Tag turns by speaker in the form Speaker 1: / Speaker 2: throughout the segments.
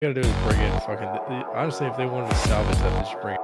Speaker 1: Gotta do is bring in fucking. Honestly, if they wanted to salvage that, they should bring.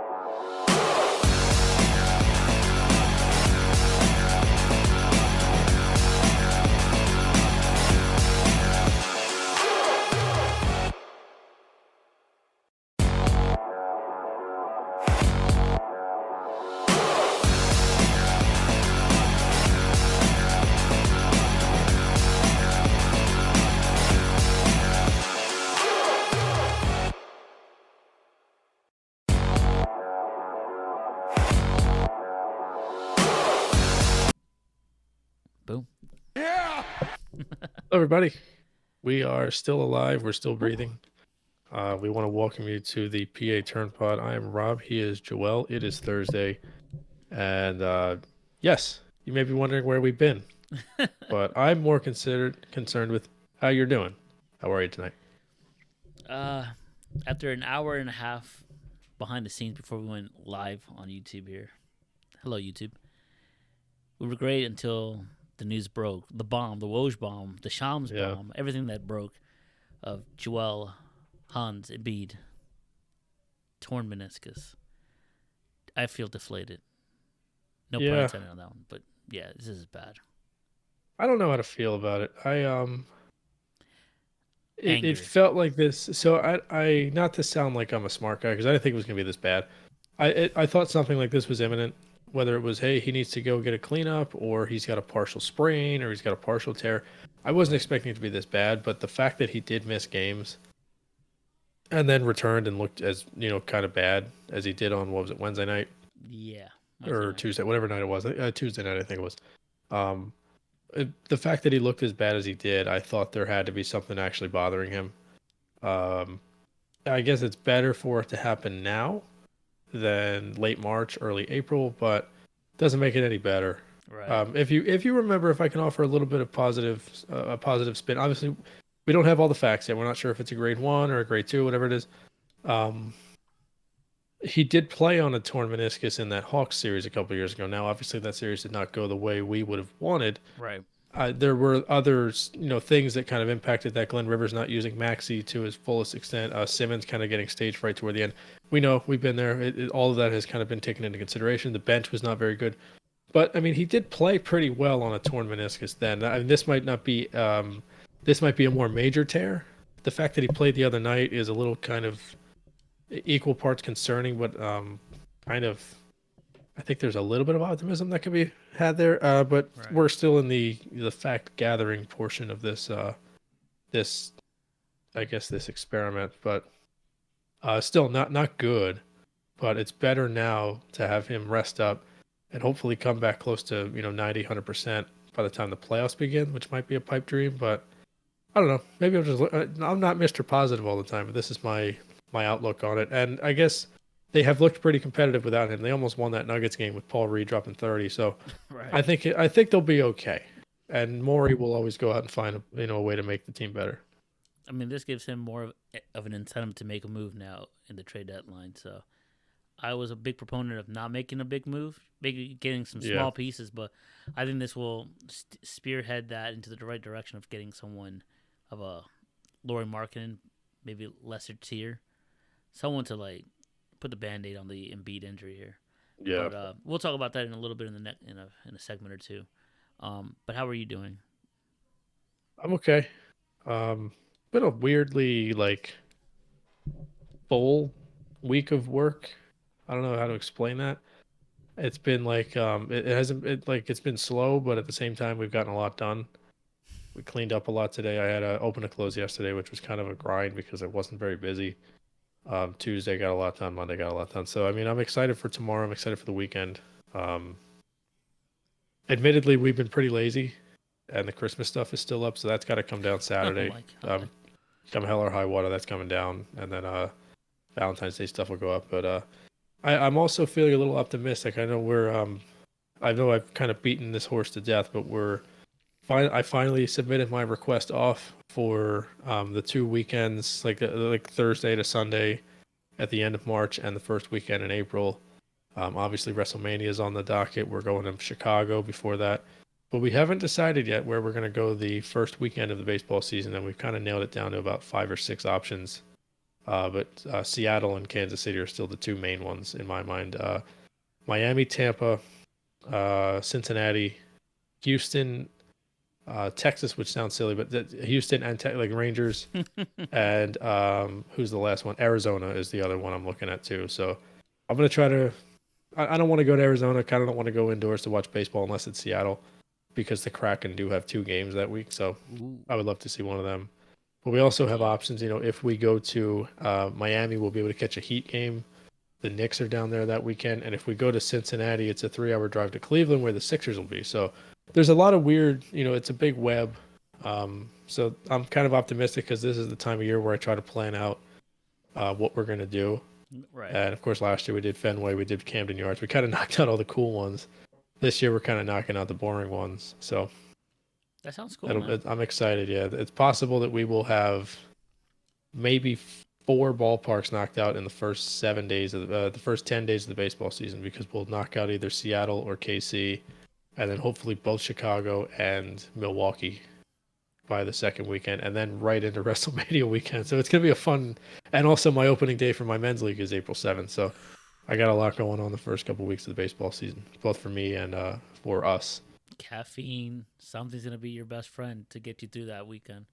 Speaker 2: Boom.
Speaker 1: Yeah. Everybody, we are still alive. We're still breathing. We want to welcome you to the PA Turn Pod. I am Rob. He is Joel. It is Thursday, and yes, you may be wondering where we've been, but I'm more concerned with how you're doing. How are you tonight?
Speaker 2: Uh, After an hour and a half behind the scenes before we went live on YouTube here. Hello, YouTube. We were great until the news broke. The bomb, the Woj bomb, the Shams
Speaker 1: Yeah,
Speaker 2: bomb, everything that broke of Joel, Hans, Embiid, torn meniscus. I feel deflated. No pun
Speaker 1: yeah.
Speaker 2: intended on that one, but yeah, this is bad.
Speaker 1: I don't know how to feel about it. It
Speaker 2: Anger.
Speaker 1: felt like this. So I not to sound like I'm a smart guy because I didn't think it was gonna be this bad. I thought something like this was imminent. Whether it was, hey, he needs to go get a cleanup, or he's got a partial sprain, or he's got a partial tear. I wasn't expecting it to be this bad, but the fact that he did miss games and then returned and looked as kind of bad as he did on what was it Wednesday night
Speaker 2: Yeah. Wednesday
Speaker 1: or
Speaker 2: night.
Speaker 1: Tuesday, whatever night it was, Tuesday night I think it was. Um, the fact that he looked as bad as he did, I thought there had to be something actually bothering him. Um, I guess it's better for it to happen now than late March, early April, but doesn't make it any better.
Speaker 2: Right.
Speaker 1: If you remember, if I can offer a little bit of a positive spin, obviously we don't have all the facts yet. We're not sure if it's a grade 1 or a grade 2, whatever it is. Um, he did play on a torn meniscus in that Hawks series a couple years ago. Now, obviously, that series did not go the way we would have wanted.
Speaker 2: Right.
Speaker 1: There were others, things that kind of impacted that. Glenn Rivers not using Maxey to his fullest extent. Simmons kind of getting stage fright toward the end. We know we've been there. All of that has kind of been taken into consideration. The bench was not very good, but I mean, he did play pretty well on a torn meniscus. Then I mean, this might not be. This might be a more major tear. The fact that he played the other night is a little kind of equal parts concerning, but kind of I think there's a little bit of optimism that can be had there, but
Speaker 2: Right.
Speaker 1: we're still in the fact gathering portion of this I guess this experiment. But still not good. But it's better now to have him rest up and hopefully come back close to 90 100% by the time the playoffs begin, which might be a pipe dream. But I don't know. Maybe I'm not Mr. Positive all the time, but this is my outlook on it. And I guess they have looked pretty competitive without him. They almost won that Nuggets game with Paul Reed dropping 30. So
Speaker 2: Right.
Speaker 1: I think they'll be okay. And Morey will always go out and find a way to make the team better.
Speaker 2: I mean, this gives him more of an incentive to make a move now in the trade deadline. So I was a big proponent of not making a big move, maybe getting some
Speaker 1: Yeah.
Speaker 2: small pieces, but I think this will spearhead that into the right direction of getting someone of a Laurie Markkinen, maybe lesser tier, someone to like put the band-aid on the Embiid injury here.
Speaker 1: Yeah.
Speaker 2: But we'll talk about that in a little bit in the in a segment or two. But how are you doing?
Speaker 1: I'm okay. Been a weirdly full week of work. I don't know how to explain that. It's been it hasn't it's been slow, but at the same time we've gotten a lot done. We cleaned up a lot today. I had a open to close yesterday, which was kind of a grind because it wasn't very busy. Tuesday got a lot done. Monday got a lot done. So I mean, I'm excited for tomorrow. I'm excited for the weekend. Um, Admittedly, we've been pretty lazy, and the Christmas stuff is still up, so that's got to come down
Speaker 2: Oh
Speaker 1: Saturday.
Speaker 2: my god!
Speaker 1: Come hell or high water, that's coming down, and then Valentine's Day stuff will go up. But I'm also feeling a little optimistic. I know I've kind of beaten this horse to death, but I finally submitted my request off for the 2 weekends, like Thursday to Sunday at the end of March and the first weekend in April. Obviously, WrestleMania is on the docket. We're going to Chicago before that. But we haven't decided yet where we're going to go the first weekend of the baseball season, and we've kind of nailed it down to about 5 or 6 options. But Seattle and Kansas City are still the two main ones in my mind. Miami, Tampa, Cincinnati, Houston, Texas, which sounds silly, but Houston and like Rangers, and who's the last one? Arizona is the other one I'm looking at too. So I'm gonna try to. I don't want to go to Arizona. Kind of don't want to go indoors to watch baseball unless it's Seattle, because the Kraken do have two games that week. So
Speaker 2: Ooh,
Speaker 1: I would love to see one of them. But we also have
Speaker 2: yeah.
Speaker 1: options. If we go to Miami, we'll be able to catch a Heat game. The Knicks are down there that weekend, and if we go to Cincinnati, it's a 3-hour drive to Cleveland where the Sixers will be. So there's a lot of weird. It's a big web. So I'm kind of optimistic because this is the time of year where I try to plan out what we're gonna do.
Speaker 2: Right.
Speaker 1: And of course, last year we did Fenway, we did Camden Yards. We kind of knocked out all the cool ones. This year we're kind of knocking out the boring ones. So
Speaker 2: That sounds cool, man.
Speaker 1: I'm excited. Yeah, it's possible that we will have maybe four ballparks knocked out in the first 7 days of the first 10 days of the baseball season, because we'll knock out either Seattle or KC, and then hopefully both Chicago and Milwaukee by the second weekend, and then right into WrestleMania weekend. So it's gonna be a fun, and also my opening day for my men's league is April 7th. So I got a lot going on the first couple weeks of the baseball season, both for me and for us.
Speaker 2: Caffeine, something's gonna be your best friend to get you through that weekend.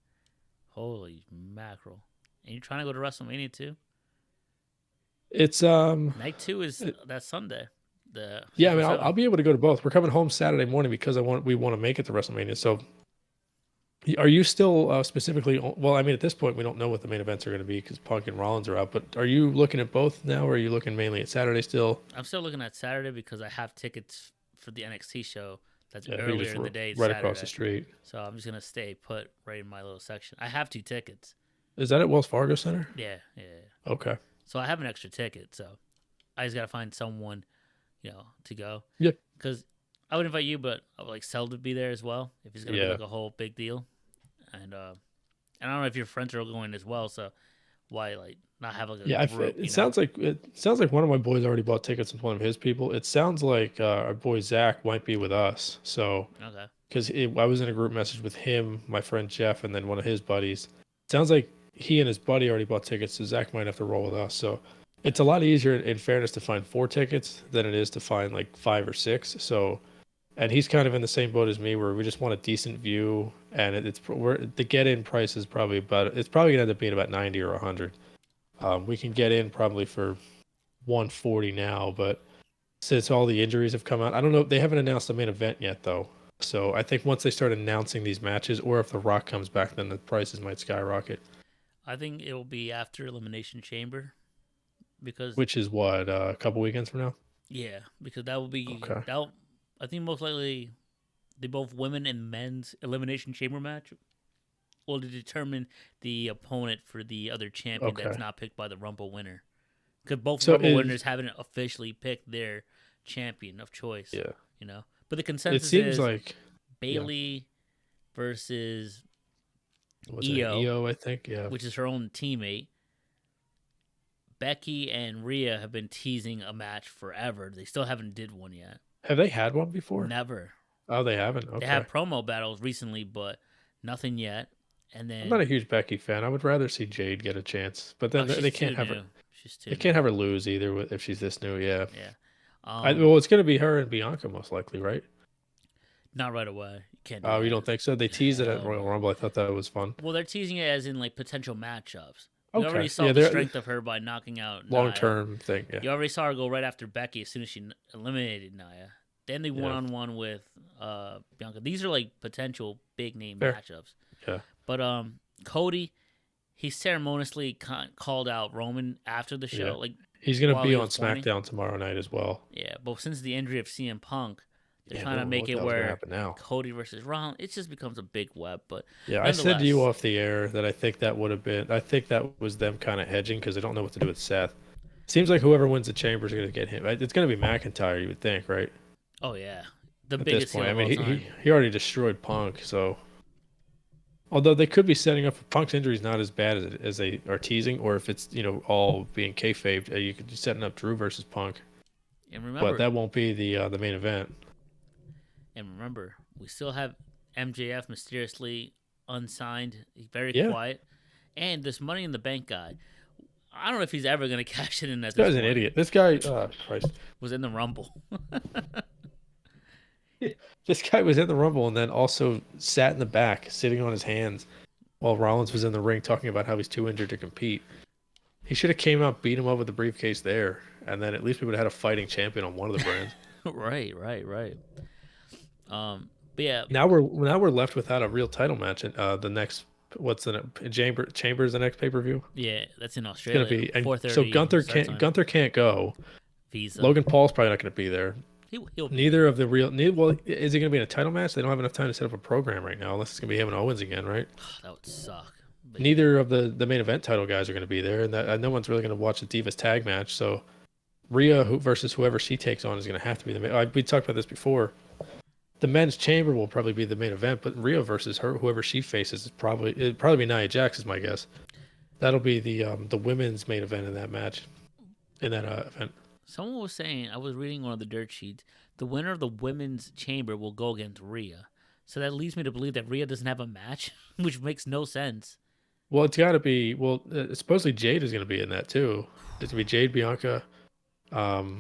Speaker 2: Holy mackerel! And you're trying to go to WrestleMania too.
Speaker 1: It's
Speaker 2: Night two is that Sunday. The
Speaker 1: yeah. I
Speaker 2: April
Speaker 1: mean, I'll
Speaker 2: 7th.
Speaker 1: be able to go to both. We're coming home Saturday morning because we want to make it to WrestleMania. So are you still specifically? Well, I mean, at this point, we don't know what the main events are going to be because Punk and Rollins are out. But are you looking at both now, or are you looking mainly at Saturday still?
Speaker 2: I'm still looking at Saturday because I have tickets for the NXT show that's
Speaker 1: Yeah, you're
Speaker 2: earlier
Speaker 1: just
Speaker 2: in the day
Speaker 1: right across the
Speaker 2: Saturday.
Speaker 1: street.
Speaker 2: So I'm just gonna stay put right in my little section. I have two tickets.
Speaker 1: Is that at Wells Fargo Center?
Speaker 2: Yeah, yeah. Yeah.
Speaker 1: Okay.
Speaker 2: So I have an extra ticket. So I just gotta find someone, to go.
Speaker 1: Yeah.
Speaker 2: Because I would invite you, but I would like Sel to be there as well if it's gonna be
Speaker 1: Yeah.
Speaker 2: like a whole big deal. And I don't know if your friends are going as well. So why like not have like a
Speaker 1: Yeah.
Speaker 2: group?
Speaker 1: It sounds like one of my boys already bought tickets with one of his people. It sounds like our boy Zach might be with us. So
Speaker 2: Okay.
Speaker 1: because I was in a group message with him, my friend Jeff, and then one of his buddies. Sounds like he and his buddy already bought tickets, so Zach might have to roll with us. So it's a lot easier, in fairness, to find four tickets than it is to find like five or six. So, and he's kind of in the same boat as me, where we just want a decent view, and the get-in price is probably it's probably gonna end up being about 90 or 100. We can get in probably for 140 now, but since all the injuries have come out, I don't know. They haven't announced the main event yet, though. So I think once they start announcing these matches, or if The Rock comes back, then the prices might skyrocket.
Speaker 2: I think it will be after Elimination Chamber because
Speaker 1: Which is what, a couple weekends from now?
Speaker 2: yeah, because that will be
Speaker 1: Okay.
Speaker 2: that. I think most likely the both women and men's Elimination Chamber match will determine the opponent for the other champion that's
Speaker 1: Okay.
Speaker 2: not picked by the Rumble winner. Because both
Speaker 1: So
Speaker 2: Rumble
Speaker 1: is
Speaker 2: winners haven't officially picked their champion of choice,
Speaker 1: yeah.
Speaker 2: But the
Speaker 1: It
Speaker 2: consensus
Speaker 1: seems
Speaker 2: is
Speaker 1: like yeah.
Speaker 2: Bailey versus
Speaker 1: Was it
Speaker 2: Io,
Speaker 1: EO? I think yeah.
Speaker 2: which is her own teammate. Becky and Rhea have been teasing a match forever. They still haven't did one yet.
Speaker 1: Have they had one before?
Speaker 2: Never.
Speaker 1: Oh, they haven't.
Speaker 2: They
Speaker 1: Okay.
Speaker 2: have promo battles recently, but nothing yet. And
Speaker 1: I'm not
Speaker 2: then
Speaker 1: a huge Becky fan. I would rather see Jade get a chance, but then
Speaker 2: she's
Speaker 1: they
Speaker 2: too
Speaker 1: can't have her.
Speaker 2: new. She's too
Speaker 1: They can't
Speaker 2: new.
Speaker 1: have her lose either if she's this new. Yeah.
Speaker 2: Yeah.
Speaker 1: Well, it's gonna be her and Bianca most likely, right?
Speaker 2: Not right away. You can't do
Speaker 1: Oh, you
Speaker 2: that.
Speaker 1: don't think so? They teased it at
Speaker 2: Hell
Speaker 1: Royal
Speaker 2: no.
Speaker 1: Rumble. I thought that was fun.
Speaker 2: Well, they're teasing it as in like potential matchups. We already
Speaker 1: Okay.
Speaker 2: saw
Speaker 1: Yeah,
Speaker 2: the
Speaker 1: they're
Speaker 2: strength of her by knocking out
Speaker 1: long
Speaker 2: Nia.
Speaker 1: term thing. Yeah.
Speaker 2: You already saw her go right after Becky as soon as she eliminated Nia. Then they
Speaker 1: Yeah.
Speaker 2: one on one with Bianca. These are like potential big name
Speaker 1: Fair.
Speaker 2: matchups.
Speaker 1: Yeah.
Speaker 2: But Cody, he ceremoniously called out Roman after the show.
Speaker 1: Yeah.
Speaker 2: Like
Speaker 1: He's gonna
Speaker 2: while
Speaker 1: be
Speaker 2: he
Speaker 1: on
Speaker 2: was pointing.
Speaker 1: SmackDown tomorrow night as well.
Speaker 2: Yeah, but since the injury of CM Punk, they're
Speaker 1: Yeah.
Speaker 2: trying to make
Speaker 1: What
Speaker 2: it
Speaker 1: the hell's gonna
Speaker 2: where
Speaker 1: happen now?
Speaker 2: Cody versus Rollins. It just becomes a big web. But
Speaker 1: Yeah, I said to you
Speaker 2: nonetheless,
Speaker 1: off the air that I think that would have been. I think that was them kind of hedging because they don't know what to do with Seth. Seems like whoever wins the chamber is going to get him. It's going to be McIntyre, you would think, right?
Speaker 2: oh yeah, the
Speaker 1: At this
Speaker 2: biggest heel
Speaker 1: point, I
Speaker 2: of
Speaker 1: mean,
Speaker 2: all time.
Speaker 1: he already destroyed Punk, so although they could be setting up Punk's injury is not as bad as they are teasing, or if it's all being kayfabed, you could be setting up Drew versus Punk,
Speaker 2: And
Speaker 1: but
Speaker 2: remember,
Speaker 1: that won't be the main event.
Speaker 2: we still have MJF mysteriously unsigned, very
Speaker 1: Yeah,
Speaker 2: quiet, and this Money in the Bank guy. I don't know if he's ever gonna cash it in at
Speaker 1: This
Speaker 2: this
Speaker 1: guy's an
Speaker 2: point.
Speaker 1: idiot. This guy, oh Christ,
Speaker 2: Was in the Rumble.
Speaker 1: this guy was in the Rumble and then also sat in the back, sitting on his hands, while Rollins was in the ring talking about how he's too injured to compete. He should have came out, beat him up with the briefcase there, and then at least we would have had a fighting champion on one of the brands.
Speaker 2: Right. But yeah,
Speaker 1: Now we're left without a real title match. And the next, what's the Chambers the next pay per view?
Speaker 2: yeah, that's in
Speaker 1: It's gonna
Speaker 2: Australia.
Speaker 1: be and so
Speaker 2: 4:30 start time.
Speaker 1: Gunther can't go.
Speaker 2: Visa.
Speaker 1: Logan Paul's probably not gonna be there.
Speaker 2: He'll be
Speaker 1: Neither of the real. Well, is he gonna be in a title match? They don't have enough time to set up a program right now, unless it's gonna be him and Owens again, right?
Speaker 2: that would suck. But
Speaker 1: Neither of the main event title guys are gonna be there, and no one's really gonna watch the Divas tag match. So Rhea versus whoever she takes on is gonna have to be the main. We talked about this before. The men's chamber will probably be the main event, but Rhea versus whoever she faces it'd probably be Nia Jax is my guess. That'll be the women's main event in that match, in that event.
Speaker 2: someone was saying, I was reading one of the dirt sheets, the winner of the women's chamber will go against Rhea. So that leads me to believe that Rhea doesn't have a match, which makes no sense.
Speaker 1: Well, it's got to be. Well, supposedly Jade is going to be in that too. It's going to be Jade, Bianca, Nia,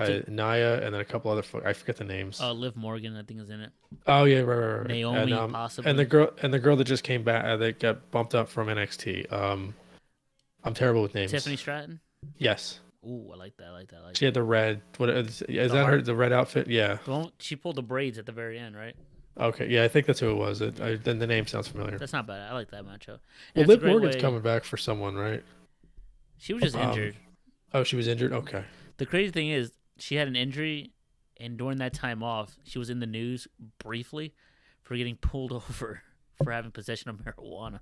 Speaker 1: and then a couple other. I forget the names.
Speaker 2: Liv Morgan, I think, is in it.
Speaker 1: Oh yeah, right.
Speaker 2: Naomi,
Speaker 1: and,
Speaker 2: possibly.
Speaker 1: And the girl that just came back, that got bumped up from NXT. I'm terrible with names.
Speaker 2: Tiffany Stratton.
Speaker 1: Yes.
Speaker 2: Ooh, I like that.
Speaker 1: She had the red. What is that? Her the red outfit? Yeah.
Speaker 2: She pulled the braids at the very end, right?
Speaker 1: Okay. Yeah, I think that's who it was. Then the name sounds familiar.
Speaker 2: That's not bad. I like that matchup.
Speaker 1: Well, Liv Morgan's coming back for someone, right?
Speaker 2: She was just injured.
Speaker 1: Oh, she was injured. Okay.
Speaker 2: The crazy thing is, she had an injury, and during that time off, she was in the news briefly for getting pulled over for having possession of marijuana.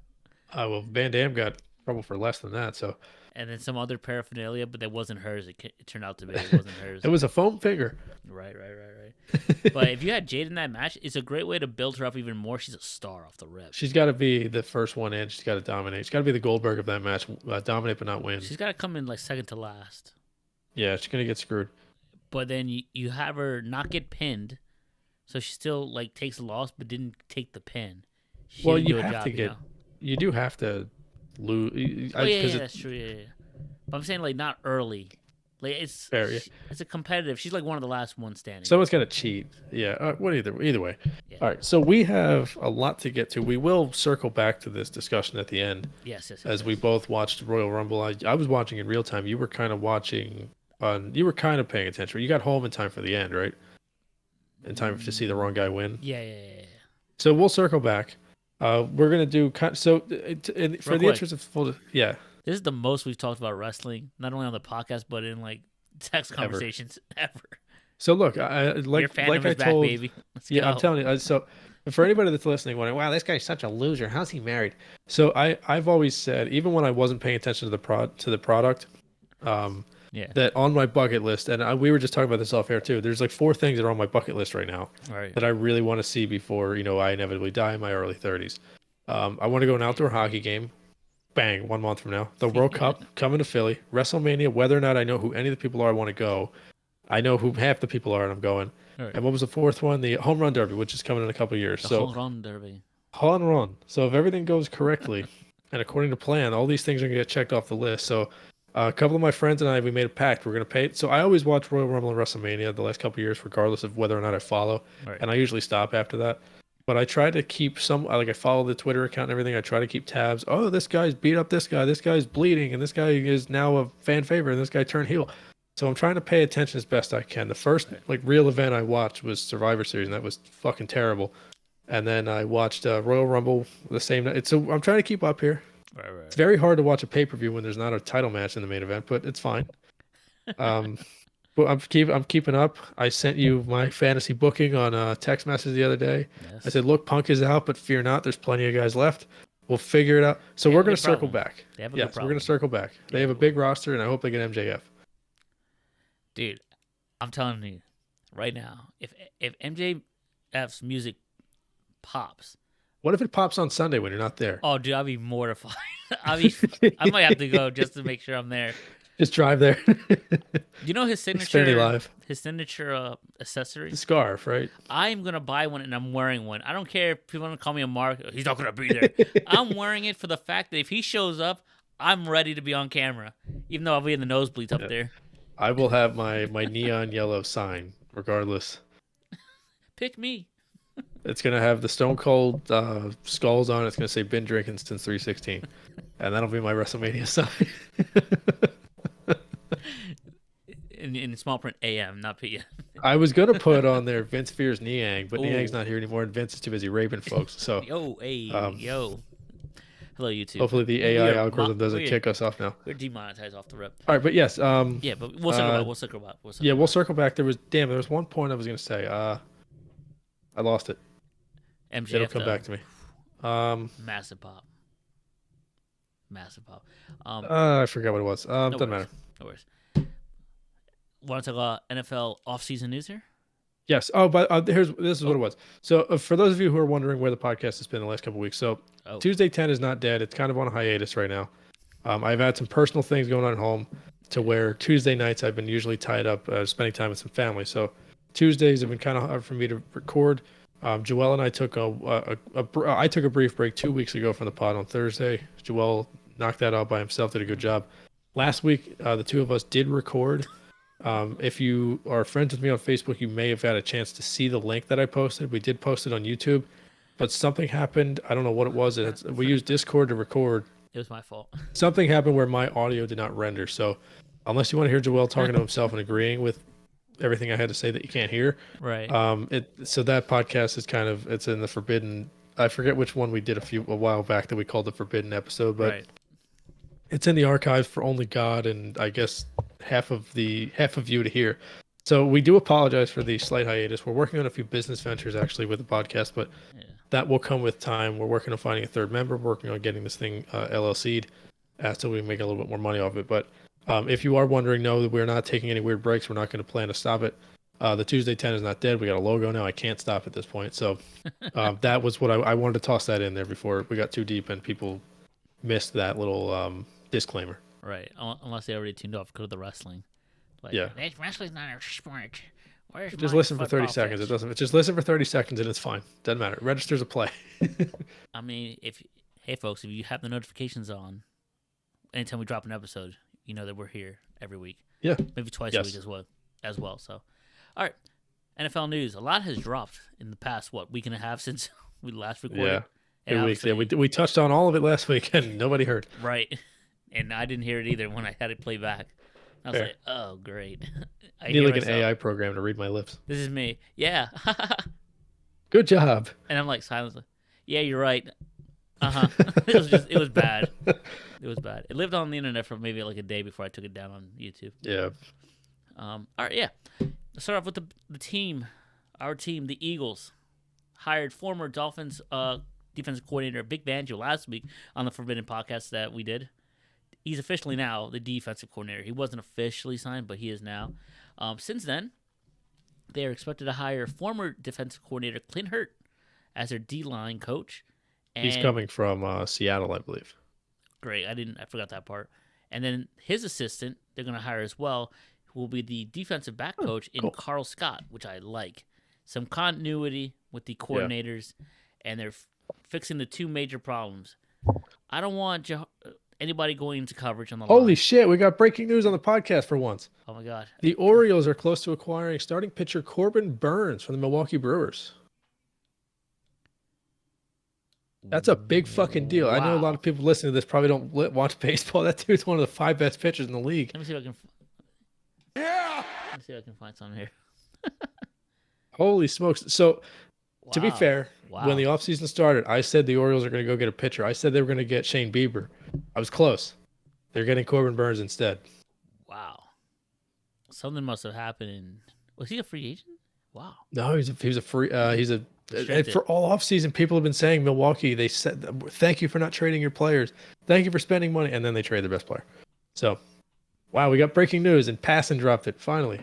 Speaker 1: Oh, well, Van Dam got trouble for less than that, so.
Speaker 2: And then some other paraphernalia, but that wasn't hers. It turned out to be. It wasn't hers.
Speaker 1: It was a foam finger.
Speaker 2: Right. But if you had Jade in that match, it's a great way to build her up even more. She's a star off the rip.
Speaker 1: She's got to be the first one in. She's got to dominate. She's got to be the Goldberg of that match. Dominate but not win.
Speaker 2: She's got to come in like second to last.
Speaker 1: Yeah, she's going to get screwed.
Speaker 2: But then you have her not get pinned, so she still like takes a loss, but didn't take the pin.
Speaker 1: Well, you have to get. You do have to lose.
Speaker 2: Oh yeah, that's true. Yeah. But I'm saying like not early. Like it's
Speaker 1: fair, yeah.
Speaker 2: It's a competitive. She's like one of the last ones standing.
Speaker 1: Someone's got to cheat. Yeah. Either way.
Speaker 2: Yeah.
Speaker 1: All right. So we have a lot to get to. We will circle back to this discussion at the end.
Speaker 2: Yes.
Speaker 1: As we both watched Royal Rumble. I was watching in real time. You were kind of watching. You were kind of paying attention. You got home in time for the end, right? In time to see the wrong guy win.
Speaker 2: Yeah.
Speaker 1: So we'll circle back. We're gonna do for the interest of full. Yeah.
Speaker 2: This is the most we've talked about wrestling, not only on the podcast but in like text conversations ever.
Speaker 1: So look, like I told,
Speaker 2: baby.
Speaker 1: I'm telling you. So for anybody that's listening, wondering, wow, this guy's such a loser. How's he married? So I've always said, even when I wasn't paying attention to the product, that on my bucket list, and we were just talking about this off air too. There's like 4 things that are on my bucket list right now that I really want to see before I inevitably die in my early 30s. I want to go an outdoor hockey game. Bang, 1 month from now. The World Cup coming to Philly. WrestleMania, whether or not I know who any of the people are I want to go. I know who half the people are and I'm going. Right. And what was the 4th one? The Home Run Derby, which is coming in a couple of years.
Speaker 2: Home Run Derby.
Speaker 1: Home Run. So if everything goes correctly and according to plan, all these things are going to get checked off the list. So a couple of my friends and I, we made a pact. We're going to pay it. So I always watch Royal Rumble and WrestleMania the last couple of years, regardless of whether or not I follow. Right. And I usually stop after that. But I try to keep I follow the Twitter account and everything. I try to keep tabs. Oh, this guy's beat up this guy. This guy's bleeding. And this guy is now a fan favorite. And this guy turned heel. So I'm trying to pay attention as best I can. The first real event I watched was Survivor Series, and that was fucking terrible. And then I watched Royal Rumble the same night. So I'm trying to keep up here.
Speaker 2: Right.
Speaker 1: It's very hard to watch a pay-per-view when there's not a title match in the main event, but it's fine. But I'm keeping up. I sent you my fantasy booking on text message the other day. Yes. I said, look, Punk is out, but fear not. There's plenty of guys left. We'll figure it out. So we're going to circle back. We're going to circle back. They have a big roster, and I hope they get MJF.
Speaker 2: Dude, I'm telling you right now, if MJF's music pops.
Speaker 1: What if it pops on Sunday when you're not there?
Speaker 2: Oh, dude, I'll be mortified. I might have to go just to make sure I'm there.
Speaker 1: Just drive there.
Speaker 2: You know his signature
Speaker 1: Xfinity Live.
Speaker 2: His signature accessory?
Speaker 1: The scarf, right?
Speaker 2: I'm going to buy one and I'm wearing one. I don't care if people want to call me a mark. He's not going to be there. I'm wearing it for the fact that if he shows up, I'm ready to be on camera. Even though I'll be in the nosebleeds up
Speaker 1: Yeah.
Speaker 2: there.
Speaker 1: I will have my neon yellow sign regardless.
Speaker 2: Pick me.
Speaker 1: It's gonna have the Stone Cold skulls on it. It's gonna say "Been drinking since 316," and that'll be my WrestleMania sign.
Speaker 2: In small print, AM, not PM.
Speaker 1: I was gonna put on there Vince fears Niang, but Niang's
Speaker 2: Oh,
Speaker 1: not here anymore, and Vince is too busy raping folks. So
Speaker 2: yo, hey,
Speaker 1: um,
Speaker 2: yo. Hello, YouTube.
Speaker 1: hopefully the AI algorithm doesn't
Speaker 2: We're
Speaker 1: kick us off now.
Speaker 2: we're demonetized off the rip.
Speaker 1: All right, but yes,
Speaker 2: Yeah, but we'll circle back. We'll circle back. We'll
Speaker 1: yeah,
Speaker 2: circle
Speaker 1: we'll
Speaker 2: back.
Speaker 1: circle back. There was one point I was gonna say. I lost it. It'll
Speaker 2: MJF
Speaker 1: come
Speaker 2: though,
Speaker 1: back to me. Um,
Speaker 2: massive pop, massive pop.
Speaker 1: I forgot what it was.
Speaker 2: No
Speaker 1: Doesn't
Speaker 2: worries.
Speaker 1: matter.
Speaker 2: No worries. Want to talk about NFL offseason news here?
Speaker 1: Yes. Oh, but this is what it was. So for those of you who are wondering where the podcast has been the last couple of weeks, so
Speaker 2: Oh,
Speaker 1: Tuesday 10 is not dead. It's kind of on a hiatus right now. I've had some personal things going on at home to where Tuesday nights I've been usually tied up spending time with some family. So Tuesdays have been kind of hard for me to record. Joel and I took I took a brief break 2 weeks ago from the pod on Thursday. Joel knocked that out by himself, did a good job. Last week, the two of us did record. If you are friends with me on Facebook, you may have had a chance to see the link that I posted. We did post it on YouTube, but something happened. I don't know what it was. We used Discord to record.
Speaker 2: it was my fault.
Speaker 1: Something happened where my audio did not render. So unless you want to hear Joel talking to himself and agreeing with everything I had to say that you can't hear,
Speaker 2: Right.
Speaker 1: so that podcast is it's in the forbidden. I forget which one we did a while back that we called the forbidden episode, but
Speaker 2: Right.
Speaker 1: it's in the archives for only God and I guess half of you to hear. So we do apologize for the slight hiatus. We're working on a few business ventures actually with the podcast, but
Speaker 2: Yeah.
Speaker 1: that will come with time. We're working on finding a third member, working on getting this thing LLC'd so we can make a little bit more money off it. But if you are wondering, no, that we're not taking any weird breaks. We're not going to plan to stop it. The Tuesday 10 is not dead. We got a logo now. I can't stop at this point. So that was what I wanted to toss that in there before we got too deep and people missed that little disclaimer.
Speaker 2: Right. Unless they already tuned off, go to the wrestling. Like,
Speaker 1: Yeah.
Speaker 2: Wrestling's not a sport. Where's
Speaker 1: Just
Speaker 2: my
Speaker 1: listen for 30
Speaker 2: football
Speaker 1: seconds.
Speaker 2: fix?
Speaker 1: It doesn't. Just listen for 30 seconds and it's fine. Doesn't matter. It registers a play.
Speaker 2: I mean, hey folks, if you have the notifications on, anytime we drop an episode, you know that we're here every week.
Speaker 1: Yeah.
Speaker 2: Maybe twice
Speaker 1: Yes.
Speaker 2: a week as well. So, all right. NFL news. A lot has dropped in the past week and a half since we last recorded.
Speaker 1: Yeah.
Speaker 2: And
Speaker 1: 2 weeks. Yeah,
Speaker 2: obviously-
Speaker 1: we touched on all of it last week and nobody heard.
Speaker 2: right. And I didn't hear it either when I had it play back. I was
Speaker 1: Fair.
Speaker 2: like, oh great. I
Speaker 1: I need
Speaker 2: hear
Speaker 1: like an
Speaker 2: myself.
Speaker 1: AI program to read my lips.
Speaker 2: This is me. Yeah.
Speaker 1: Good job.
Speaker 2: And I'm like silently. Yeah, you're right. It was bad. It was bad. It lived on the internet for maybe like a day before I took it down on YouTube.
Speaker 1: Yeah.
Speaker 2: All right, yeah. Let's start off with the team. Our team, the Eagles, hired former Dolphins defensive coordinator Vic Fangio last week on the Forbidden podcast that we did. He's officially now the defensive coordinator. He wasn't officially signed, but he is now. Since then, they are expected to hire former defensive coordinator Clint Hurt as their D-line coach. And
Speaker 1: He's coming from Seattle, I believe.
Speaker 2: great. I forgot that part. And then his assistant, they're going to hire as well, who will be the defensive back coach in
Speaker 1: cool.
Speaker 2: Carl Scott, which I like. Some continuity with the coordinators, and they're fixing the two major problems. I don't want anybody going into coverage on the
Speaker 1: Holy
Speaker 2: line.
Speaker 1: shit, we got breaking news on the podcast for once.
Speaker 2: Oh, my God.
Speaker 1: The Orioles are close to acquiring starting pitcher Corbin Burns from the Milwaukee Brewers. That's a big fucking deal. I know a
Speaker 2: Wow.
Speaker 1: lot of people listening to this probably don't watch baseball. That dude's one of the 5 best pitchers in the league.
Speaker 2: Let me see if I can.
Speaker 3: Yeah.
Speaker 2: Let me see if I can find something here.
Speaker 1: Holy smokes. So, to be
Speaker 2: Wow.
Speaker 1: fair,
Speaker 2: Wow.
Speaker 1: when the offseason started, I said the Orioles are going to go get a pitcher. I said they were going to get Shane Bieber. I was close. They're getting Corbin Burns instead.
Speaker 2: Wow. Something must have happened. Was he a free agent? Wow.
Speaker 1: No, he's a free. And
Speaker 2: Restricted.
Speaker 1: for all offseason, people have been saying Milwaukee. They said, "Thank you for not trading your players. Thank you for spending money," and then they trade their best player. So, wow, we got breaking news, and Passan dropped it. Finally,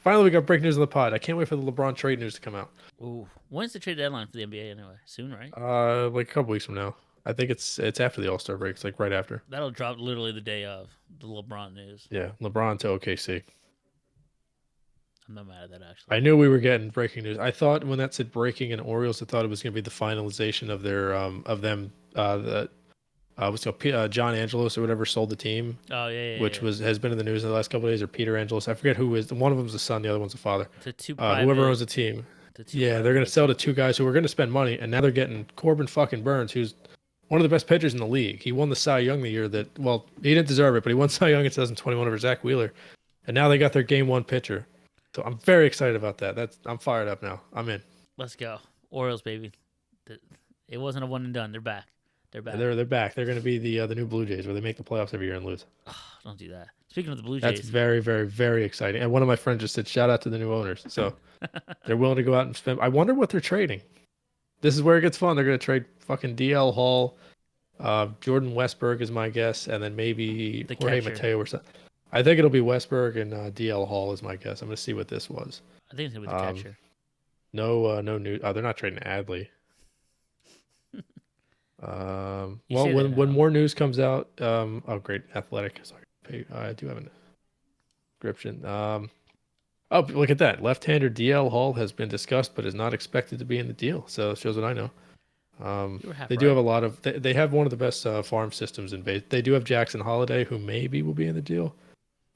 Speaker 1: we got breaking news on the pod. I can't wait for the LeBron trade news to come out.
Speaker 2: Ooh. When's the trade deadline for the NBA anyway? Soon, right?
Speaker 1: Like a couple weeks from now. I think it's after the All-Star break. It's like right after.
Speaker 2: That'll drop literally the day of the LeBron news.
Speaker 1: Yeah, LeBron to OKC.
Speaker 2: I'm not mad at that actually.
Speaker 1: I knew we were getting breaking news. I thought when that said breaking in Orioles, I thought it was going to be the finalization of their John Angelos or whatever sold the team,
Speaker 2: Oh
Speaker 1: which
Speaker 2: yeah.
Speaker 1: has been in the news in the last couple of days, or Peter Angelos. I forget who is. One of them's the son, the other one's the father.
Speaker 2: To two
Speaker 1: Whoever owns
Speaker 2: private,
Speaker 1: the team.
Speaker 2: to two
Speaker 1: Yeah, they're
Speaker 2: private
Speaker 1: going to sell to
Speaker 2: entities.
Speaker 1: two guys who are going to spend money, and now they're getting Corbin fucking Burns, who's one of the best pitchers in the league. He won the Cy Young the year that, well, he didn't deserve it, but he won Cy Young in 2021 over Zach Wheeler, and now they got their game one pitcher. So I'm very excited about that. I'm fired up now. I'm in.
Speaker 2: Let's go, Orioles, baby. It wasn't a one and done. They're back. They're back.
Speaker 1: They're back. They're going to be the new Blue Jays, where they make the playoffs every year and lose.
Speaker 2: Don't do that. Speaking of the Blue
Speaker 1: That's
Speaker 2: Jays,
Speaker 1: very, very, very exciting. And one of my friends just said, shout out to the new owners. So they're willing to go out and spend. I wonder what they're trading. This is where it gets fun. They're going to trade fucking DL Hall. Jordan Westberg is my guess. And then maybe
Speaker 2: The
Speaker 1: Jorge
Speaker 2: catcher.
Speaker 1: Mateo or something. I think it'll be Westberg and DL Hall is my guess. I'm going to see what this was.
Speaker 2: I think it's gonna be the catcher.
Speaker 1: No news. Oh, they're not trading Adley.
Speaker 2: You
Speaker 1: Well,
Speaker 2: say that
Speaker 1: when
Speaker 2: now.
Speaker 1: more news comes out, oh great, Athletic. Sorry, I do have a description. Oh, look at that. Left-hander DL Hall has been discussed, but is not expected to be in the deal. So it shows what I know.
Speaker 2: You were half
Speaker 1: They do
Speaker 2: right.
Speaker 1: have a lot of. They have one of the best farm systems in base. They do have Jackson Holiday, who maybe will be in the deal.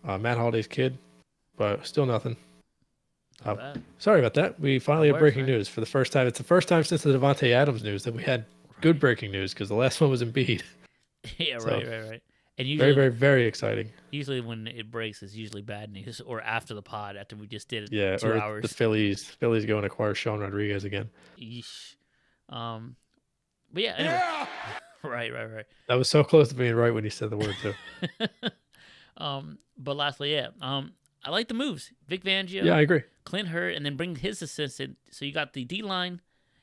Speaker 1: Matt Holiday's kid, but still nothing.
Speaker 2: Not bad.
Speaker 1: Sorry about that. We finally
Speaker 2: No
Speaker 1: have
Speaker 2: worries,
Speaker 1: breaking
Speaker 2: man.
Speaker 1: news for the first time. It's the first time since the Devontae Adams news that we had good breaking news because the last one was Embiid.
Speaker 2: Yeah,
Speaker 1: So,
Speaker 2: right. And
Speaker 1: Very,
Speaker 2: usually,
Speaker 1: very, very exciting.
Speaker 2: usually when it breaks, it's usually bad news, or after the pod, after we just did it
Speaker 1: Yeah,
Speaker 2: 2
Speaker 1: or the
Speaker 2: hours.
Speaker 1: Phillies go and acquire Sean Rodriguez again.
Speaker 2: Yeesh. But yeah, anyway.
Speaker 3: Yeah.
Speaker 2: Right.
Speaker 1: That was so close to being right when he said the word too.
Speaker 2: But lastly, yeah. I like the moves. Vic Fangio,
Speaker 1: Yeah, I agree.
Speaker 2: Clint Hurtt, and then bring his assistant. So you got the D line,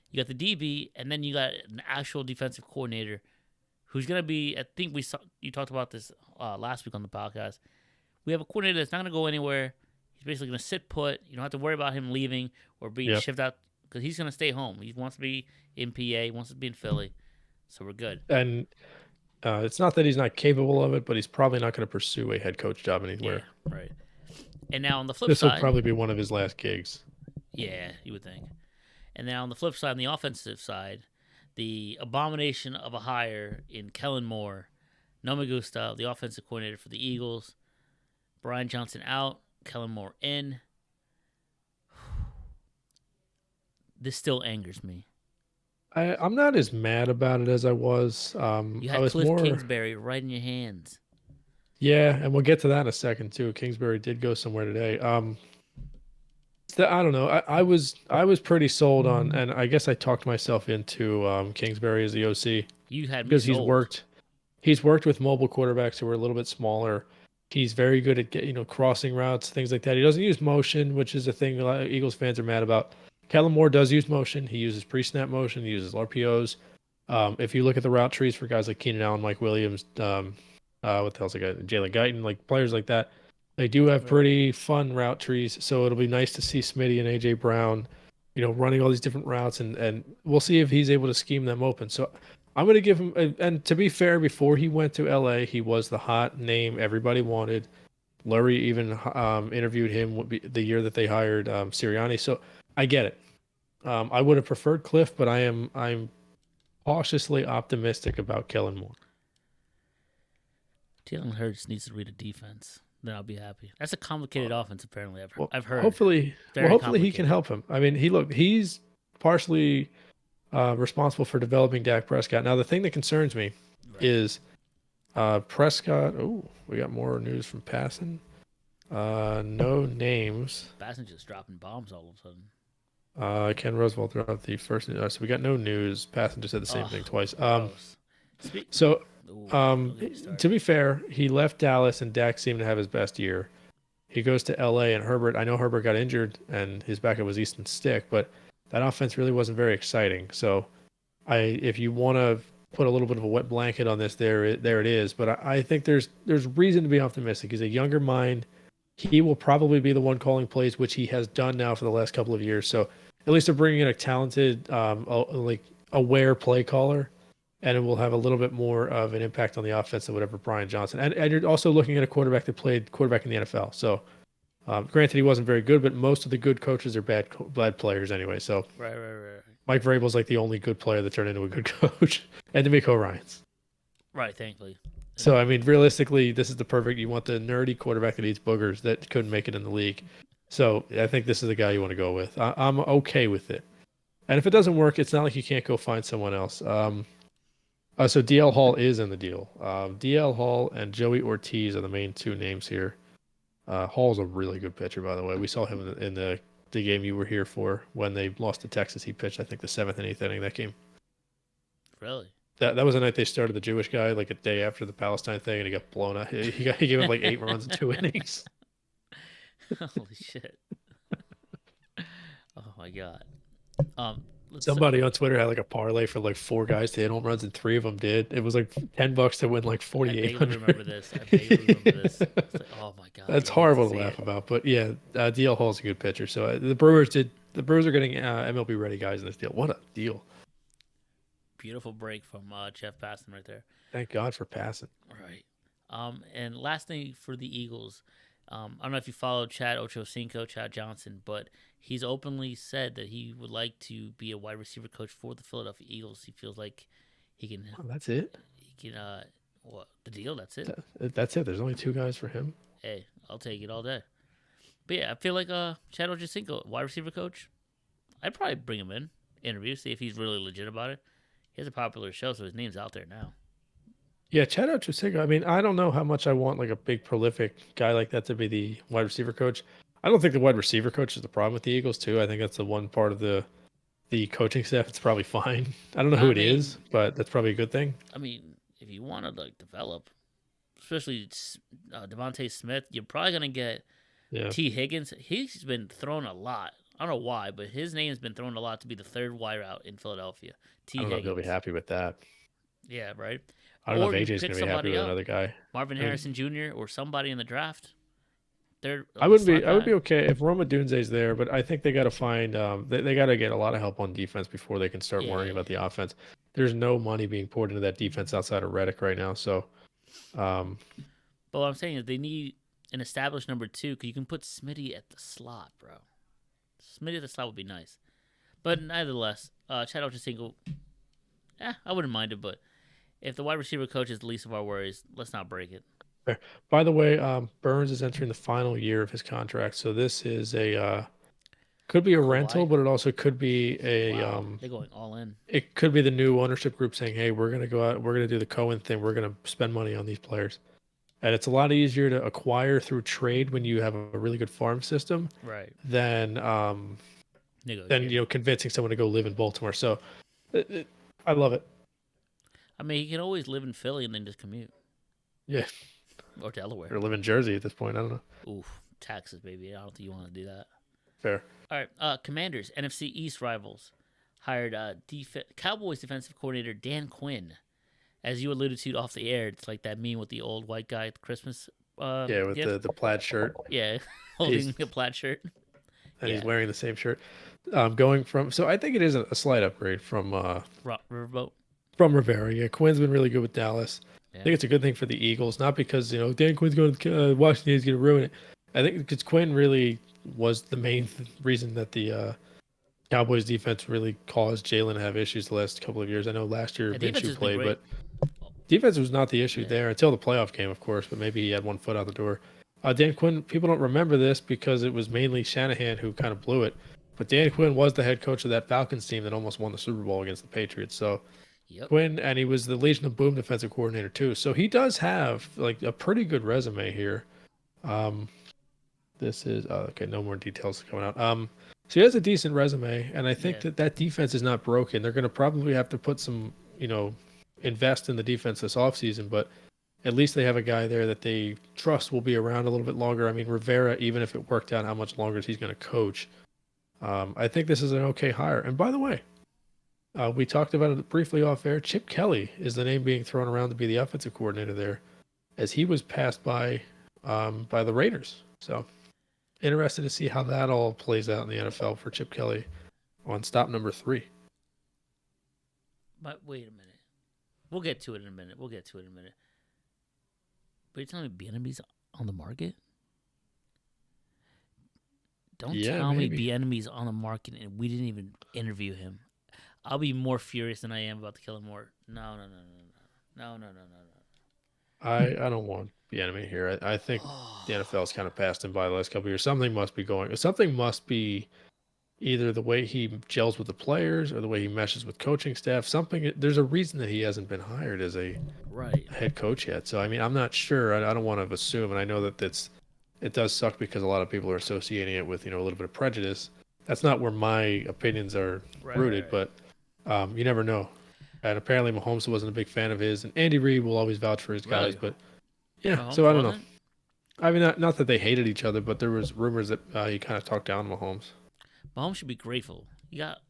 Speaker 2: you got the DB, and then you got an actual defensive coordinator who's gonna be. I think you talked about this last week on the podcast. We have a coordinator that's not gonna go anywhere. He's basically gonna sit put. You don't have to worry about him leaving or being
Speaker 1: Yep.
Speaker 2: shipped out because he's gonna stay home. He wants to be in PA. He wants to be in Philly. So we're good.
Speaker 1: And it's not that he's not capable of it, but he's probably not going to pursue a head coach job anywhere.
Speaker 2: Yeah, right. And now on the flip
Speaker 1: This will
Speaker 2: side,
Speaker 1: probably be one of his last gigs.
Speaker 2: yeah, you would think. And now on the flip side, on the offensive side, the abomination of a hire in Kellen Moore, no me gusta, the offensive coordinator for the Eagles. Brian Johnson out, Kellen Moore in. This still angers me.
Speaker 1: I'm not as mad about it as I was.
Speaker 2: You
Speaker 1: I
Speaker 2: had
Speaker 1: was
Speaker 2: Cliff
Speaker 1: more.
Speaker 2: Kingsbury right in your hands.
Speaker 1: Yeah, and we'll get to that in a second too. Kingsbury did go somewhere today. I don't know. I was pretty sold on, and I guess I talked myself into Kingsbury as the OC
Speaker 2: You had me
Speaker 1: because
Speaker 2: sold.
Speaker 1: he's worked with mobile quarterbacks who are a little bit smaller. He's very good at crossing routes, things like that. He doesn't use motion, which is a thing a lot of Eagles fans are mad about. Kellen Moore does use motion. He uses pre-snap motion. He uses RPOs. If you look at the route trees for guys like Keenan Allen, Mike Williams, what the hell's the guy, Jalen Guyton, like players like that, they do have pretty fun route trees. So it'll be nice to see Smitty and AJ Brown, running all these different routes, and we'll see if he's able to scheme them open. So I'm going to give him, and to be fair, before he went to LA, he was the hot name everybody wanted. Lurie even interviewed him the year that they hired Sirianni. So I get it. I would have preferred Cliff, but I'm cautiously optimistic about Kellen Moore.
Speaker 2: Jalen Hurts needs to read a defense. Then I'll be happy. That's a complicated offense, apparently. I've heard.
Speaker 1: Hopefully
Speaker 2: Very
Speaker 1: he can
Speaker 2: complicated.
Speaker 1: help him. I mean, he's partially responsible for developing Dak Prescott. Now, the thing that concerns me
Speaker 2: Right.
Speaker 1: is Prescott. Oh, we got more news from Passon. No names.
Speaker 2: Bassin just dropping bombs all of a sudden.
Speaker 1: Ken Roosevelt throughout the first. So we got no news. Passon just said the same
Speaker 2: Ugh,
Speaker 1: thing twice.
Speaker 2: Gross.
Speaker 1: So
Speaker 2: Ooh, don't get me started.
Speaker 1: to be fair, he left Dallas and Dak seemed to have his best year. He goes to LA and Herbert. I know Herbert got injured and his backup was Easton Stick, but that offense really wasn't very exciting. So if you want to put a little bit of a wet blanket on this, there it is. But I think there's reason to be optimistic. He's a younger mind. He will probably be the one calling plays, which he has done now for the last couple of years. So at least they're bringing in a talented, aware play caller, and it will have a little bit more of an impact on the offense than whatever Brian Johnson. And you're also looking at a quarterback that played quarterback in the NFL. So granted, he wasn't very good, but most of the good coaches are bad players anyway. So
Speaker 2: Right.
Speaker 1: Mike Vrabel's like the only good player that turned into a good coach, and DeMeco Ryans.
Speaker 2: Right, thankfully.
Speaker 1: So, I mean, realistically, this is the perfect. You want the nerdy quarterback that eats boogers that couldn't make it in the league. So, I think this is the guy you want to go with. I'm okay with it. And if it doesn't work, it's not like you can't go find someone else. So DL Hall is in the deal. DL Hall and Joey Ortiz are the main two names here. Hall's a really good pitcher, by the way. We saw him in the game you were here for when they lost to Texas. He pitched, I think, the seventh and eighth inning of that game.
Speaker 2: Really?
Speaker 1: That was the night they started the Jewish guy, like a day after the Palestine thing, and he got blown out. He gave up like 8 runs in 2 innings.
Speaker 2: Holy shit. Oh my god. Let's
Speaker 1: Somebody on Twitter had like a parlay for like 4 guys to hit home runs, and 3 of them did. It was like $10 to win like
Speaker 2: I
Speaker 1: 4,800.
Speaker 2: vaguely remember this. It's like, oh my god.
Speaker 1: That's
Speaker 2: I hate
Speaker 1: horrible to
Speaker 2: see
Speaker 1: laugh
Speaker 2: it.
Speaker 1: about, but yeah, DL Hall's a good pitcher. So the Brewers are getting MLB ready guys in this deal. What a deal!
Speaker 2: Beautiful break from Jeff Passan right there.
Speaker 1: Thank God for passing.
Speaker 2: Right. And last thing for the Eagles, I don't know if you follow Chad Ochocinco, Chad Johnson, but he's openly said that he would like to be a wide receiver coach for the Philadelphia Eagles. He feels like he can.
Speaker 1: Oh, that's it.
Speaker 2: He can. What the deal? That's it.
Speaker 1: That's it. There's only 2 guys for him.
Speaker 2: Hey, I'll take it all day. But yeah, I feel like Chad Ochocinco, wide receiver coach. I'd probably bring him in, interview, see if he's really legit about it. He has a popular show, so his name's out there now.
Speaker 1: Yeah, Chad Ochocinco. I mean, I don't know how much I want like a big prolific guy like that to be the wide receiver coach. I don't think the wide receiver coach is the problem with the Eagles too. I think that's the one part of the coaching staff. It's probably fine. I don't know who
Speaker 2: I
Speaker 1: it
Speaker 2: mean,
Speaker 1: is, but that's probably a good thing.
Speaker 2: I mean, if you want to like develop, especially Devontae Smith, you're probably gonna get
Speaker 1: Yeah,
Speaker 2: T. Higgins. He's been thrown a lot. I don't know why, but his name has been thrown a lot to be the third wide out in Philadelphia. T.
Speaker 1: I don't know if
Speaker 2: Higgins.
Speaker 1: he'll be happy with that.
Speaker 2: Yeah, right.
Speaker 1: I don't know
Speaker 2: Or
Speaker 1: if
Speaker 2: you
Speaker 1: AJ's
Speaker 2: pick
Speaker 1: gonna be happy
Speaker 2: somebody
Speaker 1: with
Speaker 2: up,
Speaker 1: another guy.
Speaker 2: Marvin
Speaker 1: I mean,
Speaker 2: Harrison Jr. or somebody in the draft. They're
Speaker 1: I
Speaker 2: a
Speaker 1: would
Speaker 2: slot
Speaker 1: be I would
Speaker 2: guy.
Speaker 1: be okay if Roma Dunze's there, but I think they got to find they got to get a lot of help on defense before they can start worrying
Speaker 2: Yeah.
Speaker 1: about the offense. There's no money being poured into that defense outside of Reddick right now, so um,
Speaker 2: But what I'm saying is they need an established number 2 because you can put Smitty at the slot, bro. Smitty at the slot would be nice. But nevertheless, Chad Ochocinco, I wouldn't mind it, but if the wide receiver coach is the least of our worries, let's not break it.
Speaker 1: fair. By the way, Burns is entering the final year of his contract, so this is a could be a rental,
Speaker 2: Kawhi?
Speaker 1: but it also could be a
Speaker 2: Wow, they're going all in.
Speaker 1: it could be the new ownership group saying, "Hey, we're gonna go out, we're gonna do the Cohen thing, we're gonna spend money on these players." And it's a lot easier to acquire through trade when you have a really good farm system
Speaker 2: Right.
Speaker 1: than
Speaker 2: Negotiate.
Speaker 1: convincing someone to go live in Baltimore. So I love it.
Speaker 2: I mean, he can always live in Philly and then just commute.
Speaker 1: Yeah.
Speaker 2: Or Delaware.
Speaker 1: Or live in Jersey at this point. I don't know.
Speaker 2: Oof, taxes, baby. I don't think you want to do that.
Speaker 1: Fair.
Speaker 2: All right, Commanders, NFC East rivals, hired Cowboys defensive coordinator Dan Quinn. As you alluded to off the air, it's like that meme with the old white guy at the Christmas.
Speaker 1: Yeah, with
Speaker 2: gift.
Speaker 1: the plaid shirt.
Speaker 2: Yeah, holding a plaid shirt.
Speaker 1: And
Speaker 2: Yeah.
Speaker 1: he's wearing the same shirt. Going from so I think it is a slight upgrade from
Speaker 2: Riverboat.
Speaker 1: Rivera. Yeah, Quinn's been really good with Dallas.
Speaker 2: Yeah.
Speaker 1: I think it's a good thing for the Eagles, not because Dan Quinn's going to Washington, he's going to ruin it. I think because Quinn really was the main reason that the Cowboys defense really caused Jalen to have issues the last couple of years. I know last year
Speaker 2: Yeah, defense
Speaker 1: Minshew
Speaker 2: has been
Speaker 1: played,
Speaker 2: great.
Speaker 1: but defense was not the issue
Speaker 2: Yeah.
Speaker 1: there until the playoff game, of course. But maybe he had one foot out the door. Dan Quinn, people don't remember this because it was mainly Shanahan who kind of blew it. But Dan Quinn was the head coach of that Falcons team that almost won the Super Bowl against the Patriots. So
Speaker 2: Yep.
Speaker 1: Quinn, and he was the Legion of Boom defensive coordinator too. So he does have like a pretty good resume here. This is okay. No more details coming out. So he has a decent resume, and I think
Speaker 2: Yeah.
Speaker 1: that defense is not broken. They're going to probably have to put some, invest in the defense this offseason, but at least they have a guy there that they trust will be around a little bit longer. I mean, Rivera, even if it worked out how much longer he's going to coach, I think this is an okay hire. And by the way, we talked about it briefly off air. Chip Kelly is the name being thrown around to be the offensive coordinator there, as he was passed by the Raiders. So interested to see how that all plays out in the NFL for Chip Kelly on stop number 3.
Speaker 2: But wait a minute. We'll get to it in a minute. But you're telling me Bieniemy's on the market? Don't
Speaker 1: Yeah,
Speaker 2: tell
Speaker 1: maybe.
Speaker 2: me Bieniemy's on the market and we didn't even interview him. I'll be more furious than I am about the Kellen Moore. No. No, no, no, no,
Speaker 1: I don't want the enemy here. I think the
Speaker 2: no.
Speaker 1: NFL's kind of passed him by the last couple of years. Something must be going. Something must be either the way he gels with the players or the way he meshes with coaching staff. Something. There's a reason that he hasn't been hired as a
Speaker 2: Right.
Speaker 1: head coach yet. So I mean, I'm not sure. I don't want to assume, and I know that it does suck because a lot of people are associating it with a little bit of prejudice. That's not where my opinions are
Speaker 2: Right, right,
Speaker 1: rooted,
Speaker 2: right.
Speaker 1: but you never know. And apparently, Mahomes wasn't a big fan of his, and Andy Reid will always vouch for his guys.
Speaker 2: Really?
Speaker 1: But yeah, so
Speaker 2: Mahomes
Speaker 1: I don't know.
Speaker 2: wasn't?
Speaker 1: I mean, not that they hated each other, but there was rumors that he kind of talked down Mahomes.
Speaker 2: Mahomes should be grateful.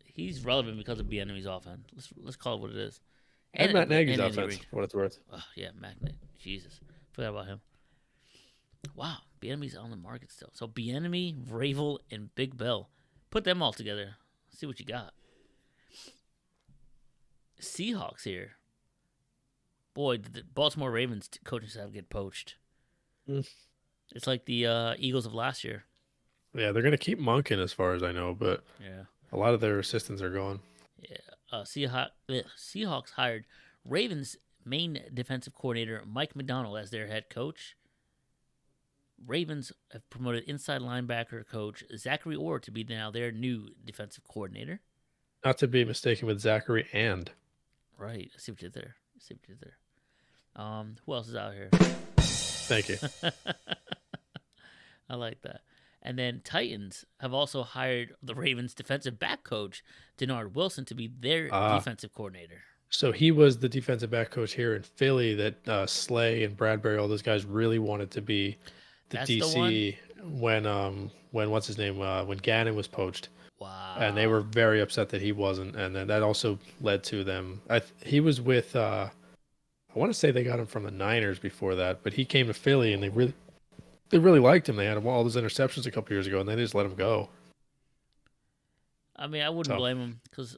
Speaker 2: He's relevant because of Bieniemy's offense. Let's call it what it is.
Speaker 1: And Matt Nagy's
Speaker 2: And Andy
Speaker 1: offense,
Speaker 2: Reid.
Speaker 1: for what it's worth.
Speaker 2: Oh yeah, Magnet. Jesus, forgot about him. Wow, Bieniemy's on the market still. So Bieniemy, Vrabel, and Big Bell. Put them all together. See what you got. Seahawks here. Boy, did the Baltimore Ravens coaching staff get poached.
Speaker 1: Mm.
Speaker 2: It's like the Eagles of last year.
Speaker 1: Yeah, they're gonna keep Monken as far as I know, but
Speaker 2: Yeah.
Speaker 1: a lot of their assistants are gone.
Speaker 2: Yeah. Seahawks hired Ravens main defensive coordinator Mike McDonald as their head coach. Ravens have promoted inside linebacker coach Zachary Orr to be now their new defensive coordinator.
Speaker 1: Not to be mistaken with Zachary and.
Speaker 2: Right. I see what you did there. Who else is out here?
Speaker 1: Thank you.
Speaker 2: I like that. And then Titans have also hired the Ravens defensive back coach Denard Wilson to be their defensive coordinator.
Speaker 1: So he was the defensive back coach here in Philly that Slay and Bradbury, all those guys really wanted to be the
Speaker 2: That's
Speaker 1: DC when what's his name when Gannon was poached.
Speaker 2: Wow.
Speaker 1: And they were very upset that he wasn't, and then that also led to them. He was with I want to say they got him from the Niners before that, but he came to Philly and they really liked him. They had all those interceptions a couple years ago, and they just let him go.
Speaker 2: I mean, I wouldn't blame him because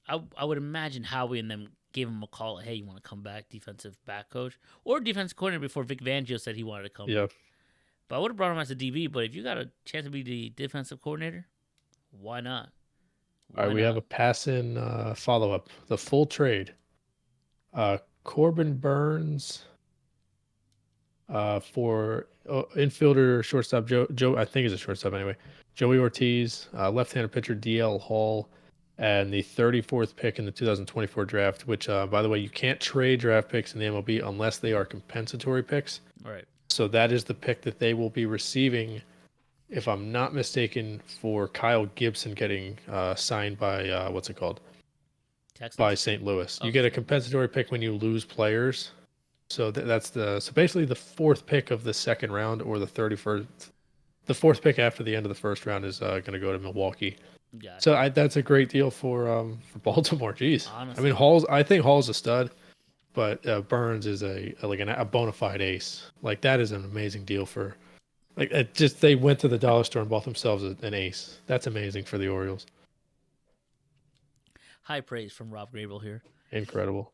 Speaker 2: I would imagine Howie and them gave him a call. Hey, you want to come back, defensive back coach or defensive coordinator before Vic Fangio said he wanted to come.
Speaker 1: Yeah.
Speaker 2: But I would have brought him as a DB. But if you got a chance to be the defensive coordinator, why not?
Speaker 1: All right, we have a pass-in follow-up. The full trade. Corbin Burns for infielder, shortstop Joe. I think he's a shortstop anyway. Joey Ortiz, left-handed pitcher DL Hall, and the 34th pick in the 2024 draft. Which, by the way, you can't trade draft picks in the MLB unless they are compensatory picks.
Speaker 2: Right.
Speaker 1: So that is the pick that they will be receiving, if I'm not mistaken, for Kyle Gibson getting signed by what's it called?
Speaker 2: Texans?
Speaker 1: By St. Louis. You get a compensatory pick when you lose players. So that's so basically the fourth pick of the second round or the 31st. The fourth pick after the end of the first round is going to go to Milwaukee.
Speaker 2: Gotcha.
Speaker 1: So that's a great deal for Baltimore. Jeez.
Speaker 2: Honestly.
Speaker 1: I mean, I think Hall's a stud, but Burns is a bona fide ace. Like that is an amazing deal for. Like they went to the dollar store and bought themselves an ace. That's amazing for the Orioles.
Speaker 2: High praise from Rob Grable here.
Speaker 1: Incredible.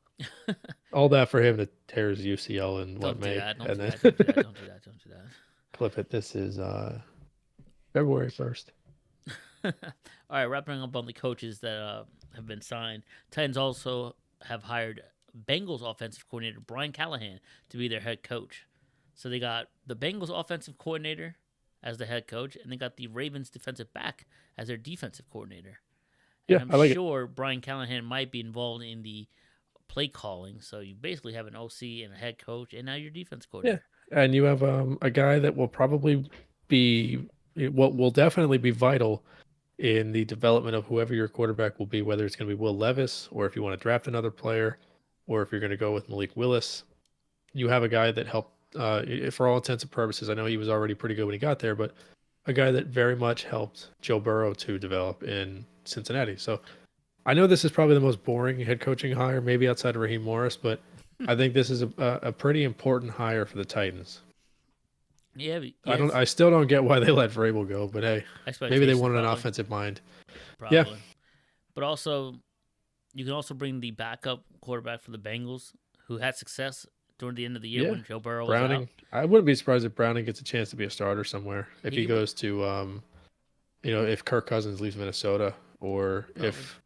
Speaker 1: All that for him to tear his UCL in what, May?
Speaker 2: Don't do that.
Speaker 1: Clip it. This is February 1st.
Speaker 2: All right, wrapping up on the coaches that have been signed. Titans also have hired Bengals offensive coordinator Brian Callahan to be their head coach. So they got the Bengals offensive coordinator as the head coach, and they got the Ravens defensive back as their defensive coordinator. And
Speaker 1: Yeah, I'm
Speaker 2: sure Brian Callahan might be involved in the play calling. So you basically have an OC and a head coach, and now your defense coordinator.
Speaker 1: Yeah, and you have a guy that will probably be what will definitely be vital in the development of whoever your quarterback will be, whether it's going to be Will Levis or if you want to draft another player or if you're going to go with Malik Willis. You have a guy that helped, for all intents and purposes, I know he was already pretty good when he got there, but a guy that very much helped Joe Burrow to develop in Cincinnati. So I know this is probably the most boring head coaching hire, maybe outside of Raheem Morris, but I think this is a pretty important hire for the Titans.
Speaker 2: Yeah,
Speaker 1: I still don't get why they let Vrabel go, but hey, maybe they wanted an offensive mind.
Speaker 2: Probably.
Speaker 1: Yeah.
Speaker 2: But also, you can also bring the backup quarterback for the Bengals, who had success during the end of the year when Joe Burrow was out.
Speaker 1: I wouldn't be surprised if Browning gets a chance to be a starter somewhere if he goes to, if Kirk Cousins leaves Minnesota or if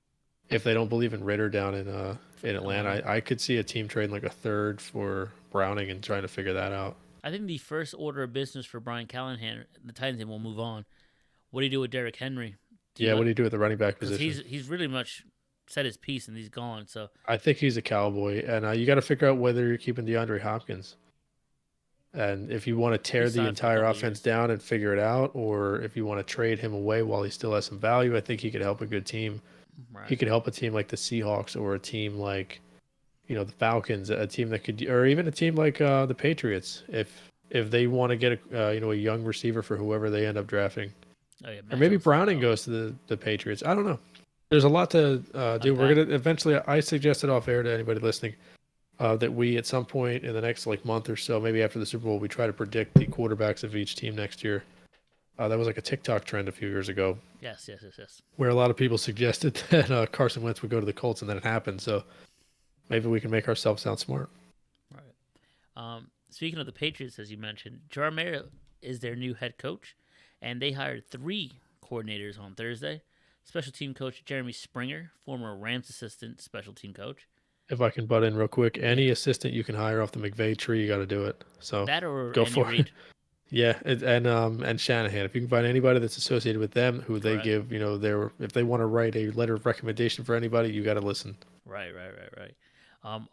Speaker 1: they don't believe in Ritter down in in Atlanta. I could see a team trading like a third for Browning and trying to figure that out.
Speaker 2: I think the first order of business for Brian Callahan, the Titans, and we'll move on. What do you do with Derrick Henry?
Speaker 1: Yeah, what do you do with the running back
Speaker 2: Because
Speaker 1: position?
Speaker 2: he's really much said his piece and he's gone. So
Speaker 1: I think he's a Cowboy, and you got to figure out whether you're keeping DeAndre Hopkins. And if you want to tear the entire offense down and figure it out, or if you want to trade him away while he still has some value, I think he could help a good team.
Speaker 2: right.
Speaker 1: He could help a team like the Seahawks or a team like, the Falcons, a team that could, or even a team like the Patriots, if they want to get a young receiver for whoever they end up drafting, or maybe Browning goes to the Patriots. I don't know. There's a lot to do. We're gonna eventually. I suggested off air to anybody listening. That we at some point in the next month or so, maybe after the Super Bowl, we try to predict the quarterbacks of each team next year. That was like a TikTok trend a few years ago.
Speaker 2: Yes.
Speaker 1: Where a lot of people suggested that Carson Wentz would go to the Colts, and then it happened. So maybe we can make ourselves sound smart.
Speaker 2: Right. Speaking of the Patriots, as you mentioned, Jarmera is their new head coach, and they hired 3 coordinators on Thursday. Special team coach Jeremy Springer, former Rams assistant special team coach.
Speaker 1: If I can butt in real quick, any assistant you can hire off the McVay tree, you got to do it. So
Speaker 2: that or
Speaker 1: go
Speaker 2: Andy
Speaker 1: for
Speaker 2: Reid.
Speaker 1: it. Yeah, and Shanahan. If you can find anybody that's associated with them, who they give, if they want to write a letter of recommendation for anybody, you got to listen.
Speaker 2: Right.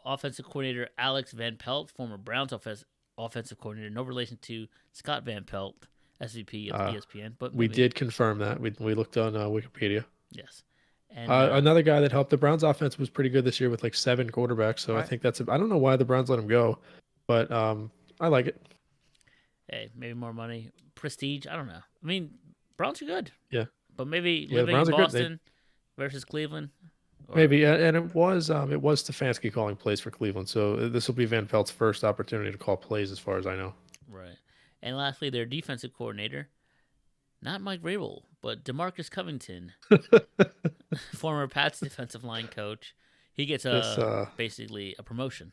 Speaker 2: Offensive coordinator Alex Van Pelt, former Browns offensive coordinator, no relation to Scott Van Pelt, SVP of ESPN. But
Speaker 1: we did confirm that. We looked on Wikipedia.
Speaker 2: Yes. And
Speaker 1: another guy that helped the Browns offense was pretty good this year with like 7 quarterbacks. So I think I don't know why the Browns let him go, but I like it.
Speaker 2: Hey, maybe more money, prestige. I don't know. I mean, Browns are good.
Speaker 1: Yeah,
Speaker 2: but maybe living in Boston versus Cleveland.
Speaker 1: Maybe, and it was Stefanski calling plays for Cleveland. So this will be Van Pelt's first opportunity to call plays, as far as I know.
Speaker 2: Right. And lastly, their defensive coordinator, not Mike Vrabel, but DeMarcus Covington, former Pats defensive line coach. He gets basically a promotion.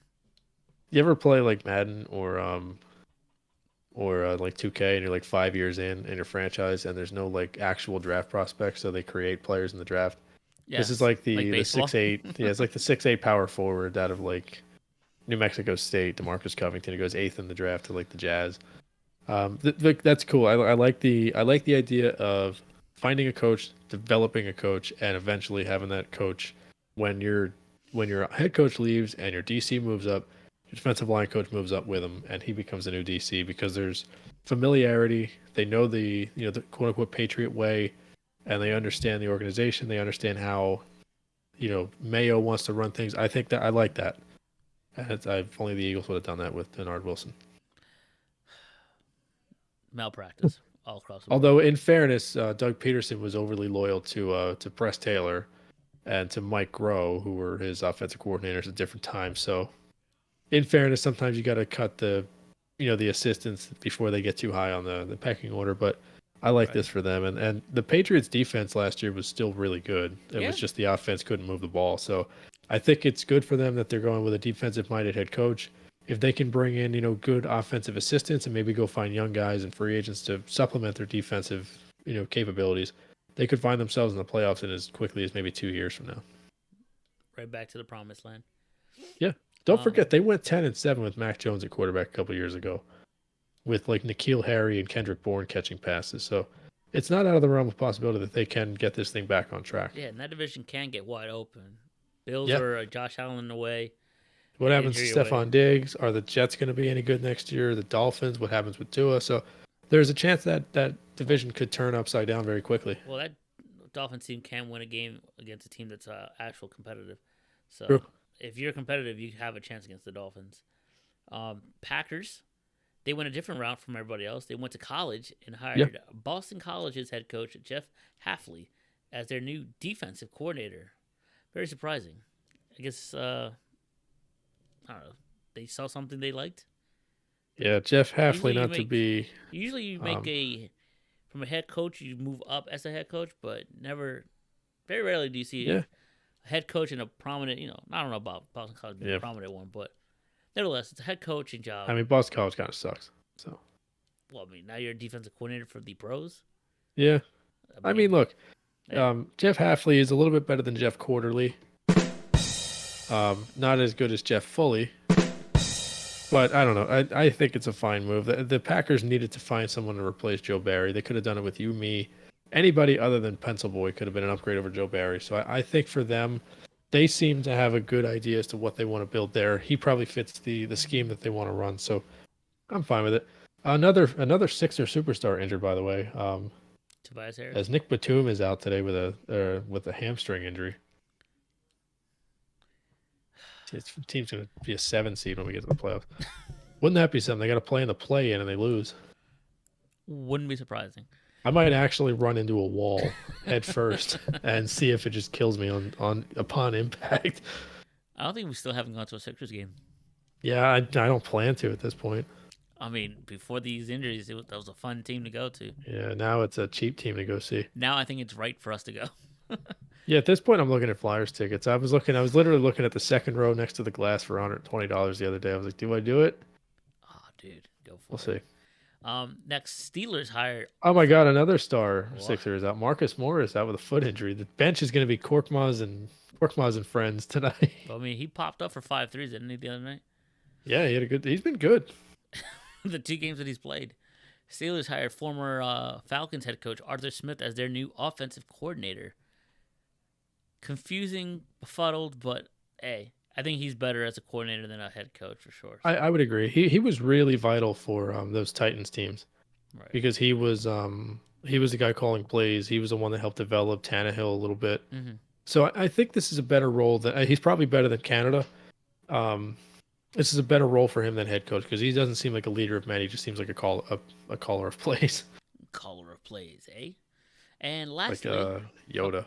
Speaker 1: You ever play like Madden or like 2K, and you're like 5 years in your franchise, and there's no like actual draft prospects, so they create players in the draft. Yes. This is like the 6'8". Yeah, it's like the 6'8" power forward out of like New Mexico State, DeMarcus Covington. He goes 8th in the draft to like the Jazz. That's cool. I like the idea of finding a coach, developing a coach, and eventually having that coach when your head coach leaves and your DC moves up, your defensive line coach moves up with him, and he becomes the new DC because there's familiarity. They know the quote unquote Patriot way, and they understand the organization. They understand how Mayo wants to run things. I think that I like that. And if only the Eagles would have done that with Denard Wilson.
Speaker 2: Malpractice all across the board.
Speaker 1: Although, in fairness, Doug Peterson was overly loyal to Press Taylor and to Mike Groh, who were his offensive coordinators at different times. So, in fairness, sometimes you got to cut the assistants before they get too high on the pecking order. But I like this for them. And the Patriots' defense last year was still really good. It was just the offense couldn't move the ball. So, I think it's good for them that they're going with a defensive-minded head coach. If they can bring in, good offensive assistants and maybe go find young guys and free agents to supplement their defensive, capabilities, they could find themselves in the playoffs in as quickly as maybe 2 years from now.
Speaker 2: Right back to the promised land.
Speaker 1: Yeah. Don't forget, they went 10-7 with Mac Jones at quarterback a couple years ago with like N'Keal Harry and Kendrick Bourne catching passes. So it's not out of the realm of possibility that they can get this thing back on track.
Speaker 2: Yeah, and that division can get wide open. Bills are Josh Allen away.
Speaker 1: What happens to Stephon Diggs? Are the Jets going to be any good next year? The Dolphins? What happens with Tua? So there's a chance that division could turn upside down very quickly.
Speaker 2: Well, that Dolphins team can win a game against a team that's actual competitive. So
Speaker 1: True.
Speaker 2: If you're competitive, you have a chance against the Dolphins. Packers, they went a different route from everybody else. They went to college and hired Boston College's head coach, Jeff Hafley, as their new defensive coordinator. Very surprising. I guess... I don't know. They saw something they liked.
Speaker 1: Yeah, Jeff Hafley,
Speaker 2: Usually you make from a head coach, you move up as a head coach, but very rarely do you see a head coach in a prominent, I don't know about Boston College being a prominent one, but nevertheless, it's a head coaching job.
Speaker 1: I mean, Boston College kind of sucks. So.
Speaker 2: Well, now you're a defensive coordinator for the pros?
Speaker 1: Yeah. I mean look, Jeff Hafley is a little bit better than Jeff Quarterly. Not as good as Jeff Foley, but I don't know. I think it's a fine move. The Packers needed to find someone to replace Joe Barry. They could have done it with you, me, anybody other than Pencil Boy could have been an upgrade over Joe Barry. So I think for them, they seem to have a good idea as to what they want to build there. He probably fits the scheme that they want to run. So I'm fine with it. Another Sixer superstar injured, by the way.
Speaker 2: Tobias Harris.
Speaker 1: As Nick Batum is out today with a hamstring injury. His team's going to be a 7 seed when we get to the playoffs. Wouldn't that be something? They got to play in the play-in and they lose.
Speaker 2: Wouldn't be surprising.
Speaker 1: I might actually run into a wall head first and see if it just kills me upon impact.
Speaker 2: I don't think we still haven't gone to a Sixers game.
Speaker 1: Yeah, I don't plan to at this point.
Speaker 2: I mean, before these injuries, that was a fun team to go to.
Speaker 1: Yeah, now it's a cheap team to go see.
Speaker 2: Now I think it's right for us to go.
Speaker 1: Yeah, at this point, I'm looking at Flyers tickets. I was literally looking at the second row next to the glass for $120 the other day. I was like, do I do it?
Speaker 2: Oh, dude, go for
Speaker 1: We'll
Speaker 2: it.
Speaker 1: see.
Speaker 2: Next, Steelers hired.
Speaker 1: Oh my God, another star
Speaker 2: What?
Speaker 1: Sixer is out. Marcus Morris out with a foot injury. The bench is going to be Korkmaz and friends tonight.
Speaker 2: I mean, he popped up for 5 threes, didn't he, the other night?
Speaker 1: Yeah, he's been good.
Speaker 2: The 2 games that he's played. Steelers hired former Falcons head coach Arthur Smith as their new offensive coordinator. Confusing, befuddled, but hey, I think he's better as a coordinator than a head coach for sure.
Speaker 1: I would agree. He was really vital for those Titans teams
Speaker 2: Right.
Speaker 1: because he was the guy calling plays. He was the one that helped develop Tannehill a little bit.
Speaker 2: Mm-hmm.
Speaker 1: So I think this is a better role than he's probably better than Canada. This is a better role for him than head coach because he doesn't seem like a leader of men. He just seems like a caller of plays,
Speaker 2: Caller of plays, eh? And
Speaker 1: like
Speaker 2: lastly,
Speaker 1: Yoda.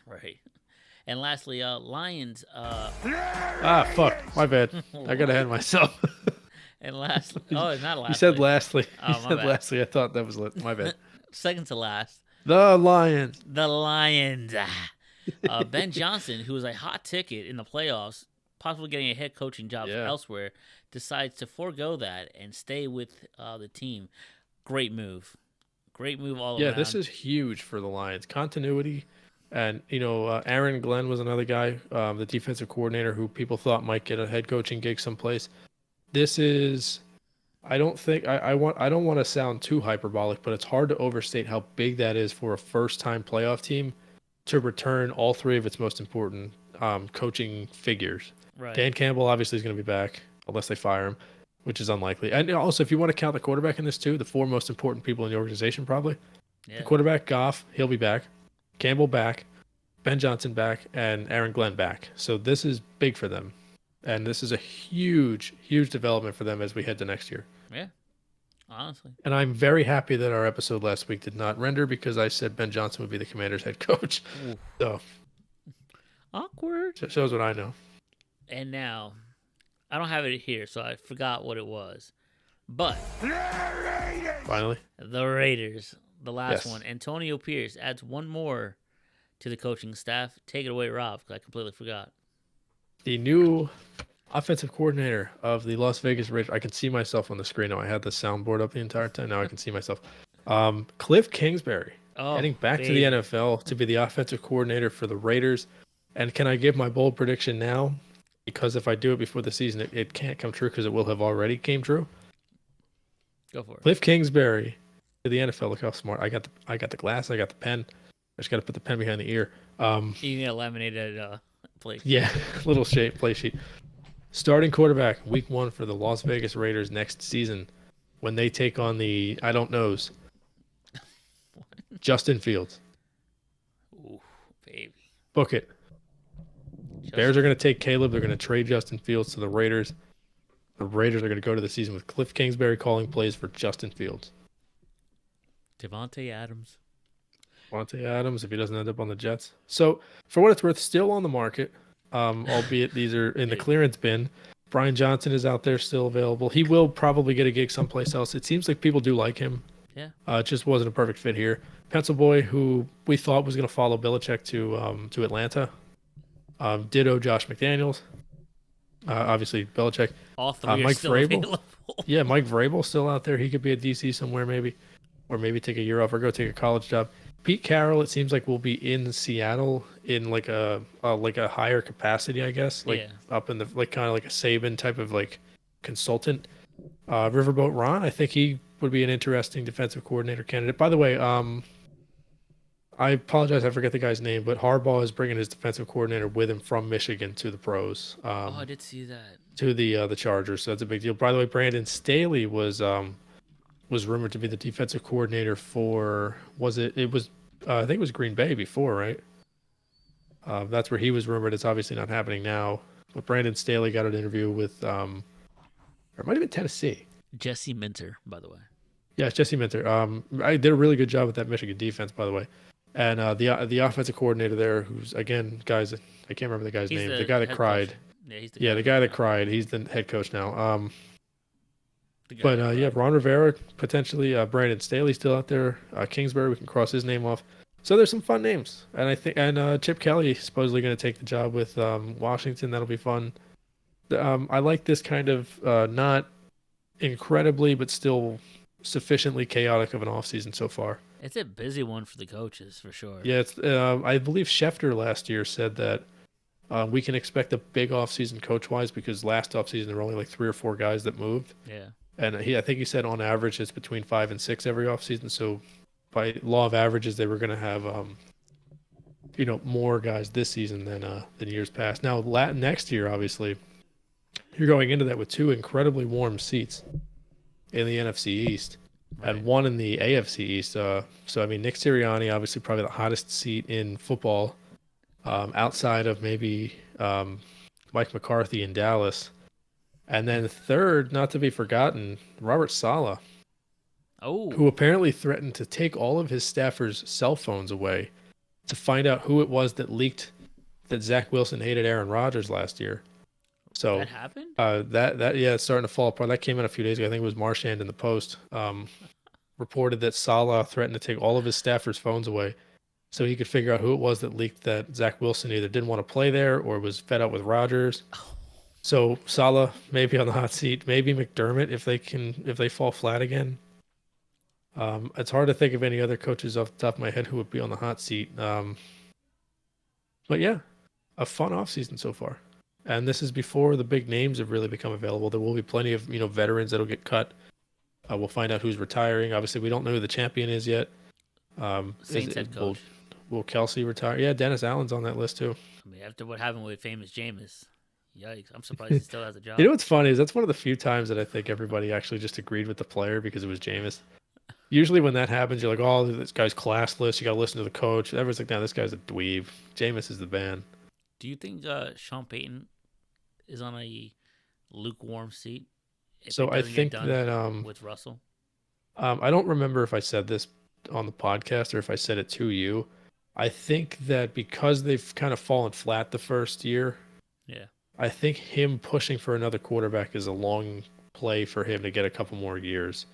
Speaker 2: right. And lastly, Lions.
Speaker 1: Fuck, my bad. I got ahead of myself.
Speaker 2: And lastly, oh, it's not lastly.
Speaker 1: You said lastly.
Speaker 2: Oh,
Speaker 1: You
Speaker 2: my
Speaker 1: said
Speaker 2: bad.
Speaker 1: lastly. I thought that was my bad.
Speaker 2: Second to last,
Speaker 1: The Lions.
Speaker 2: the Lions. Ben Johnson, who was a hot ticket in the playoffs, possibly getting a head coaching job
Speaker 1: Yeah.
Speaker 2: elsewhere, decides to forego that and stay with the team. Great move. Great move all
Speaker 1: Yeah,
Speaker 2: around.
Speaker 1: this is huge for the Lions. Continuity. And, Aaron Glenn was another guy, the defensive coordinator who people thought might get a head coaching gig someplace. This is, I don't think, I don't want to sound too hyperbolic, but it's hard to overstate how big that is for a first-time playoff team to return all 3 of its most important coaching figures.
Speaker 2: right.
Speaker 1: Dan Campbell obviously is going to be back, unless they fire him, which is unlikely. And also, if you want to count the quarterback in this too, the 4 most important people in the organization probably.
Speaker 2: Yeah.
Speaker 1: The quarterback, Goff, he'll be back. Campbell back, Ben Johnson back, and Aaron Glenn back. So this is big for them. And this is a huge, huge development for them as we head to next year.
Speaker 2: Yeah. Honestly.
Speaker 1: And I'm very happy that our episode last week did not render because I said Ben Johnson would be the Commander's head coach.
Speaker 2: Ooh.
Speaker 1: So
Speaker 2: Awkward.
Speaker 1: shows what I know.
Speaker 2: And now, I don't have it here, so I forgot what it was. But
Speaker 1: Finally.
Speaker 2: the Raiders, the last
Speaker 1: Yes.
Speaker 2: one, Antonio Pierce adds one more to the coaching staff. Take it away, Rob, because I completely forgot.
Speaker 1: The new offensive coordinator of the Las Vegas Raiders. I can see myself on the screen now. I had the soundboard up the entire time. Now I can see myself. Cliff Kingsbury heading back to the NFL to be the offensive coordinator for the Raiders. And can I give my bold prediction now? Because if I do it before the season, it can't come true because it will have already came true.
Speaker 2: Go for it.
Speaker 1: Cliff Kingsbury to the NFL. Look how smart. I got the glass. I got the pen. I just got to put the pen behind the ear.
Speaker 2: You need a laminated plate.
Speaker 1: Yeah, little play sheet. Starting quarterback, week 1 for the Las Vegas Raiders next season when they take on the I don't knows. Justin Fields.
Speaker 2: Ooh, baby.
Speaker 1: Book it. Bears are going to take Caleb. They're going to trade Justin Fields to the Raiders. The Raiders are going to go to the season with Cliff Kingsbury calling plays for Justin Fields.
Speaker 2: Devontae Adams.
Speaker 1: Devontae Adams, if he doesn't end up on the Jets. So, for what it's worth, still on the market, albeit these are in the clearance bin. Brian Johnson is out there still available. He will probably get a gig someplace else. It seems like people do like him.
Speaker 2: Yeah.
Speaker 1: It just wasn't a perfect fit here. Pencil Boy, who we thought was going to follow Belichick to Atlanta. Ditto Josh McDaniels. Obviously, Belichick.
Speaker 2: All 3 are
Speaker 1: Mike
Speaker 2: still
Speaker 1: Vrabel.
Speaker 2: available.
Speaker 1: Yeah, Mike Vrabel still out there. He could be a DC somewhere maybe. or maybe take a year off or go take a college job. Pete Carroll, it seems like will be in Seattle in like a higher capacity, I guess, like
Speaker 2: Yeah.
Speaker 1: up in the like kind of like a Saban type of like consultant. Riverboat Ron, I think he would be an interesting defensive coordinator candidate. By the way, I apologize, I forget the guy's name, but Harbaugh is bringing his defensive coordinator with him from Michigan to the pros,
Speaker 2: Oh, I did see that.
Speaker 1: to the Chargers. So that's a big deal. By the way, Brandon Staley was rumored to be the defensive coordinator for was it? It was I think it was Green Bay before, right? That's where he was rumored. It's obviously not happening now. But Brandon Staley got an interview with or it might have been Tennessee.
Speaker 2: Jesse Minter, by the way.
Speaker 1: Yeah, it's Jesse Minter. I did a really good job with that Michigan defense, by the way. And the offensive coordinator there, who's again, guys, I can't remember the guy's
Speaker 2: He's
Speaker 1: name.
Speaker 2: the
Speaker 1: The guy that
Speaker 2: head
Speaker 1: cried.
Speaker 2: coach. Yeah, he's the
Speaker 1: Yeah,
Speaker 2: guy
Speaker 1: the guy that
Speaker 2: now.
Speaker 1: cried. He's the head coach now.
Speaker 2: The guy
Speaker 1: But
Speaker 2: that
Speaker 1: yeah,
Speaker 2: cried.
Speaker 1: Ron Rivera potentially. Brandon Staley still out there. Kingsbury, we can cross his name off. So there's some fun names, and I think Chip Kelly supposedly going to take the job with Washington. That'll be fun. I like this kind of not incredibly, but still sufficiently chaotic of an offseason so far.
Speaker 2: It's a busy one for the coaches, for sure.
Speaker 1: Yeah, it's. I believe Schefter last year said that we can expect a big offseason coach-wise because last offseason there were only like 3 or 4 guys that moved.
Speaker 2: Yeah.
Speaker 1: And I think he said on average it's between 5 and 6 every offseason. So by law of averages, they were going to have, more guys this season than years past. Now, next year, obviously, you're going into that with 2 incredibly warm seats in the NFC East
Speaker 2: Right.
Speaker 1: and 1 in the AFC East. So, I mean, Nick Sirianni, obviously, probably the hottest seat in football outside of maybe Mike McCarthy in Dallas. And then third, not to be forgotten, Robert Saleh,
Speaker 2: Oh,
Speaker 1: who apparently threatened to take all of his staffers' cell phones away to find out who it was that leaked that Zach Wilson hated Aaron Rodgers last year. So
Speaker 2: that happened?
Speaker 1: that yeah, it's starting to fall apart. That came in a few days ago. I think it was Marchand in the Post reported that Saleh threatened to take all of his staffers' phones away so he could figure out who it was that leaked that Zach Wilson either didn't want to play there or was fed up with Rodgers. So Saleh maybe on the hot seat, maybe McDermott if they fall flat again. It's hard to think of any other coaches off the top of my head who would be on the hot seat. But yeah, a fun offseason so far. And this is before the big names have really become available. There will be plenty of veterans that'll get cut. We'll find out who's retiring. Obviously, we don't know who the champion is yet.
Speaker 2: Saints head coach.
Speaker 1: Will Kelsey retire? Yeah, Dennis Allen's on that list too.
Speaker 2: I mean, after what happened with famous Jameis, yikes! I'm surprised he still has a job.
Speaker 1: You know what's funny is that's one of the few times that I think everybody actually just agreed with the player because it was Jameis. Usually when that happens, you're like, oh, this guy's classless. You got to listen to the coach. Everyone's like, no, this guy's a dweeb. Jameis is the man.
Speaker 2: Do you think Sean Payton is on a lukewarm seat? If
Speaker 1: So
Speaker 2: it
Speaker 1: I
Speaker 2: doesn't get
Speaker 1: think
Speaker 2: done
Speaker 1: that
Speaker 2: with Russell.
Speaker 1: I don't remember if I said this on the podcast or if I said it to you. I think that because they've kind of fallen flat the first year,
Speaker 2: Yeah.
Speaker 1: I think him pushing for another quarterback is a long play for him to get a couple more years.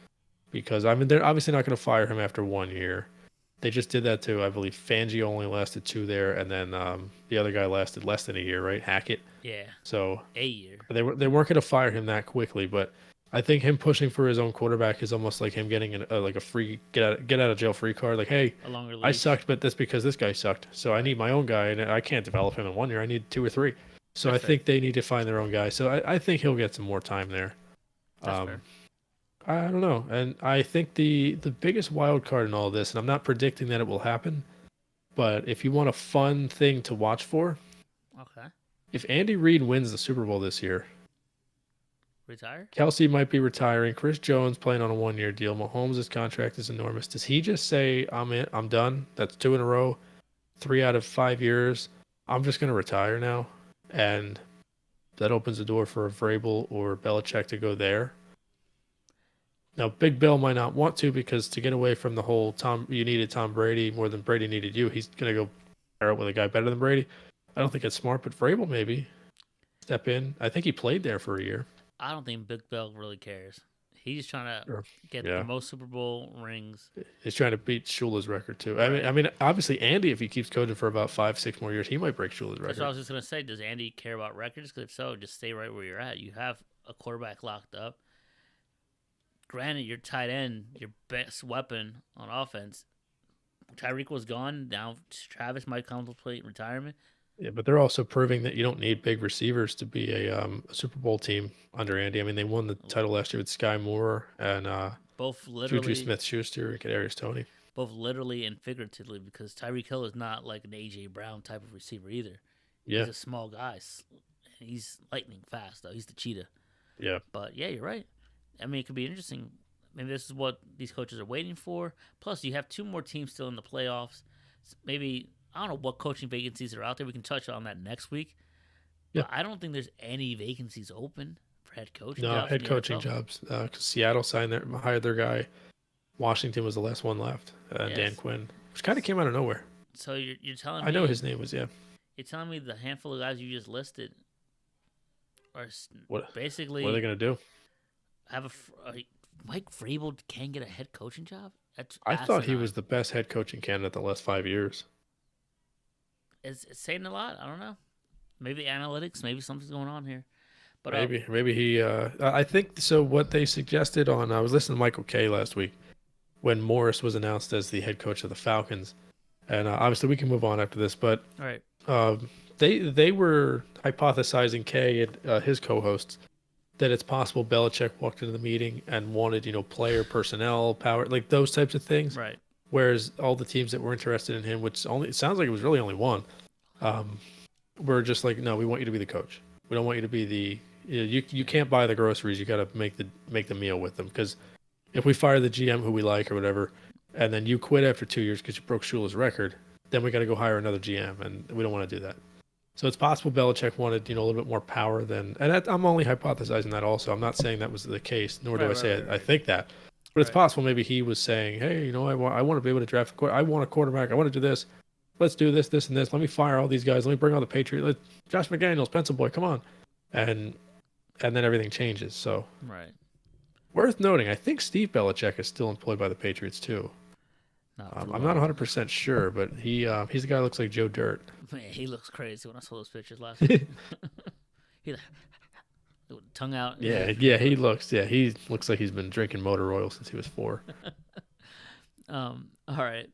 Speaker 1: Because, I mean, they're obviously not going to fire him after 1 year. They just did that to, I believe, Fangio only lasted 2 there, and then the other guy lasted less than a year, right? Hackett.
Speaker 2: Yeah.
Speaker 1: So
Speaker 2: A year.
Speaker 1: they weren't going to fire him that quickly, but I think him pushing for his own quarterback is almost like him getting like a free get out of jail free card. Like, hey,
Speaker 2: A longer leash.
Speaker 1: I sucked, but that's because this guy sucked. So I need my own guy, and I can't develop him in 1 year. I need 2 or 3. So
Speaker 2: That's
Speaker 1: I think they need to find their own guy. So I think he'll get some more time there.
Speaker 2: That's fair.
Speaker 1: I don't know. And I think the biggest wild card in all this, and I'm not predicting that it will happen, but if you want a fun thing to watch for,
Speaker 2: Okay.
Speaker 1: if Andy Reid wins the Super Bowl this year,
Speaker 2: Retire?
Speaker 1: Kelsey might be retiring. Chris Jones playing on a 1 year deal. Mahomes' contract is enormous. Does he just say, I'm done? That's 2 in a row, 3 out of 5 years. I'm just going to retire now. And that opens the door for a Vrabel or Belichick to go there. Now, Big Bill might not want to because to get away from the whole you needed Tom Brady more than Brady needed you, he's going to go pair up with a guy better than Brady. I don't think that's smart, but Vrabel maybe step in. I think he played there for a year.
Speaker 2: I don't think Big Bill really cares. He's trying to
Speaker 1: Sure.
Speaker 2: get
Speaker 1: Yeah.
Speaker 2: the most Super Bowl rings.
Speaker 1: He's trying to beat Shula's record too.
Speaker 2: Right.
Speaker 1: I mean, obviously Andy, if he keeps coaching for about 5-6 more years, he might break Shula's
Speaker 2: That's what I
Speaker 1: record.
Speaker 2: was just gonna say. Does Andy care about records? Because if so, just stay right where you're at. You have a quarterback locked up. granted, your tight end, your best weapon on offense, Tyreek was gone. Now Travis might contemplate retirement.
Speaker 1: Yeah, but they're also proving that you don't need big receivers to be a Super Bowl team under Andy. I mean, they won the title last year with Sky Moore and
Speaker 2: Both
Speaker 1: Juju
Speaker 2: literally,
Speaker 1: Smith-Schuster and Kadarius Toney.
Speaker 2: both literally and figuratively, because Tyreek Hill is not like an AJ Brown type of receiver either.
Speaker 1: Yeah,
Speaker 2: He's a small guy. He's lightning fast though. He's the cheetah.
Speaker 1: yeah.
Speaker 2: But yeah, you're right. I mean, it could be interesting. Maybe this is what these coaches are waiting for. Plus, you have two more teams still in the playoffs. Maybe I don't know what coaching vacancies are out there. We can touch on that next week. But
Speaker 1: Yeah.
Speaker 2: I don't think there's any vacancies open for head coaching
Speaker 1: No,
Speaker 2: jobs.
Speaker 1: head
Speaker 2: in the
Speaker 1: coaching
Speaker 2: NFL.
Speaker 1: jobs. 'Cause Seattle hired their guy. Washington was the last one left. Dan
Speaker 2: Yes.
Speaker 1: Quinn, which kind of came out of nowhere.
Speaker 2: So you're telling me
Speaker 1: I know his name was
Speaker 2: You're telling me the handful of guys you just listed are
Speaker 1: What
Speaker 2: basically
Speaker 1: What are they gonna do?
Speaker 2: have Mike Vrabel can't get a head coaching job? That's
Speaker 1: I thought he
Speaker 2: asinine.
Speaker 1: was the best head coaching candidate the last 5 years.
Speaker 2: It's saying a lot. I don't know. Maybe analytics. Maybe something's going on here. But
Speaker 1: Maybe he. I think so. What they suggested on I was listening to Michael Kay last week when Morris was announced as the head coach of the Falcons, and obviously we can move on after this. But
Speaker 2: all right.
Speaker 1: they were hypothesizing Kay and his co-hosts that it's possible Belichick walked into the meeting and wanted player personnel power like those types of things.
Speaker 2: Right.
Speaker 1: Whereas all the teams that were interested in him, which only it sounds like it was really only one, were just like, no, we want you to be the coach. We don't want you to be the you can't buy the groceries. You got to make the meal with them because if we fire the GM who we like or whatever, and then you quit after 2 years because you broke Shula's record, then we got to go hire another GM, and we don't want to do that. So it's possible Belichick wanted a little bit more power than, and I'm only hypothesizing that also. I'm not saying that was the case, nor do I say I think that. But it's possible maybe he was saying, hey, I want to be able to draft I want a quarterback. I want to do this. Let's do this, this, and this. Let me fire all these guys. Let me bring all the Patriots. Josh McDaniels, pencil boy, come on. And then everything changes. So
Speaker 2: Right.
Speaker 1: worth noting, I think Steve Belichick is still employed by the Patriots too. I'm not 100% sure, but he's the guy who looks like Joe Dirt.
Speaker 2: Man, he looks crazy when I saw those pictures last week. He like, tongue out.
Speaker 1: He looks like he's been drinking motor oil since he was 4.
Speaker 2: All right.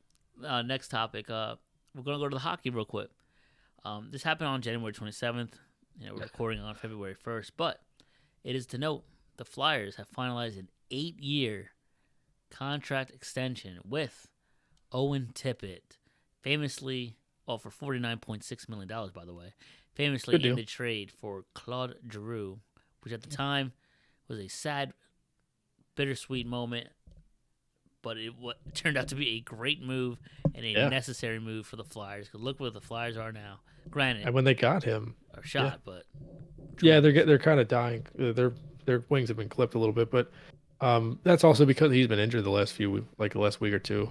Speaker 2: Next topic. We're gonna go to the hockey real quick. This happened on January 27th. We're recording on February 1st, but it is to note the Flyers have finalized an 8-year contract extension with Owen Tippett, famously, for $49.6 million, by the way, famously in the trade for Claude Giroux, which at the time was a sad, bittersweet moment, but it turned out to be a great move and a necessary move for the Flyers. Because look where the Flyers are now. Granted,
Speaker 1: and when they got him,
Speaker 2: are shot, but
Speaker 1: they're kind of dying. Their wings have been clipped a little bit, but that's also because he's been injured the last week or two.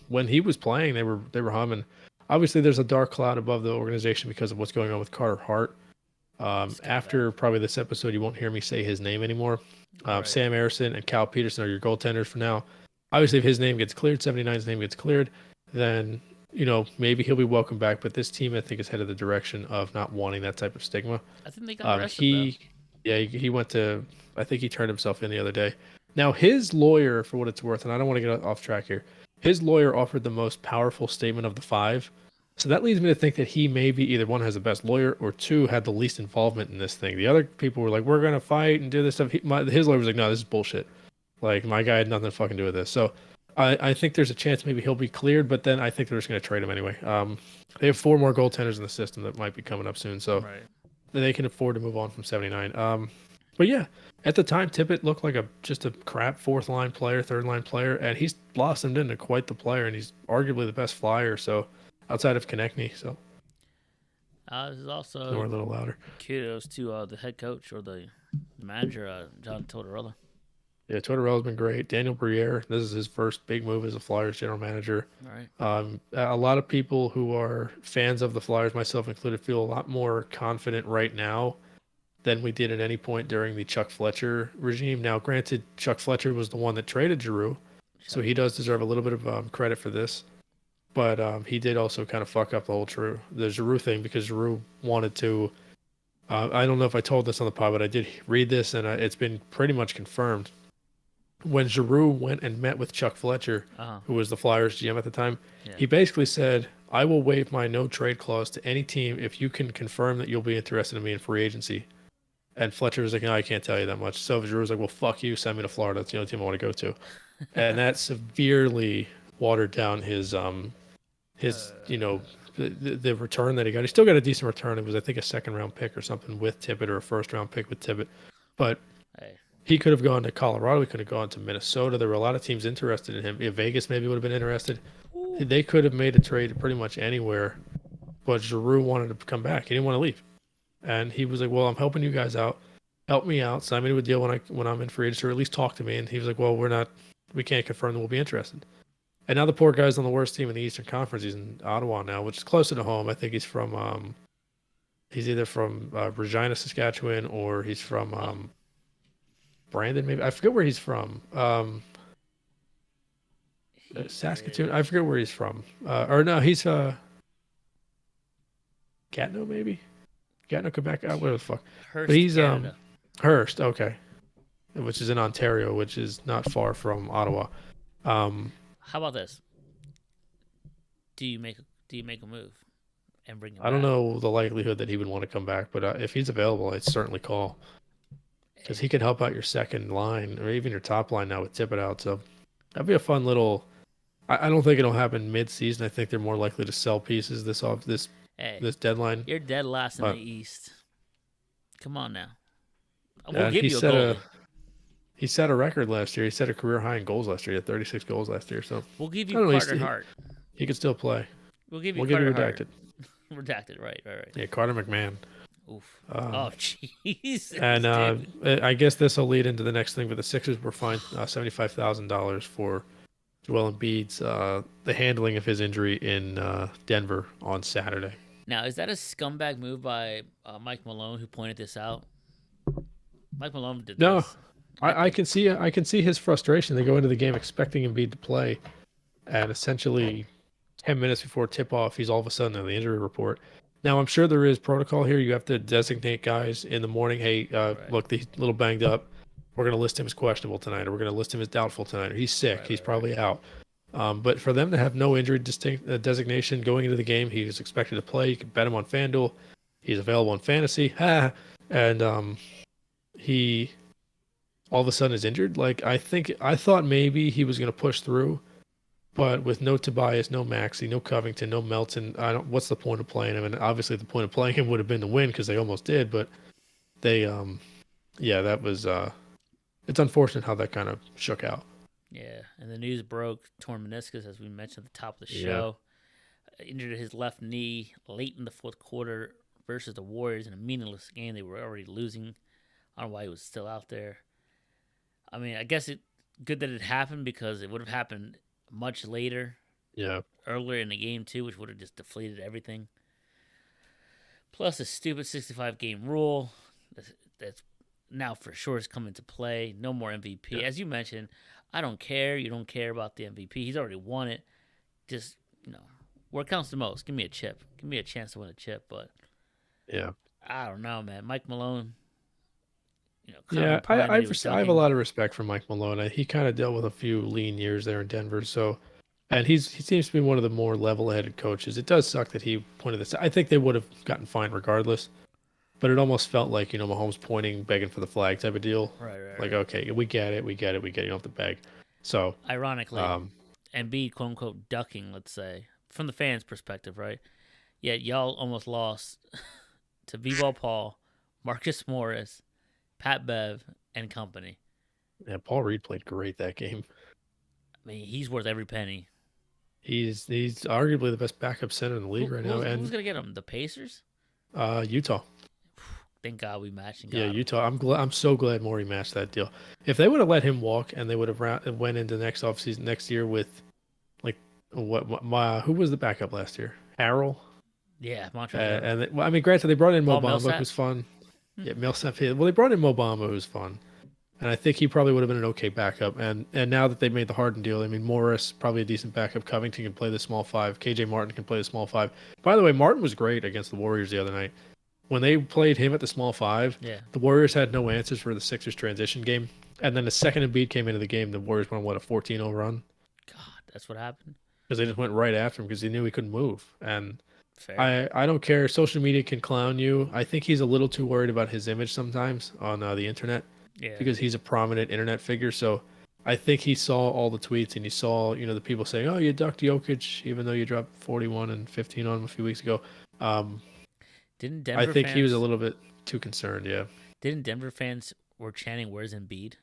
Speaker 1: When he was playing, they were humming. Obviously, there's a dark cloud above the organization because of what's going on with Carter Hart. After probably this episode, you won't hear me say his name anymore. Sam Harrison and Cal Peterson are your goaltenders for now. Obviously, if his name gets cleared, 79's name gets cleared, then maybe he'll be welcome back. But this team, I think, is headed the direction of not wanting that type of stigma.
Speaker 2: I think they got arrested,
Speaker 1: he went to. I think he turned himself in the other day. Now his lawyer, for what it's worth, and I don't want to get off track here, his lawyer offered the most powerful statement of the 5. So that leads me to think that he maybe either one has the best lawyer or 2 had the least involvement in this thing. The other people were like, "We're gonna fight and do this stuff." His lawyer was like, "No, this is bullshit. Like my guy had nothing to fucking do with this." So I think there's a chance maybe he'll be cleared, but then I think they're just gonna trade him anyway. They have 4 more goaltenders in the system that might be coming up soon, so they can afford to move on from 79. But yeah, at the time, Tippett looked like just a crap 4th-line player, 3rd-line player, and he's blossomed into quite the player, and he's arguably the best flyer. So outside of Konechny, so
Speaker 2: this is also
Speaker 1: a little louder.
Speaker 2: Kudos to the head coach or the manager, John Tortorella.
Speaker 1: Yeah, Tortorella's been great. Daniel Briere, this is his first big move as a Flyers general manager.
Speaker 2: All right.
Speaker 1: A lot of people who are fans of the Flyers, myself included, feel a lot more confident right now than we did at any point during the Chuck Fletcher regime. Now, granted, Chuck Fletcher was the one that traded Giroux, so he does deserve a little bit of credit for this. But he did also kind of fuck up the Giroux thing because Giroux wanted to. I don't know if I told this on the pod, but I did read this, and it's been pretty much confirmed. when Giroux went and met with Chuck Fletcher,
Speaker 2: Uh-huh.
Speaker 1: who was the Flyers GM at the time,
Speaker 2: Yeah.
Speaker 1: he basically said, "I will waive my no trade clause to any team if you can confirm that you'll be interested in me in free agency." And Fletcher was like, "No, I can't tell you that much." So Giroux was like, "Well, fuck you, send me to Florida. That's the only team I want to go to." And that severely watered down his the return that he got. He still got a decent return. It was, I think, a second round pick or something with Tippett, or a first round pick with Tippett. But
Speaker 2: Hey.
Speaker 1: he could have gone to Colorado. He could have gone to Minnesota. There were a lot of teams interested in him. If Vegas maybe would have been interested.
Speaker 2: Ooh.
Speaker 1: They could have made a trade pretty much anywhere. But Giroux wanted to come back. He didn't want to leave. And he was like, "Well, I'm helping you guys out. Help me out. Sign me to a deal when I'm in free agency, or at least talk to me." And he was like, "Well, we can't confirm that we'll be interested." And now the poor guy's on the worst team in the Eastern Conference. He's in Ottawa now, which is closer to home. I think he's either from Regina, Saskatchewan, or he's from Brandon, maybe. I forget where he's from. Saskatoon. I forget where he's from. Or no, he's Gatineau, maybe. Gatineau, Quebec. Where the fuck?
Speaker 2: Hearst,
Speaker 1: But he's
Speaker 2: Canada.
Speaker 1: Hearst. Okay, which is in Ontario, which is not far from Ottawa.
Speaker 2: How about this? Do you make a move and bring him
Speaker 1: I don't
Speaker 2: back?
Speaker 1: know the likelihood that he would want to come back, but if he's available, I'd certainly call, because he could help out your second line or even your top line now with Tippett out. So that'd be a fun little. I don't think it'll happen mid-season. I think they're more likely to sell pieces this
Speaker 2: Hey,
Speaker 1: deadline.
Speaker 2: you're dead last in
Speaker 1: But-
Speaker 2: the East. Come on now.
Speaker 1: And
Speaker 2: We'll give
Speaker 1: he
Speaker 2: you a
Speaker 1: set
Speaker 2: goalie.
Speaker 1: he set a record last year. He set a career high in goals last year. He had 36 goals last year. So
Speaker 2: We'll give
Speaker 1: I
Speaker 2: you
Speaker 1: don't know,
Speaker 2: Carter Hart.
Speaker 1: he could still play.
Speaker 2: We'll give you
Speaker 1: We'll give you
Speaker 2: Carter Hart.
Speaker 1: redacted.
Speaker 2: Redacted, right.
Speaker 1: Yeah, Carter McMahon.
Speaker 2: Oof.
Speaker 1: Um,
Speaker 2: Oh, jeez.
Speaker 1: And I guess this will lead into the next thing. But the Sixers were fined $75,000 for Joel Embiid's the handling of his injury in Denver on Saturday.
Speaker 2: Now, is that a scumbag move by Mike Malone who pointed this out? Mike Malone did
Speaker 1: No,
Speaker 2: this.
Speaker 1: I can see his frustration. They go into the game expecting Embiid to play, and essentially 10 minutes before tip-off, he's all of a sudden on the injury report. Now, I'm sure there is protocol here. You have to designate guys in the morning. Hey, look, he's a little banged up. We're going to list him as questionable tonight, or we're going to list him as doubtful tonight, or he's sick. He's probably out. But for them to have no injury designation going into the game, he was expected to play. You can bet him on FanDuel. He's available in fantasy. And he all of a sudden is injured. Like, I thought maybe he was going to push through. But with no Tobias, no Maxey, no Covington, no Melton, what's the point of playing him? And obviously the point of playing him would have been to win, because they almost did. But they, that was, it's unfortunate how that kind of shook out.
Speaker 2: Yeah, and the news broke torn meniscus, as we mentioned at the top of the show. Injured his left knee late in the fourth quarter versus the Warriors in a meaningless game. They were already losing. I don't know why he was still out there. I mean, I guess good that it happened, because it would have happened much later, earlier in the game too, which would have just deflated everything. Plus, the stupid 65-game rule that's now for sure is coming to play. No more MVP. As you mentioned, I don't care. You don't care about the MVP. He's already won it. Just, where it counts the most. Give me a chip. Give me a chance to win a chip. But I don't know, man. Mike Malone.
Speaker 1: I have a lot of respect for Mike Malone. He kind of dealt with a few lean years there in Denver. So, and he seems to be one of the more level-headed coaches. It does suck that he pointed this. I think they would have gotten fined regardless. But it almost felt like, Mahomes pointing, begging for the flag type of deal.
Speaker 2: Right.
Speaker 1: Like, okay, we get it. You don't have to beg. So,
Speaker 2: ironically, Embiid, quote unquote, ducking, let's say, from the fans' perspective, right? Yet y'all almost lost to B-Ball Paul, Marcus Morris, Pat Bev, and company.
Speaker 1: Yeah, Paul Reed played great that game.
Speaker 2: I mean, he's worth every penny.
Speaker 1: He's arguably the best backup center in the league right now. And
Speaker 2: who's gonna get him? The Pacers?
Speaker 1: Utah.
Speaker 2: Thank God we matched.
Speaker 1: Utah. I'm so glad Morey matched that deal. If they would have let him walk, and they would have went into next offseason next year with, like, who was the backup last year? Harrell.
Speaker 2: Yeah, Montreal.
Speaker 1: And granted, they brought in
Speaker 2: Paul
Speaker 1: Mobamba,
Speaker 2: Millsap?
Speaker 1: who's fun. Yeah, Millsap. Well, they brought in Mobamba, who's fun, and I think he probably would have been an okay backup. And now that they made the Harden deal, I mean, Morris probably a decent backup. Covington can play the small five. KJ Martin can play the small five. By the way, Martin was great against the Warriors the other night. When they played him at the small five, the Warriors had no answers for the Sixers transition game. And then the second Embiid came into the game, the Warriors went, what, a 14-0 run?
Speaker 2: God, that's what happened.
Speaker 1: Because they just went right after him because they knew he couldn't move. And
Speaker 2: Fair.
Speaker 1: I don't care. Social media can clown you. I think he's a little too worried about his image sometimes on the internet
Speaker 2: Yeah.
Speaker 1: because he's a prominent internet figure. So I think he saw all the tweets and he saw, the people saying, "Oh, you ducked Jokic even though you dropped 41 and 15 on him a few weeks ago."
Speaker 2: Didn't
Speaker 1: I
Speaker 2: Denver
Speaker 1: think
Speaker 2: fans?
Speaker 1: he was a little bit too concerned. Yeah.
Speaker 2: Didn't Denver fans were chanting, "Where's Embiid"?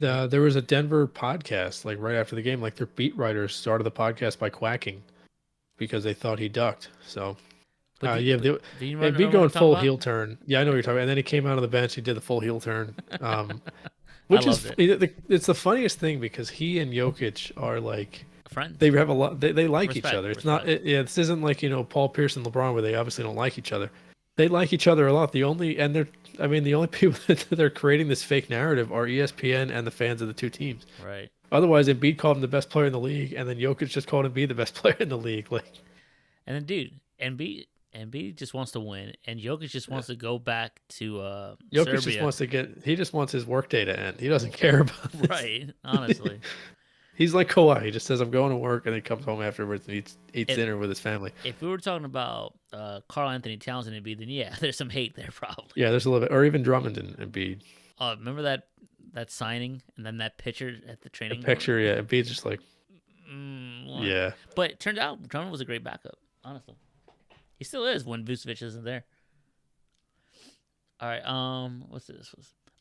Speaker 1: There was a Denver podcast like right after the game. Like their beat writers started the podcast by quacking because they thought he ducked. So
Speaker 2: But
Speaker 1: yeah,
Speaker 2: do you
Speaker 1: Embiid
Speaker 2: remember what
Speaker 1: going
Speaker 2: I'm talking
Speaker 1: full
Speaker 2: about?
Speaker 1: heel turn. Yeah, I know what you're talking about. And then he came out of the bench. He did the full heel turn,
Speaker 2: I
Speaker 1: which is
Speaker 2: loved it.
Speaker 1: it's the funniest thing because he and Jokic are like
Speaker 2: Friends.
Speaker 1: they have a lot. They like each
Speaker 2: Respect,
Speaker 1: other. It's
Speaker 2: respect.
Speaker 1: not. Yeah, this isn't like Paul Pierce and LeBron where they obviously don't like each other. They like each other a lot. The only people that are creating this fake narrative are ESPN and the fans of the two teams.
Speaker 2: Right.
Speaker 1: Otherwise, Embiid called him the best player in the league, and then Jokic just called Embiid the best player in the league. Like,
Speaker 2: And then, dude, Embiid just wants to win, and Jokic just wants to go back to
Speaker 1: Jokic
Speaker 2: Serbia.
Speaker 1: just wants to he just wants his workday to end. He doesn't care about this.
Speaker 2: Right. Honestly,
Speaker 1: He's like Kawhi. He just says, "I'm going to work," and he comes home afterwards and eats
Speaker 2: If-
Speaker 1: dinner with his family.
Speaker 2: if we were talking about Carl Anthony Towns and Embiid, then yeah, there's some hate there probably.
Speaker 1: Yeah, there's a little bit, or even Drummond and Embiid.
Speaker 2: Remember that signing and then that picture at the
Speaker 1: The
Speaker 2: training
Speaker 1: picture, yeah, Embiid's just like,
Speaker 2: Well,
Speaker 1: yeah,
Speaker 2: But it turned out Drummond was a great backup. Honestly, he still is when Vucevic isn't there. All right. What's this?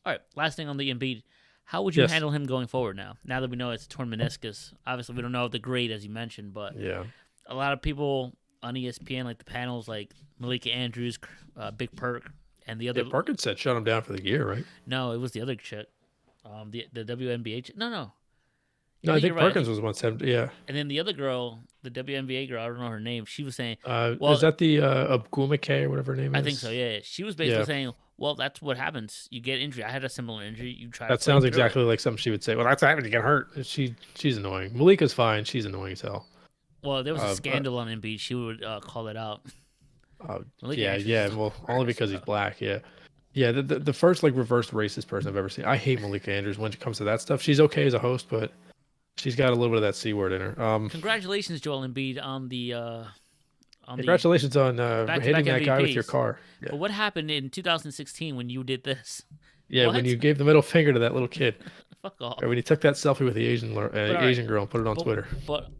Speaker 2: All right. Last thing on the Embiid. How would you
Speaker 1: Yes.
Speaker 2: handle him going forward now? Now that we know it's a torn meniscus. Obviously, we don't know the grade as you mentioned, but
Speaker 1: yeah.
Speaker 2: a lot of people on ESPN, like the panels, like Malika Andrews, Big Perk, and the other.
Speaker 1: Yeah, Parkin said shut him down for the year, right?
Speaker 2: No, it was the other chick. The WNBA. No.
Speaker 1: No, I
Speaker 2: think
Speaker 1: think
Speaker 2: you're right.
Speaker 1: Perkins was 170. Yeah.
Speaker 2: And then the other girl, the WNBA girl, I don't know her name. She was saying, Well,
Speaker 1: Is that the Abgumake or whatever her name is?
Speaker 2: I think so. Yeah, she was basically
Speaker 1: Yeah.
Speaker 2: saying, "Well, that's what happens. You get injury. I had a similar injury. You try."
Speaker 1: That
Speaker 2: to play
Speaker 1: sounds
Speaker 2: through
Speaker 1: exactly
Speaker 2: it."
Speaker 1: like something she would say. Well, that's happening. You get hurt. She's annoying. Malika's fine. She's annoying as hell.
Speaker 2: Well, there was a
Speaker 1: but-
Speaker 2: scandal on Embiid. She would call it out. Malika
Speaker 1: Yeah,
Speaker 2: Andrews
Speaker 1: yeah.
Speaker 2: is
Speaker 1: Well,
Speaker 2: the
Speaker 1: only
Speaker 2: worst,
Speaker 1: because he's
Speaker 2: bro.
Speaker 1: black. Yeah, yeah. The first like reverse racist person I've ever seen. I hate Malika Andrews when it comes to that stuff. She's okay as a host, but she's got a little bit of that c word in her.
Speaker 2: Congratulations, Joel Embiid, on the
Speaker 1: Congratulations on hitting that guy with your
Speaker 2: MVPs.
Speaker 1: car. Yeah,
Speaker 2: But what happened in 2016 when you did this?
Speaker 1: yeah.
Speaker 2: What?
Speaker 1: When you gave the middle finger to that little kid,
Speaker 2: Fuck off.
Speaker 1: or when you took that selfie with the
Speaker 2: all right.
Speaker 1: Asian girl and put it on
Speaker 2: But-
Speaker 1: Twitter.
Speaker 2: But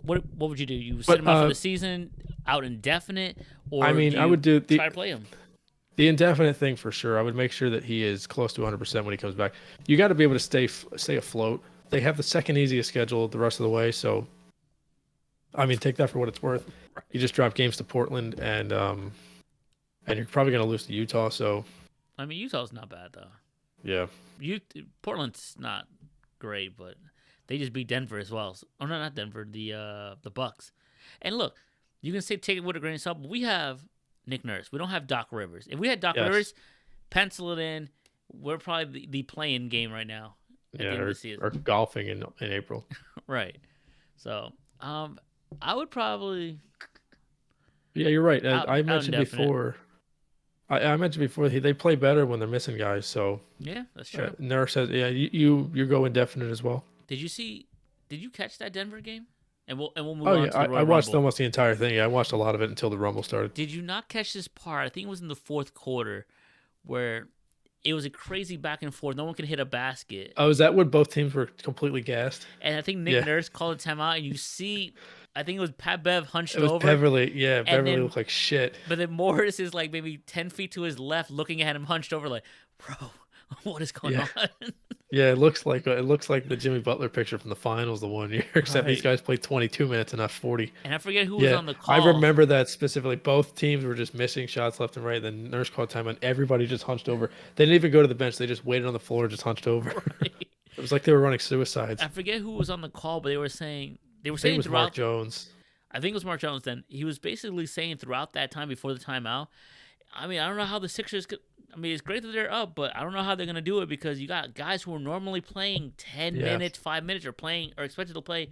Speaker 2: what would you do? You sit him out for the season, out indefinite, or
Speaker 1: I mean,
Speaker 2: do
Speaker 1: I
Speaker 2: you
Speaker 1: would do
Speaker 2: try to play him.
Speaker 1: the indefinite thing for sure. I would make sure that he is close to 100% when he comes back. You got to be able to stay afloat. They have the second easiest schedule the rest of the way, so I mean, take that for what it's worth. You just drop games to Portland, and you're probably going to lose to Utah. So
Speaker 2: I mean, Utah's not bad though.
Speaker 1: yeah,
Speaker 2: Portland's not great, but they just beat Denver as well. Oh no, not Denver. The Bucks. And look, you can say take it with a grain of salt, but we have Nick Nurse. We don't have Doc Rivers. If we had Doc
Speaker 1: Yes.
Speaker 2: Rivers, pencil it in. We're probably the playing game right now at the end of the season.
Speaker 1: or golfing in April.
Speaker 2: Right. So, I would probably.
Speaker 1: Yeah, you're right.
Speaker 2: Out-
Speaker 1: I
Speaker 2: out
Speaker 1: mentioned
Speaker 2: indefinite.
Speaker 1: before. I mentioned before they play better when they're missing guys. So
Speaker 2: Yeah, that's true.
Speaker 1: Nurse says, yeah, you go indefinite as well.
Speaker 2: Did you catch that Denver game? And we'll move
Speaker 1: Oh
Speaker 2: on
Speaker 1: yeah,
Speaker 2: to the Royal
Speaker 1: I watched
Speaker 2: Rumble.
Speaker 1: almost the entire thing. Yeah, I watched a lot of it until the Rumble started.
Speaker 2: Did you not catch this part? I think it was in the fourth quarter where it was a crazy back and forth. No one could hit a basket.
Speaker 1: Oh, is that when both teams were completely gassed?
Speaker 2: And I think Nick
Speaker 1: Yeah.
Speaker 2: Nurse called a timeout, and you see, I think it was Pat Bev hunched
Speaker 1: It was
Speaker 2: over.
Speaker 1: Beverly. Yeah, Beverly
Speaker 2: then-
Speaker 1: looked like shit.
Speaker 2: But then Morris is like maybe 10 feet to his left looking at him hunched over like, bro, what is going
Speaker 1: Yeah.
Speaker 2: on?
Speaker 1: Yeah, it looks like the Jimmy Butler picture from the finals the one year, except these
Speaker 2: Right.
Speaker 1: guys played 22 minutes and not 40.
Speaker 2: And I forget who was
Speaker 1: Yeah,
Speaker 2: on the call.
Speaker 1: I remember that specifically. Both teams were just missing shots left and right. Then Nurse called time and everybody just hunched over. They didn't even go to the bench. They just waited on the floor, just hunched over. It was like they were running suicides.
Speaker 2: I forget who was on the call, but they were saying
Speaker 1: I think it
Speaker 2: saying
Speaker 1: was
Speaker 2: throughout
Speaker 1: Mark Jones.
Speaker 2: I think it was Mark Jones then. He was basically saying throughout that time before the timeout, I mean, I don't know how the Sixers could. I mean, it's great that they're up, but I don't know how they're going to do it because you got guys who are normally playing 10
Speaker 1: Yeah.
Speaker 2: minutes, 5 minutes, or expected to play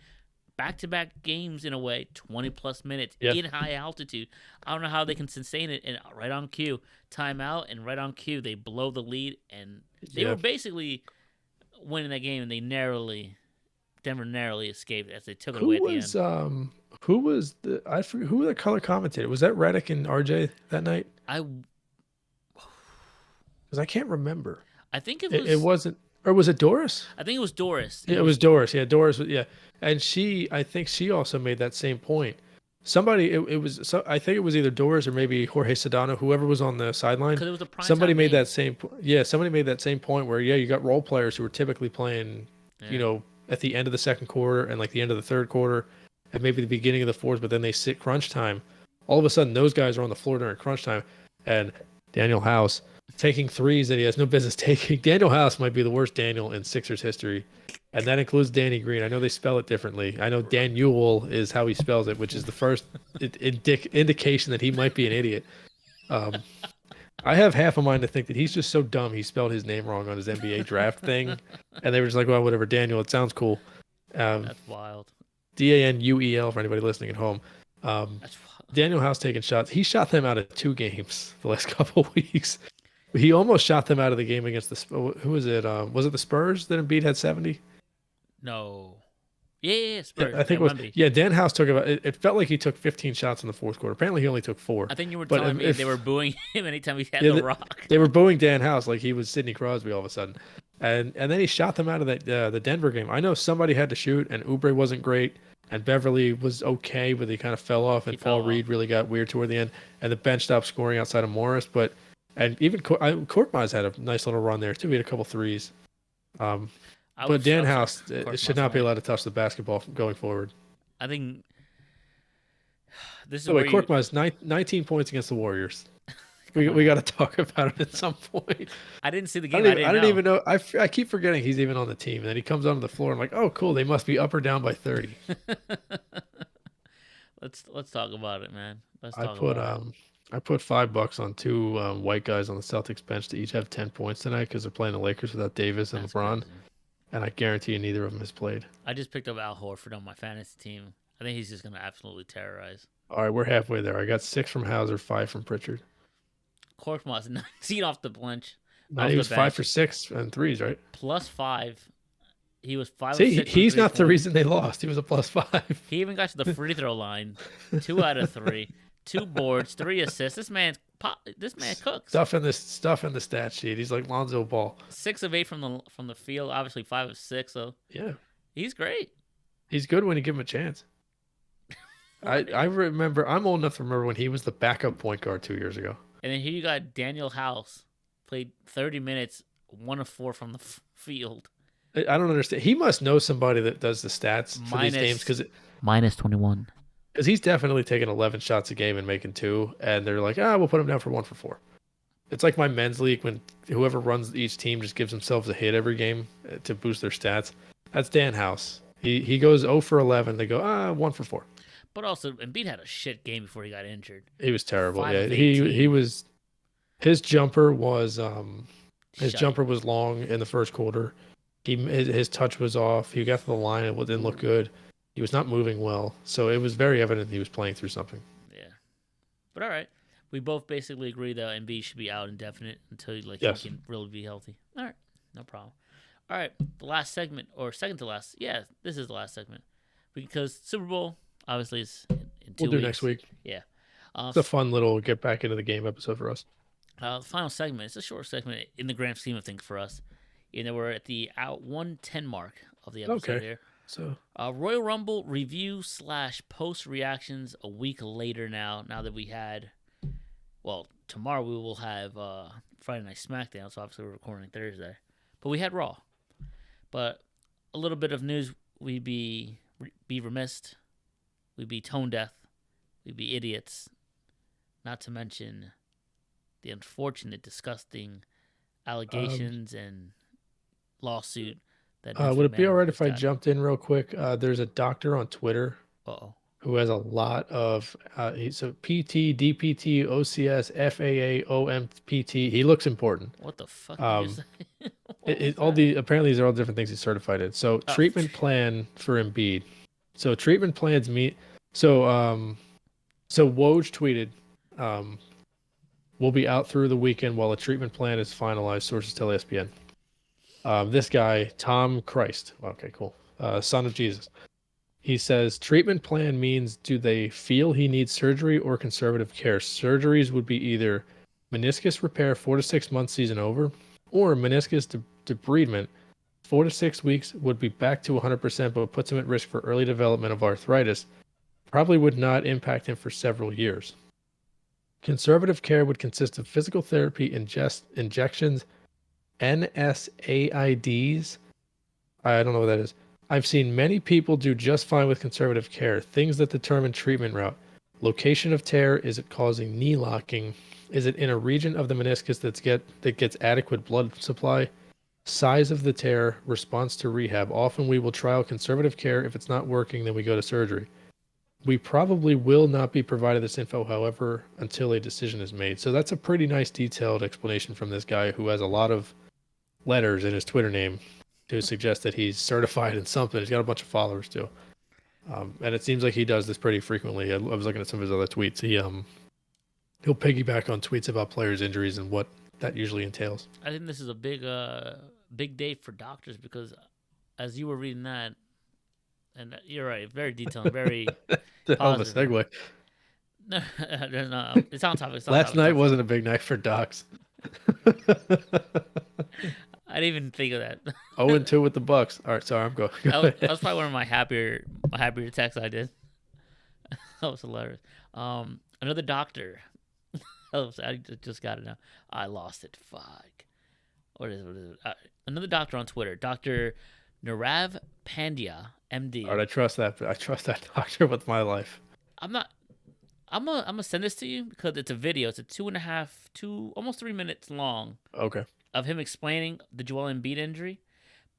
Speaker 2: back-to-back games in a way, 20-plus minutes
Speaker 1: Yeah.
Speaker 2: in high altitude. I don't know how they can sustain it. And right on cue, timeout, and right on cue, they blow the lead. And they
Speaker 1: Yeah.
Speaker 2: were basically winning that game, and Denver narrowly escaped as they took it away
Speaker 1: Who
Speaker 2: at the
Speaker 1: was
Speaker 2: end.
Speaker 1: who was the I forget who the color commentator was that Reddick and RJ that night?
Speaker 2: I
Speaker 1: Because I can't remember.
Speaker 2: I think it
Speaker 1: It
Speaker 2: was
Speaker 1: wasn't, or was it Doris?
Speaker 2: I think it was Doris.
Speaker 1: It was Doris. Yeah, Doris. Yeah, and I think she also made that same point. Somebody, it was. So I think it was either Doris or maybe Jorge Sedano, whoever was on the sideline.
Speaker 2: because it was a prime
Speaker 1: Somebody
Speaker 2: time
Speaker 1: made
Speaker 2: game.
Speaker 1: that same. Yeah, somebody made that same point where you got role players who were typically playing,
Speaker 2: Yeah.
Speaker 1: at the end of the second quarter and like the end of the third quarter, and maybe the beginning of the fourth, but then they sit crunch time. All of a sudden, those guys are on the floor during crunch time, and Daniel House taking threes that he has no business taking. Daniel House might be the worst Daniel in Sixers history, and that includes Danny Green. I know they spell it differently. I know Daniel is how he spells it, which is the first indication that he might be an idiot. Um, I have half a mind to think that he's just so dumb he spelled his name wrong on his NBA draft thing, and they were just like, well, whatever, Daniel, it sounds cool.
Speaker 2: That's wild.
Speaker 1: Danuel for anybody listening at home.
Speaker 2: That's wild.
Speaker 1: Daniel House taking shots. He shot them out of 2 games the last couple of weeks. He almost shot them out of the game against who was it? Was it the Spurs that Embiid had 70?
Speaker 2: No. Yeah, Spurs.
Speaker 1: I think it was. Yeah, Dan House took about. It felt like he took 15 shots in the fourth quarter. Apparently, he only took 4.
Speaker 2: I think you were
Speaker 1: But
Speaker 2: telling me they were booing him anytime he had
Speaker 1: Yeah,
Speaker 2: the rock.
Speaker 1: they were booing Dan House like he was Sidney Crosby all of a sudden, and then he shot them out of the Denver game. I know somebody had to shoot, and Oubre wasn't great, and Beverly was okay, but he kind of fell off, and
Speaker 2: He fell
Speaker 1: Paul Reed really got weird toward the end, and the bench stopped scoring outside of Morris, but and even Korkmaz had a nice little run there too. He had a couple threes. But Dan House should not be allowed to touch the basketball going forward.
Speaker 2: I think this is
Speaker 1: Oh
Speaker 2: where
Speaker 1: wait, Korkmaz 19 points against the Warriors. We got to talk about it at some point.
Speaker 2: I didn't see the
Speaker 1: I
Speaker 2: game.
Speaker 1: didn't even know. I keep forgetting he's even on the team, and then he comes onto the floor. I'm like, oh, cool. They must be up or down by 30.
Speaker 2: Let's talk about it, man. Let's
Speaker 1: I
Speaker 2: talk
Speaker 1: put
Speaker 2: about it.
Speaker 1: I put $5 on 2 white guys on the Celtics bench to each have 10 points tonight because they're playing the Lakers without Davis and
Speaker 2: That's
Speaker 1: LeBron,
Speaker 2: crazy.
Speaker 1: and I guarantee you neither of them has played.
Speaker 2: I just picked up Al Horford on my fantasy team. I think he's just gonna absolutely terrorize.
Speaker 1: All right, we're halfway there. I got 6 from Hauser, 5 from Pritchard.
Speaker 2: Korkmaz 19 off the bench.
Speaker 1: Now
Speaker 2: Off
Speaker 1: he
Speaker 2: the
Speaker 1: was 5
Speaker 2: bench.
Speaker 1: for 6 and threes, right?
Speaker 2: Plus 5. He was 5 of
Speaker 1: See,
Speaker 2: 6 from
Speaker 1: he's not the
Speaker 2: 3-point.
Speaker 1: reason they lost. He was a +5.
Speaker 2: He even got to the free throw line. 2 out of 3. 2 boards, 3 assists. This man cooks.
Speaker 1: Stuff in the stat sheet. He's like Lonzo Ball.
Speaker 2: 6 of 8 from the field. Obviously 5 of 6. So
Speaker 1: Yeah,
Speaker 2: he's great.
Speaker 1: he's good when you give him a chance. I remember. I'm old enough to remember when he was the backup point guard 2 years ago.
Speaker 2: And then here you got Daniel House, played 30 minutes, 1 of 4 from the field.
Speaker 1: I don't understand. He must know somebody that does the stats for these games
Speaker 2: Minus 21.
Speaker 1: because he's definitely taking 11 shots a game and making 2, and they're like, we'll put him down for 1 for 4. It's like my men's league when whoever runs each team just gives themselves a hit every game to boost their stats. That's Dan House. He goes 0 for 11. They go 1 for 4.
Speaker 2: But also, Embiid had a shit game before he got injured.
Speaker 1: He was terrible.
Speaker 2: 5
Speaker 1: Yeah,
Speaker 2: of
Speaker 1: he
Speaker 2: 18.
Speaker 1: was. His jumper was
Speaker 2: Shite.
Speaker 1: jumper was long in the first quarter. His touch was off. He got to the line. It didn't look good. He was not moving well. So it was very evident he was playing through something.
Speaker 2: Yeah. But all right. We both basically agree that Embiid should be out indefinite until
Speaker 1: Yes.
Speaker 2: he can really be healthy. All right. No problem. All right. The last segment, or second to last. Yeah, this is the last segment. Because Super Bowl, obviously, is in 2
Speaker 1: We'll do
Speaker 2: weeks.
Speaker 1: next week.
Speaker 2: Yeah.
Speaker 1: It's a fun little get back into the game episode for us.
Speaker 2: The final segment, it's a short segment in the grand scheme of things for us. You know, we're at the 110 mark of the episode
Speaker 1: Okay.
Speaker 2: here.
Speaker 1: So
Speaker 2: Royal Rumble review / post reactions a week later now that we had, well, tomorrow we will have Friday Night SmackDown, so obviously we're recording Thursday. But we had Raw. But a little bit of news, we'd be remiss. We'd be tone deaf. We'd be idiots. Not to mention the unfortunate, disgusting allegations and lawsuit that Vince
Speaker 1: would it be
Speaker 2: McMahon
Speaker 1: all right if I
Speaker 2: got.
Speaker 1: jumped in real quick? There's a doctor on Twitter
Speaker 2: Uh-oh.
Speaker 1: who has a lot of he's a PT, DPT, OCS, FAA, OMPT. He looks important.
Speaker 2: What the fuck did you say? What was
Speaker 1: All
Speaker 2: that?
Speaker 1: the apparently these are all different things he's certified in. So
Speaker 2: Oh.
Speaker 1: treatment plan for Embiid. So treatment plans meet. So Woj tweeted, "We'll be out through the weekend while a treatment plan is finalized." Sources tell ESPN. This guy, Tom Christ. Okay, cool. Son of Jesus. He says treatment plan means do they feel he needs surgery or conservative care? Surgeries would be either meniscus repair 4 to 6 months season over, or meniscus debridement 4 to 6 weeks would be back to 100%, but puts him at risk for early development of arthritis. Probably would not impact him for several years. Conservative care would consist of physical therapy, injections, NSAIDs. I don't know what that is. I've seen many people do just fine with conservative care. Things that determine treatment route. Location of tear. Is it causing knee locking? Is it in a region of the meniscus that gets adequate blood supply? Size of the tear. Response to rehab. Often we will trial conservative care. If it's not working, then we go to surgery. We probably will not be provided this info, however, until a decision is made. So that's a pretty nice detailed explanation from this guy who has a lot of letters in his Twitter name to suggest that he's certified in something. He's got a bunch of followers too, and it seems like he does this pretty frequently. I was looking at some of his other tweets. He'll piggyback on tweets about players' injuries and what that usually entails.
Speaker 2: I think this is a big day for doctors because, as you were reading that, and you're right, very detailed, very
Speaker 1: Hell of a
Speaker 2: positive.
Speaker 1: segue.
Speaker 2: No, there's not. It's on topic. It's on
Speaker 1: Last
Speaker 2: topic,
Speaker 1: night wasn't a big night for docs.
Speaker 2: I didn't even think of that.
Speaker 1: 0-2 with the Bucks. All right, sorry, I'm going.
Speaker 2: That was probably one of my happier texts I did. That was hilarious. Another doctor. I just got it now. I lost it. Fuck. What is it? Another doctor on Twitter, Dr. Narav Pandya, MD.
Speaker 1: All right, I trust that. I trust that doctor with my life.
Speaker 2: I'm gonna send this to you because it's a video. It's a 2.5, almost 3 minutes long
Speaker 1: Okay.
Speaker 2: of him explaining the Joel Embiid injury.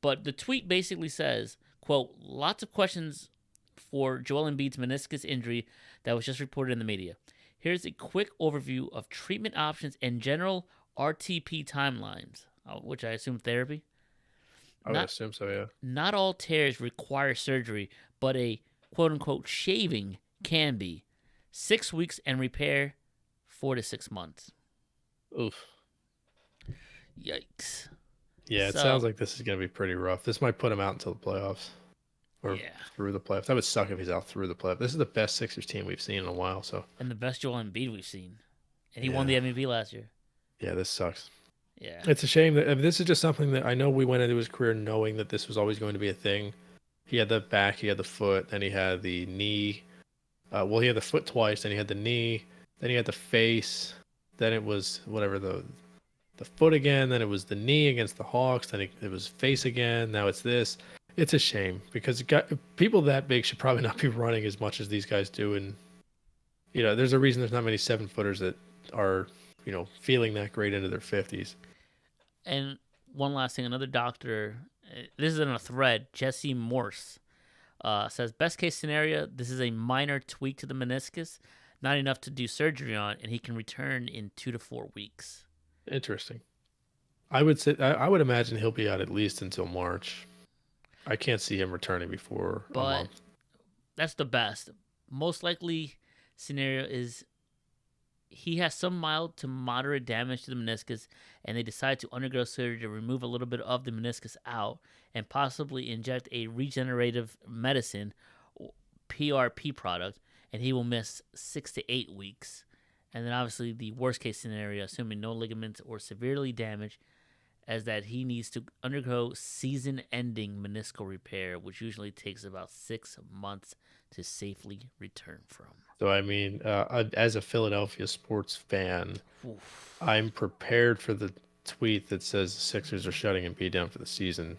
Speaker 2: But the tweet basically says, quote, lots of questions for Joel Embiid's meniscus injury that was just reported in the media. Here's a quick overview of treatment options and general RTP timelines, which I assume therapy.
Speaker 1: I would assume so, yeah.
Speaker 2: Not all tears require surgery, but a quote-unquote shaving can be. 6 weeks and repair 4 to 6 months.
Speaker 1: Oof.
Speaker 2: Yikes.
Speaker 1: Yeah, it sounds like this is going to be pretty rough. This might put him out until the playoffs. Or through the playoffs. That would suck if he's out through the playoffs. This is the best Sixers team we've seen in a while.
Speaker 2: And the best Joel Embiid we've seen. And he won the MVP last year.
Speaker 1: Yeah, this sucks.
Speaker 2: Yeah.
Speaker 1: It's a shame that this is just something that I know we went into his career knowing that this was always going to be a thing. He had the back, he had the foot, then he had the knee. He had the foot twice, then he had the knee, then he had the face, then it was whatever the foot again, then it was the knee against the Hawks, then it was face again, now it's this. It's a shame because people that big should probably not be running as much as these guys do, and there's a reason there's not many 7-footers that are feeling that great into their 50s.
Speaker 2: And one last thing, another doctor, this is in a thread, Jesse Morse, says, best case scenario, this is a minor tweak to the meniscus, not enough to do surgery on, and he can return in 2 to 4 weeks.
Speaker 1: Interesting. I would imagine he'll be out at least until March. I can't see him returning before a month.
Speaker 2: That's the best. Most likely scenario is he has some mild to moderate damage to the meniscus, and they decide to undergo surgery to remove a little bit of the meniscus out and possibly inject a regenerative medicine, PRP product, and he will miss 6 to 8 weeks. And then obviously the worst case scenario, assuming no ligaments or severely damaged, as that he needs to undergo season-ending meniscal repair, which usually takes about 6 months to safely return from.
Speaker 1: So, I mean, as a Philadelphia sports fan, I'm prepared for the tweet that says the Sixers are shutting Embiid down for the season.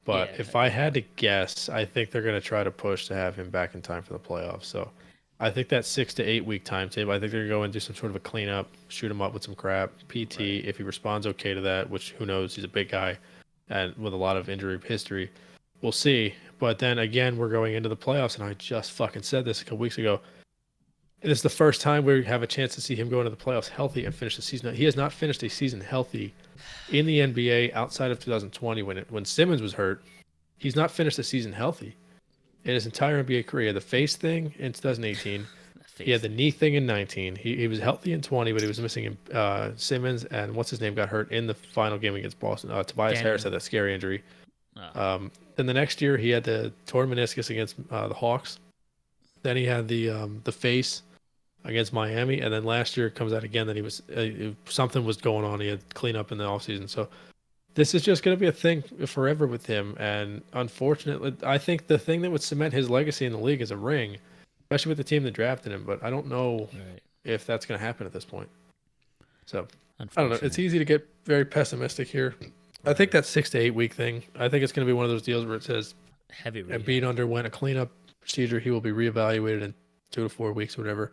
Speaker 1: But if I had to guess, I think they're going to try to push to have him back in time for the playoffs. So I think that 6 to 8 week timetable, I think they're going to go and do some sort of a cleanup, shoot him up with some crap, PT. Right. If he responds okay to that, which who knows, he's a big guy and with a lot of injury history. We'll see. But then again, we're going into the playoffs, and I just fucking said this a couple weeks ago. It is the first time we have a chance to see him go into the playoffs healthy and finish the season. He has not finished a season healthy in the NBA outside of 2020 when Simmons was hurt. He's not finished the season healthy in his entire NBA career. The face thing in 2018, He had the knee thing in 19. He was healthy in 20, but he was missing Simmons and what's his name got hurt in the final game against Boston. Tobias Harris had that scary injury. Then the next year he had the torn meniscus against the Hawks. Then he had the face against Miami, and then last year it comes out again that he was something was going on. He had cleanup in the offseason. So this is just going to be a thing forever with him. And unfortunately, I think the thing that would cement his legacy in the league is a ring, especially with the team that drafted him. But I don't know if that's going to happen at this point. So I don't know. It's easy to get very pessimistic here. I think that 6 to 8 week thing, I think it's going to be one of those deals where it says
Speaker 2: heavy
Speaker 1: Embiid underwent a cleanup procedure. He will be reevaluated in 2 to 4 weeks or whatever.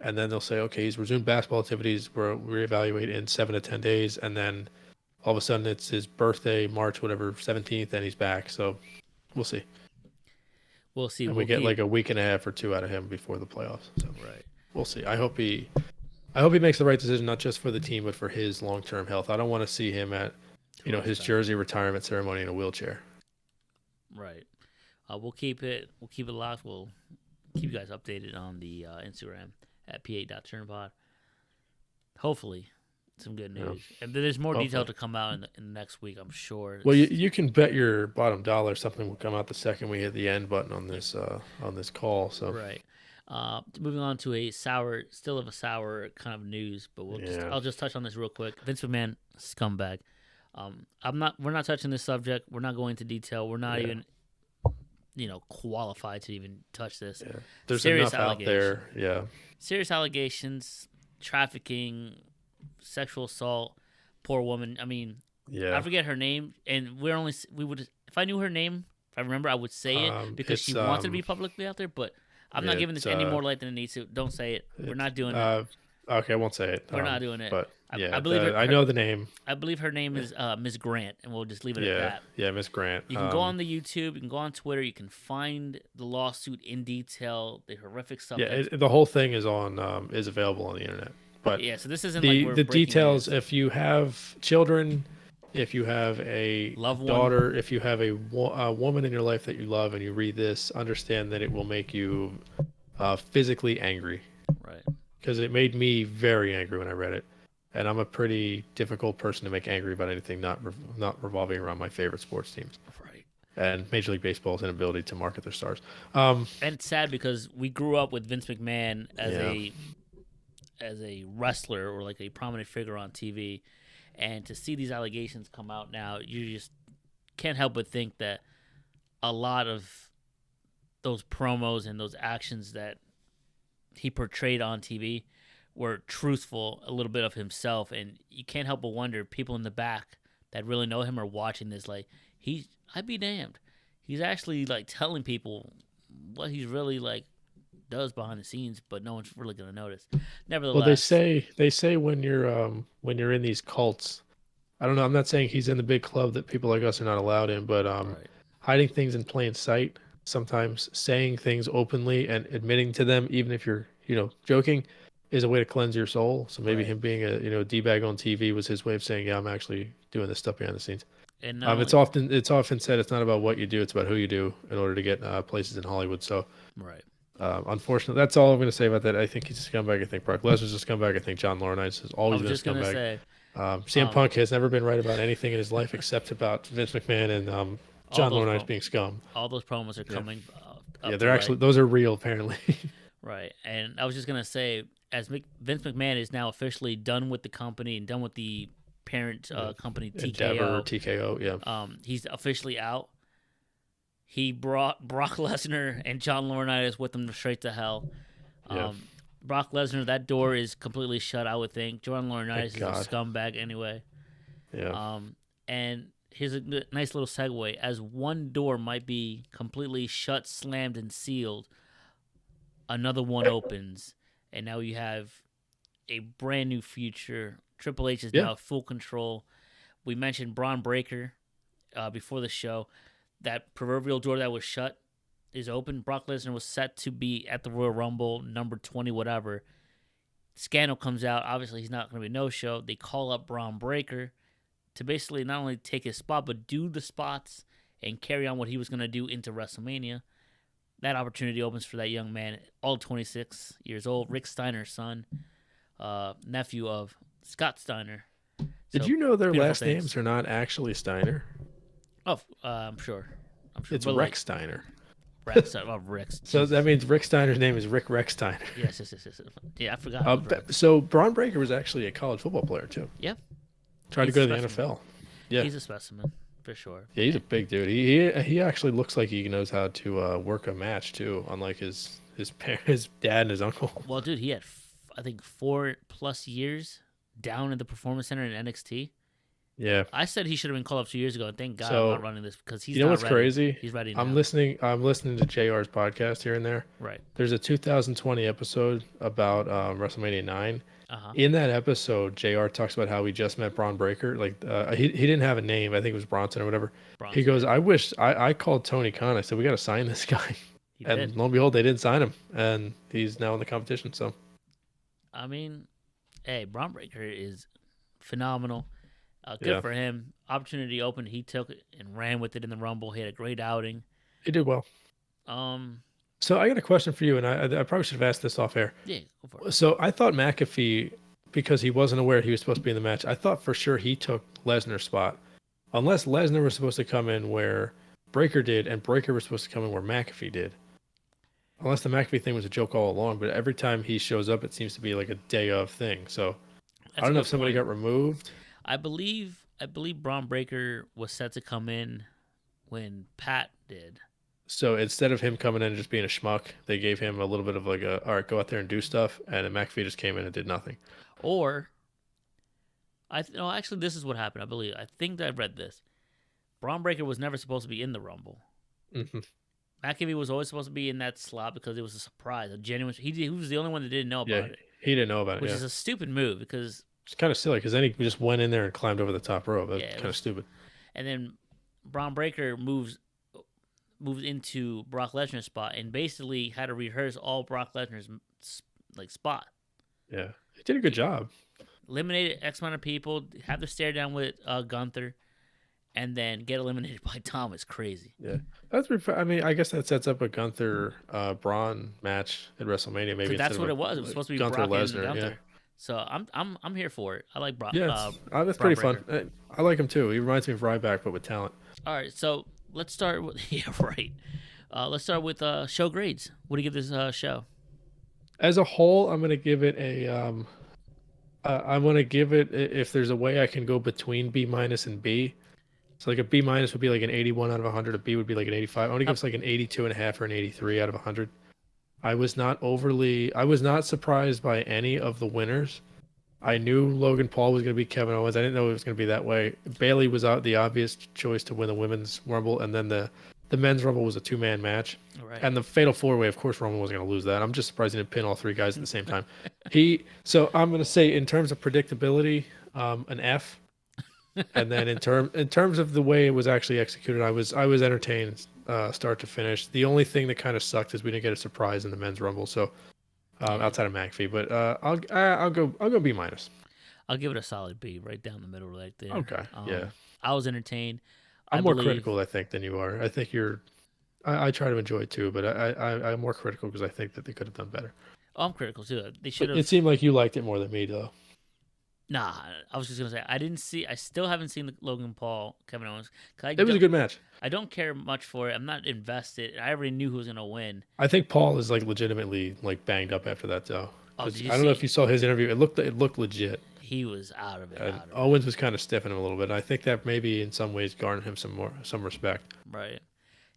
Speaker 1: And then they'll say, okay, he's resumed basketball activities. We'll reevaluate in 7 to 10 days. And then all of a sudden it's his birthday, March, whatever, 17th, and he's back. So we'll see.
Speaker 2: We'll see.
Speaker 1: And we get like a week and a half or two out of him before the playoffs. So
Speaker 2: right.
Speaker 1: We'll see. I hope he makes the right decision, not just for the team, but for his long-term health. I don't want to see him at, his jersey retirement ceremony in a wheelchair.
Speaker 2: Right. We'll keep it locked. We'll keep you guys updated on the Instagram at p8.turnpod. Hopefully, some good news. Yeah. And there's more detail to come out in the next week, I'm sure.
Speaker 1: Well, you can bet your bottom dollar something will come out the second we hit the end button on this call. So
Speaker 2: right. Moving on to a sour kind of news, but I'll just touch on this real quick. Vince McMahon, scumbag. We're not touching this subject. We're not going into detail. We're not even qualified to even touch this.
Speaker 1: Yeah. There's serious enough out there. Yeah.
Speaker 2: Serious allegations, trafficking, sexual assault, poor woman. I mean, I forget her name, and if I knew her name, if I remember, I would say it because she wants to be publicly out there, but I'm not giving this any more light than it needs to. Don't say it. We're not doing it.
Speaker 1: Okay, I won't say it.
Speaker 2: We're not doing it.
Speaker 1: But
Speaker 2: I believe
Speaker 1: I know the name.
Speaker 2: I believe her name is Miss Grant, and we'll just leave it at that.
Speaker 1: Yeah, Miss Grant.
Speaker 2: You can go on the YouTube. You can go on Twitter. You can find the lawsuit in detail, the horrific stuff.
Speaker 1: Yeah, the whole thing is is available on the internet. But
Speaker 2: yeah, so this isn't
Speaker 1: the details. If you have children, if you have a daughter, if you have a woman in your life that you love, and you read this, understand that it will make you physically angry.
Speaker 2: Right.
Speaker 1: Because it made me very angry when I read it, and I'm a pretty difficult person to make angry about anything not revolving around my favorite sports teams.
Speaker 2: Right.
Speaker 1: And Major League Baseball's inability to market their stars.
Speaker 2: And it's sad because we grew up with Vince McMahon as a wrestler or like a prominent figure on TV, and to see these allegations come out now, you just can't help but think that a lot of those promos and those actions that he portrayed on TV were truthful, a little bit of himself, and you can't help but wonder, people in the back that really know him are watching this like, I'd be damned. He's actually like telling people what he's really like does behind the scenes, but no one's really going to notice. Nevertheless,
Speaker 1: well, they say when you're in these cults, I don't know, I'm not saying he's in the big club that people like us are not allowed in, but hiding things in plain sight, sometimes saying things openly and admitting to them, even if you're, joking, is a way to cleanse your soul. So maybe him being a D-bag on TV was his way of saying, yeah, I'm actually doing this stuff behind the scenes.
Speaker 2: And
Speaker 1: it's often said it's not about what you do, it's about who you do in order to get places in Hollywood. So unfortunately, that's all I'm going to say about that. I think he's a scumbag. I think Brock Lesnar's a scumbag. I think John Laurinaitis has always been a scumbag. CM Punk has never been right about anything in his life except about Vince McMahon and John Laurinaitis being scum.
Speaker 2: All those promos are coming.
Speaker 1: They're actually those are real apparently.
Speaker 2: Right, and I was just gonna say, as Vince McMahon is now officially done with the company and done with the parent company
Speaker 1: TKO,
Speaker 2: he's officially out. He brought Brock Lesnar and John Laurinaitis with him straight to hell. Brock Lesnar, that door is completely shut, I would think. John Laurinaitis is a scumbag anyway.
Speaker 1: Yeah.
Speaker 2: And here's a nice little segue. As one door might be completely shut, slammed, and sealed, another one opens, and now you have a brand new future. Triple H is now full control. We mentioned Braun Breaker before the show. That proverbial door that was shut is open. Brock Lesnar was set to be at the Royal Rumble, number 20, whatever. Scandal comes out. Obviously, he's not going to be no-show. They call up Braun Breaker to basically not only take his spot, but do the spots and carry on what he was going to do into WrestleMania. that opportunity opens for that young man, all 26 years old, Rick Steiner's son, nephew of Scott Steiner.
Speaker 1: Did
Speaker 2: So,
Speaker 1: you know their
Speaker 2: beautiful
Speaker 1: last
Speaker 2: things.
Speaker 1: names are not actually Steiner?
Speaker 2: Oh, I'm sure.
Speaker 1: It's
Speaker 2: But like
Speaker 1: Rex Steiner.
Speaker 2: Rex, oh, Rex.
Speaker 1: So
Speaker 2: Jesus.
Speaker 1: that means Rick Steiner's name is Rick Rex Steiner.
Speaker 2: Yes. Yeah, I forgot. It was Rex.
Speaker 1: So Braun Breaker was actually a college football player too.
Speaker 2: Yeah,
Speaker 1: Tried to
Speaker 2: he's
Speaker 1: go
Speaker 2: a
Speaker 1: to the
Speaker 2: specimen.
Speaker 1: NFL. Yeah,
Speaker 2: He's a specimen for sure.
Speaker 1: yeah, he's a big dude. He actually looks like he knows how to work a match too, unlike his dad and his uncle.
Speaker 2: Well, dude, he had I think 4+ years down at the Performance Center in NXT.
Speaker 1: Yeah.
Speaker 2: I said he should have been called up 2 years ago, and thank God
Speaker 1: So,
Speaker 2: I'm not running this because he's
Speaker 1: You know
Speaker 2: not
Speaker 1: what's
Speaker 2: ready.
Speaker 1: crazy?
Speaker 2: He's ready now.
Speaker 1: I'm listening to JR's podcast here and there.
Speaker 2: Right.
Speaker 1: There's a 2020 episode about WrestleMania 9.
Speaker 2: Uh-huh.
Speaker 1: In that episode, JR talks about how he just met Braun Breaker. Like he didn't have a name. I think it was Bronson or whatever.
Speaker 2: Bronson.
Speaker 1: He goes, I called Tony Khan. I said, we got to sign this guy.
Speaker 2: He
Speaker 1: And
Speaker 2: did.
Speaker 1: lo and behold, they didn't sign him. And he's now in the competition. So
Speaker 2: I mean, hey, Braun Breaker is phenomenal. Good
Speaker 1: Yeah.
Speaker 2: for him. Opportunity opened. He took it and ran with it in the Rumble. He had a great outing.
Speaker 1: he did well. So I got a question for you, and I probably should have asked this off air.
Speaker 2: Yeah, go for it.
Speaker 1: So I thought McAfee, because he wasn't aware he was supposed to be in the match, I thought for sure he took Lesnar's spot. Unless Lesnar was supposed to come in where Breaker did, and Breaker was supposed to come in where McAfee did. Unless the McAfee thing was a joke all along, but every time he shows up, it seems to be like a day of thing. So
Speaker 2: That's
Speaker 1: I don't
Speaker 2: a
Speaker 1: know
Speaker 2: good
Speaker 1: if somebody
Speaker 2: point.
Speaker 1: got removed.
Speaker 2: I believe Braun Breaker was set to come in when Pat did.
Speaker 1: So instead of him coming in and just being a schmuck, they gave him a little bit of like all right, go out there and do stuff. And then McAfee just came in and did nothing.
Speaker 2: Or, no, actually, this is what happened. I think that I read this. Braun Breaker was never supposed to be in the Rumble.
Speaker 1: hmm
Speaker 2: McAfee was always supposed to be in that slot because it was a surprise, a genuine. He was the only one that didn't know
Speaker 1: Yeah,
Speaker 2: about it,
Speaker 1: he didn't know about it.
Speaker 2: which
Speaker 1: Yeah.
Speaker 2: is a stupid move because.
Speaker 1: It's kind of silly because then he just went in there and climbed over the top rope. That's
Speaker 2: Yeah, it
Speaker 1: kind of
Speaker 2: was-
Speaker 1: stupid.
Speaker 2: And then Braun Breaker moves into Brock Lesnar's spot and basically had to rehearse all Brock Lesnar's spot.
Speaker 1: Yeah, he did a good job.
Speaker 2: Eliminated X amount of people, have the stare down with Gunther, and then get eliminated by Tom is crazy.
Speaker 1: Yeah, that's. I mean, I guess that sets up a Gunther Braun match at WrestleMania. Maybe
Speaker 2: That's
Speaker 1: instead
Speaker 2: what
Speaker 1: of
Speaker 2: it was. It was supposed to be
Speaker 1: Gunther
Speaker 2: Brock
Speaker 1: Lesnar.
Speaker 2: and Gunther.
Speaker 1: Yeah,
Speaker 2: So I'm here for it. I like Brock.
Speaker 1: yeah, that's
Speaker 2: Braun
Speaker 1: pretty fun. I like him too. He reminds me of Ryback, but with talent.
Speaker 2: All right, so let's start with right. Let's start with show grades. What do you give this show?
Speaker 1: As a whole, I'm gonna give it a. I'm gonna give it, if there's a way I can go between B- and B. So like a B- would be like an 81 out of 100. A B would be like an 85. I want to give us like an 82.5 or an 83 out of 100. I was not surprised by any of the winners. I knew Logan Paul was going to beat Kevin Owens. I didn't know it was going to be that way. Bailey was the obvious choice to win the women's Rumble, and then the men's Rumble was a 2-man match.
Speaker 2: All right.
Speaker 1: And the Fatal 4-Way, of course, Roman was going to lose that. I'm just surprised he didn't pin all 3 guys at the same time. So I'm going to say, in terms of predictability, an F. And then in terms of the way it was actually executed, I was entertained start to finish. The only thing that kind of sucked is we didn't get a surprise in the men's Rumble. So outside of McAfee, but I'll go B-.
Speaker 2: I'll give it a solid B, right down the middle, right there.
Speaker 1: Okay, yeah.
Speaker 2: I was entertained.
Speaker 1: I'm more critical, I think, than you are. I think you're. I try to enjoy it too, but I'm more critical because I think that they could have done better.
Speaker 2: Oh, I'm critical too. They should have.
Speaker 1: It seemed like you liked it more than me, though.
Speaker 2: Nah, I was just gonna say I didn't see. I still haven't seen the Logan Paul Kevin Owens.
Speaker 1: It was a good match.
Speaker 2: I don't care much for it. I'm not invested. I already knew who was gonna win.
Speaker 1: I think Paul is like legitimately like banged up after that, though.
Speaker 2: Oh,
Speaker 1: 'Cause
Speaker 2: did you
Speaker 1: I don't know
Speaker 2: see-
Speaker 1: if you saw his interview. It looked legit.
Speaker 2: He was out of it.
Speaker 1: And
Speaker 2: Out of it.
Speaker 1: Owens was kind of stiffing him a little bit. I think that maybe in some ways garnered him some respect.
Speaker 2: Right.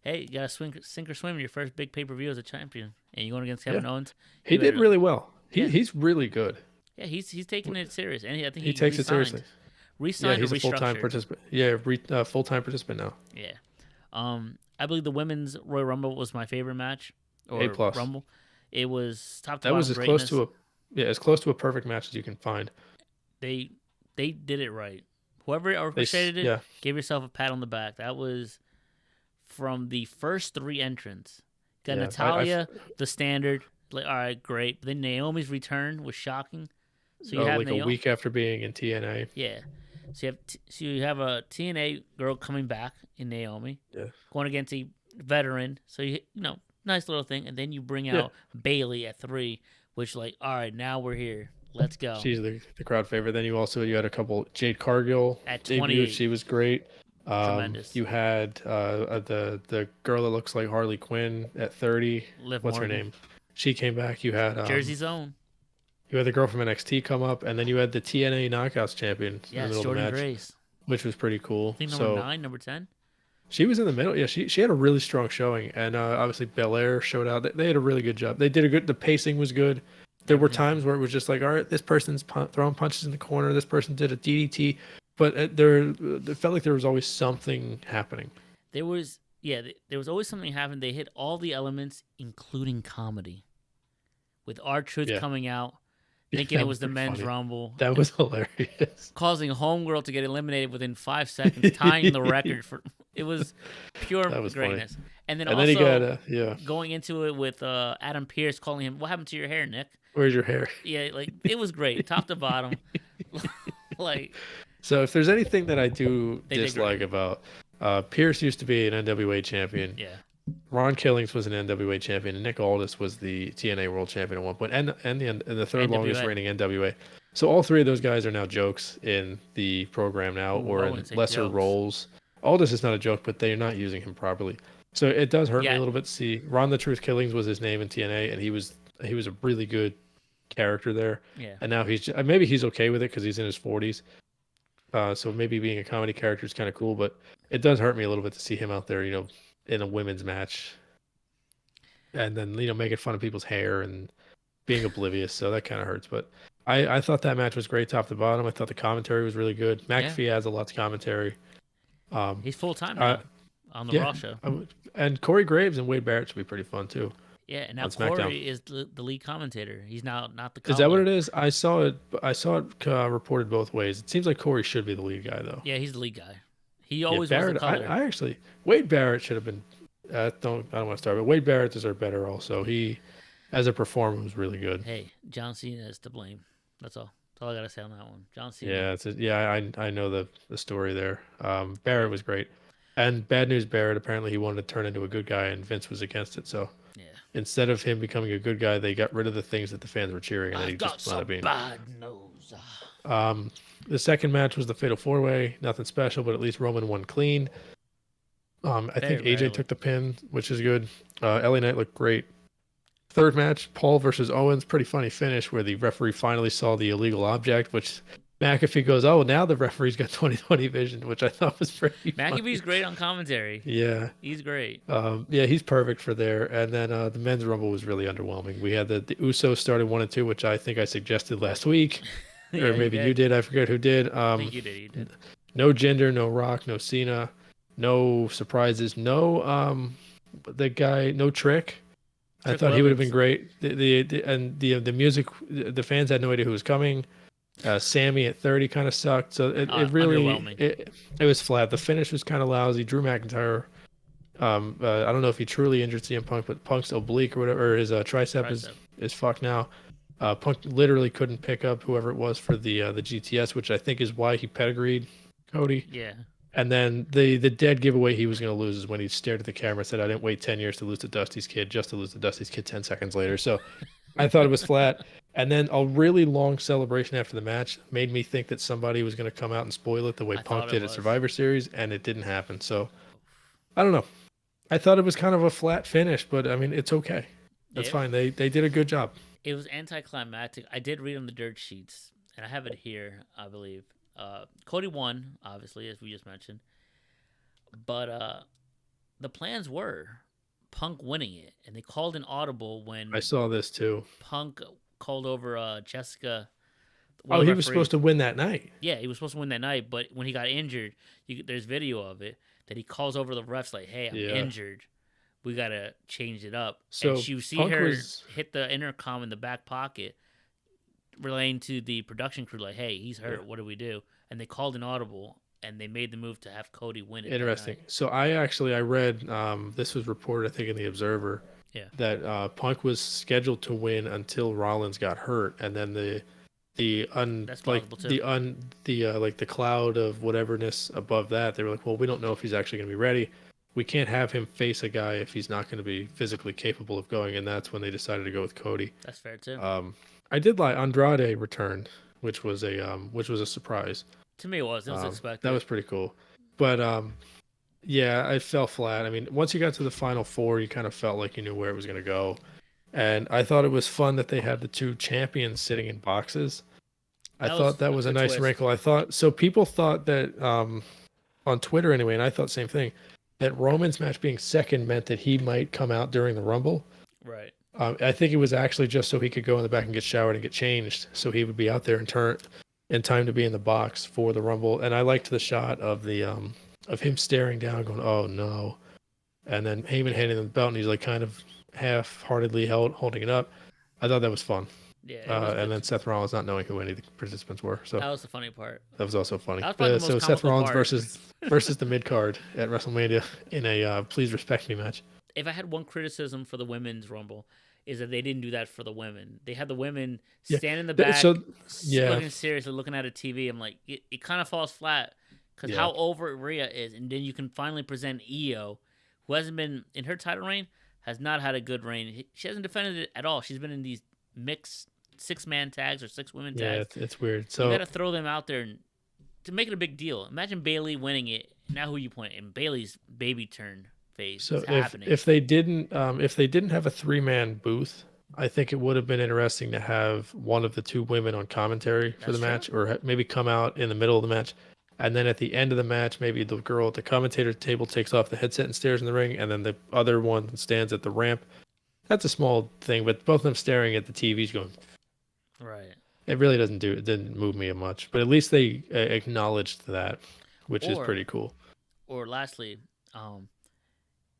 Speaker 2: Hey, you gotta sink or swim in your first big pay-per-view as a champion, and you're going against Kevin Owens.
Speaker 1: He
Speaker 2: You
Speaker 1: did
Speaker 2: better-
Speaker 1: really well.
Speaker 2: Yeah.
Speaker 1: He's really good.
Speaker 2: Yeah, he's taking it serious, and I think
Speaker 1: He takes it seriously. Yeah,
Speaker 2: Resigned
Speaker 1: he's
Speaker 2: or
Speaker 1: a full-time
Speaker 2: restructured.
Speaker 1: participant. Yeah, full-time participant now.
Speaker 2: Yeah. I believe the women's Royal Rumble was my favorite match. Or
Speaker 1: A+.
Speaker 2: Rumble. It was top to
Speaker 1: That was
Speaker 2: bottom
Speaker 1: as close
Speaker 2: greatness.
Speaker 1: as close to a perfect match as you can find.
Speaker 2: They did it right. Whoever orchestrated it,
Speaker 1: yeah.
Speaker 2: give yourself a pat on the back. That was from the first 3 entrants. Got
Speaker 1: Yeah,
Speaker 2: Natalia, the standard. Like, all right, great. But then Naomi's return was shocking. So you have
Speaker 1: like a week after being in TNA.
Speaker 2: Yeah. So you have a TNA girl coming back in Naomi.
Speaker 1: Yeah.
Speaker 2: Going against a veteran. So you know nice little thing, and then you bring
Speaker 1: Yeah,
Speaker 2: out Bailey at 3, which like, all right, now we're here. Let's go.
Speaker 1: she's the crowd favorite. Then you had a couple. Jade Cargill
Speaker 2: At
Speaker 1: debuted.
Speaker 2: 28,
Speaker 1: She was great.
Speaker 2: tremendous.
Speaker 1: You had the girl that looks like Harley Quinn at 30.
Speaker 2: Liv
Speaker 1: What's her
Speaker 2: Morgan,
Speaker 1: name? She came back.
Speaker 2: Jersey's own.
Speaker 1: You had the girl from NXT come up, and then you had the TNA Knockouts champion in the
Speaker 2: Yes,
Speaker 1: middle of the
Speaker 2: Jordan
Speaker 1: match,
Speaker 2: Grace.
Speaker 1: which was pretty cool.
Speaker 2: I think number
Speaker 1: So
Speaker 2: 9, number 10.
Speaker 1: she was in the middle. Yeah, she had a really strong showing, and obviously Belair showed out. They had a really good job. They did a good. The pacing was good. There were
Speaker 2: Everything.
Speaker 1: times where it was just like, all right, this person's throwing punches in the corner. This person did a DDT, but it felt like there was always something happening.
Speaker 2: There was there was always something happening. They hit all the elements, including comedy. With R-Truth
Speaker 1: Yeah,
Speaker 2: coming out, thinking
Speaker 1: that
Speaker 2: it was the
Speaker 1: pretty
Speaker 2: men's
Speaker 1: funny.
Speaker 2: rumble,
Speaker 1: That was hilarious.
Speaker 2: causing Homegirl to get eliminated within 5 seconds, tying the record for. It was pure
Speaker 1: That was funny.
Speaker 2: greatness. And then
Speaker 1: And
Speaker 2: also
Speaker 1: then he got yeah.
Speaker 2: going into it with Adam Pearce calling him, "What happened to your hair, Nick?"
Speaker 1: Where's your hair?
Speaker 2: Yeah, like it was great, top to bottom. Like
Speaker 1: So if there's anything that I do
Speaker 2: They did
Speaker 1: dislike
Speaker 2: great.
Speaker 1: about Pierce used to be an NWA champion.
Speaker 2: yeah,
Speaker 1: Ron Killings was an NWA champion, and Nick Aldis was the TNA World Champion at one point, and the third longest
Speaker 2: NWA.
Speaker 1: reigning NWA. So all three of those guys are now jokes in the program now,
Speaker 2: Ooh,
Speaker 1: or
Speaker 2: I
Speaker 1: in
Speaker 2: wouldn't say
Speaker 1: lesser
Speaker 2: jokes.
Speaker 1: roles. Aldis is not a joke, but they're not using him properly. So it does hurt me
Speaker 2: Yeah.
Speaker 1: a little bit to see Ron the Truth Killings was his name in TNA, and he was a really good character there.
Speaker 2: yeah.
Speaker 1: And now maybe he's okay with it because he's in his 40s. So maybe being a comedy character is kind of cool, but it does hurt me a little bit to see him out there, in a women's match, and then making fun of people's hair and being oblivious. So that kind of hurts. But I thought that match was great, top to bottom. I thought the commentary was really good. McAfee adds a lot to commentary.
Speaker 2: He's full time
Speaker 1: Uh,
Speaker 2: now on the Raw show.
Speaker 1: And Corey Graves and Wade Barrett should be pretty fun too.
Speaker 2: Yeah, and now
Speaker 1: on SmackDown.
Speaker 2: Corey is the lead commentator. He's now not the.
Speaker 1: Is that what
Speaker 2: caller.
Speaker 1: it is? I saw it. Reported both ways. It seems like Corey should be the lead guy though.
Speaker 2: Yeah, he's the lead guy. He
Speaker 1: Yeah,
Speaker 2: always was
Speaker 1: Barrett.
Speaker 2: the color.
Speaker 1: I actually Wade Barrett should have been. I don't want to start, but Wade Barrett deserved better. Also, he, as a performer, was really good.
Speaker 2: Hey, John Cena is to blame. That's all. That's all I gotta say on that one. John Cena.
Speaker 1: Yeah, I know the story there. Barrett was great, and bad news Barrett. Apparently, he wanted to turn into a good guy, and Vince was against it. So
Speaker 2: Yeah.
Speaker 1: instead of him becoming a good guy, they got rid of the things that the fans were cheering, and then he
Speaker 2: I've got
Speaker 1: just wound
Speaker 2: some
Speaker 1: up being.
Speaker 2: bad news.
Speaker 1: The second match was the Fatal 4-Way. Nothing special, but at least Roman won clean. I think
Speaker 2: Very
Speaker 1: AJ
Speaker 2: rarely.
Speaker 1: took the pin, which is good. LA Knight looked great. Third match, Paul versus Owens. Pretty funny finish where the referee finally saw the illegal object, which McAfee goes, "Oh, now the referee's got 20/20 vision," which I thought was pretty funny.
Speaker 2: McAfee's great on commentary.
Speaker 1: Yeah.
Speaker 2: He's great.
Speaker 1: Yeah, he's perfect for there. And then the men's rumble was really underwhelming. We had the Usos started 1 and 2, which I think I suggested last week,
Speaker 2: Yeah,
Speaker 1: or maybe you did. I forget who did.
Speaker 2: I think you did. You did.
Speaker 1: No Jinder, no Rock, no Cena, no surprises, no the guy, no Trick. I
Speaker 2: Trick
Speaker 1: thought he would have been
Speaker 2: Williams.
Speaker 1: great. The music, the fans had no idea who was coming. Sammy at 30 kind of sucked. So it really
Speaker 2: Underwhelming.
Speaker 1: it was flat. The finish was kind of lousy. Drew McIntyre. I don't know if he truly injured CM Punk, but Punk's oblique or whatever, or his tricep is fucked now. Punk literally couldn't pick up whoever it was for the GTS, which I think is why he pedigreed Cody.
Speaker 2: Yeah.
Speaker 1: And then the dead giveaway he was going to lose is when he stared at the camera and said, "I didn't wait 10 years to lose to Dusty's Kid, just to lose to Dusty's Kid 10 seconds later." So I thought it was flat. And then a really long celebration after the match made me think that somebody was going to come out and spoil it the way
Speaker 2: I
Speaker 1: Punk
Speaker 2: thought it
Speaker 1: did at
Speaker 2: was.
Speaker 1: Survivor Series, and it didn't happen. So I don't know. I thought it was kind of a flat finish, but I mean, it's okay. That's
Speaker 2: Yeah.
Speaker 1: fine. They did a good job.
Speaker 2: It was anticlimactic. I did read on the dirt sheets, and I have it here, I believe. Cody won, obviously, as we just mentioned. But the plans were Punk winning it, and they called an audible when
Speaker 1: I saw this too.
Speaker 2: Punk called over Jessica.
Speaker 1: Oh, he was supposed to win that night.
Speaker 2: Yeah, he was supposed to win that night, but when he got injured, there's video of it that he calls over the refs like, "Hey, I'm
Speaker 1: Yeah.
Speaker 2: injured. We gotta change it up."
Speaker 1: So
Speaker 2: and you see
Speaker 1: Punk
Speaker 2: her
Speaker 1: was-
Speaker 2: hit the intercom in the back pocket, relaying to the production crew like, "Hey, he's hurt.
Speaker 1: Yeah.
Speaker 2: What do we do?" And they called an audible, and they made the move to have Cody win it. that
Speaker 1: Interesting.
Speaker 2: night.
Speaker 1: So I read this was reported I think in the Observer
Speaker 2: Yeah.
Speaker 1: that Punk was scheduled to win until Rollins got hurt, and then the
Speaker 2: That's plausible, too.
Speaker 1: the cloud of whateverness above that, they were like, well, we don't know if he's actually going to be ready. we can't have him face a guy if he's not going to be physically capable of going, and that's when they decided to go with Cody.
Speaker 2: That's fair too.
Speaker 1: I did like Andrade returned, which was a surprise.
Speaker 2: To me, it was
Speaker 1: That
Speaker 2: expected.
Speaker 1: was pretty cool, but yeah, it fell flat. I mean, once you got to the final four, you kind of felt like you knew where it was going to go, and I thought it was fun that they had the two champions sitting in boxes. I
Speaker 2: That
Speaker 1: thought that was a
Speaker 2: good
Speaker 1: nice
Speaker 2: twist.
Speaker 1: wrinkle. I thought so. People thought that on Twitter anyway, and I thought the same thing, that Roman's match being second meant that he might come out during the Rumble.
Speaker 2: Right.
Speaker 1: I think it was actually just so he could go in the back and get showered and get changed, so he would be out there in time to be in the box for the Rumble. And I liked the shot of the of him staring down, going, "Oh no," and then Heyman handing him the belt, and he's like kind of half-heartedly holding it up. I thought that was fun.
Speaker 2: Yeah. It was
Speaker 1: And then Seth Rollins not knowing who any of the participants were, so
Speaker 2: that was the funny part.
Speaker 1: that was also funny.
Speaker 2: That was probably the
Speaker 1: So
Speaker 2: most
Speaker 1: Seth
Speaker 2: comical
Speaker 1: Rollins
Speaker 2: part.
Speaker 1: versus the mid card at WrestleMania in a Please Respect Me match.
Speaker 2: If I had one criticism for the women's Rumble, is that they didn't do that for the women. They had the women
Speaker 1: Yeah.
Speaker 2: stand in the back,
Speaker 1: So yeah,
Speaker 2: looking seriously, looking at a TV. I'm like, it kind of falls flat because how over Rhea is, and then you can finally present Io, who hasn't been in her title reign, has not had a good reign. She hasn't defended it at all. She's been in these mixed 6-man tags or 6-women tags.
Speaker 1: yeah, it's weird.
Speaker 2: You
Speaker 1: So
Speaker 2: got to throw them out there and to make it a big deal. Imagine Bailey winning it. Now who you point? And Bailey's baby turn phase
Speaker 1: so
Speaker 2: is happening.
Speaker 1: if they didn't have a 3-man booth, I think it would have been interesting to have one of the two women on commentary for
Speaker 2: That's
Speaker 1: the match, or maybe come out in the middle of the match. And then at the end of the match, maybe the girl at the commentator table takes off the headset and stares in the ring, and then the other one stands at the ramp. That's a small thing, but both of them staring at the TVs going,
Speaker 2: Right.
Speaker 1: it really it didn't move me much. But at least they acknowledged that, which is pretty cool.
Speaker 2: Or lastly,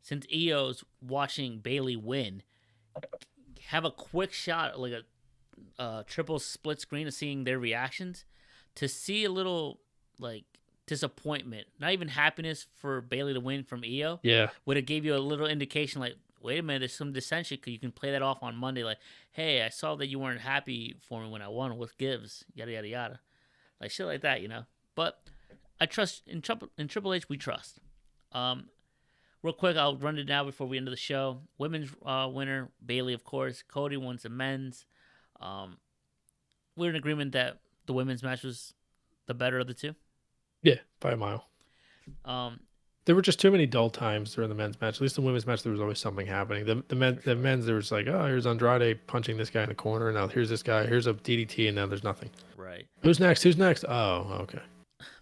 Speaker 2: since Io's watching Bailey win, have a quick shot, like a triple split screen of seeing their reactions, to see a little like disappointment, not even happiness for Bailey to win from Io.
Speaker 1: Yeah.
Speaker 2: Would have gave you a little indication, like, wait a minute, there's some dissension. Cause you can play that off on Monday, like, hey, I saw that you weren't happy for me when I won. What gives? Yada yada yada, like shit like that, you know. But I trust in Triple H. We trust. Real quick, I'll run it now before we end the show. Women's winner Bailey, of course. Cody wins the men's. We're in agreement that the women's match was the better of the two.
Speaker 1: Yeah, by a mile. There were just too many dull times during the men's match. At least the women's match, there was always something happening. The men's, there was like, oh, here's Andrade punching this guy in the corner. Now here's this guy. Here's a DDT, and now there's nothing.
Speaker 2: Right.
Speaker 1: Who's next? Who's next? Oh, okay.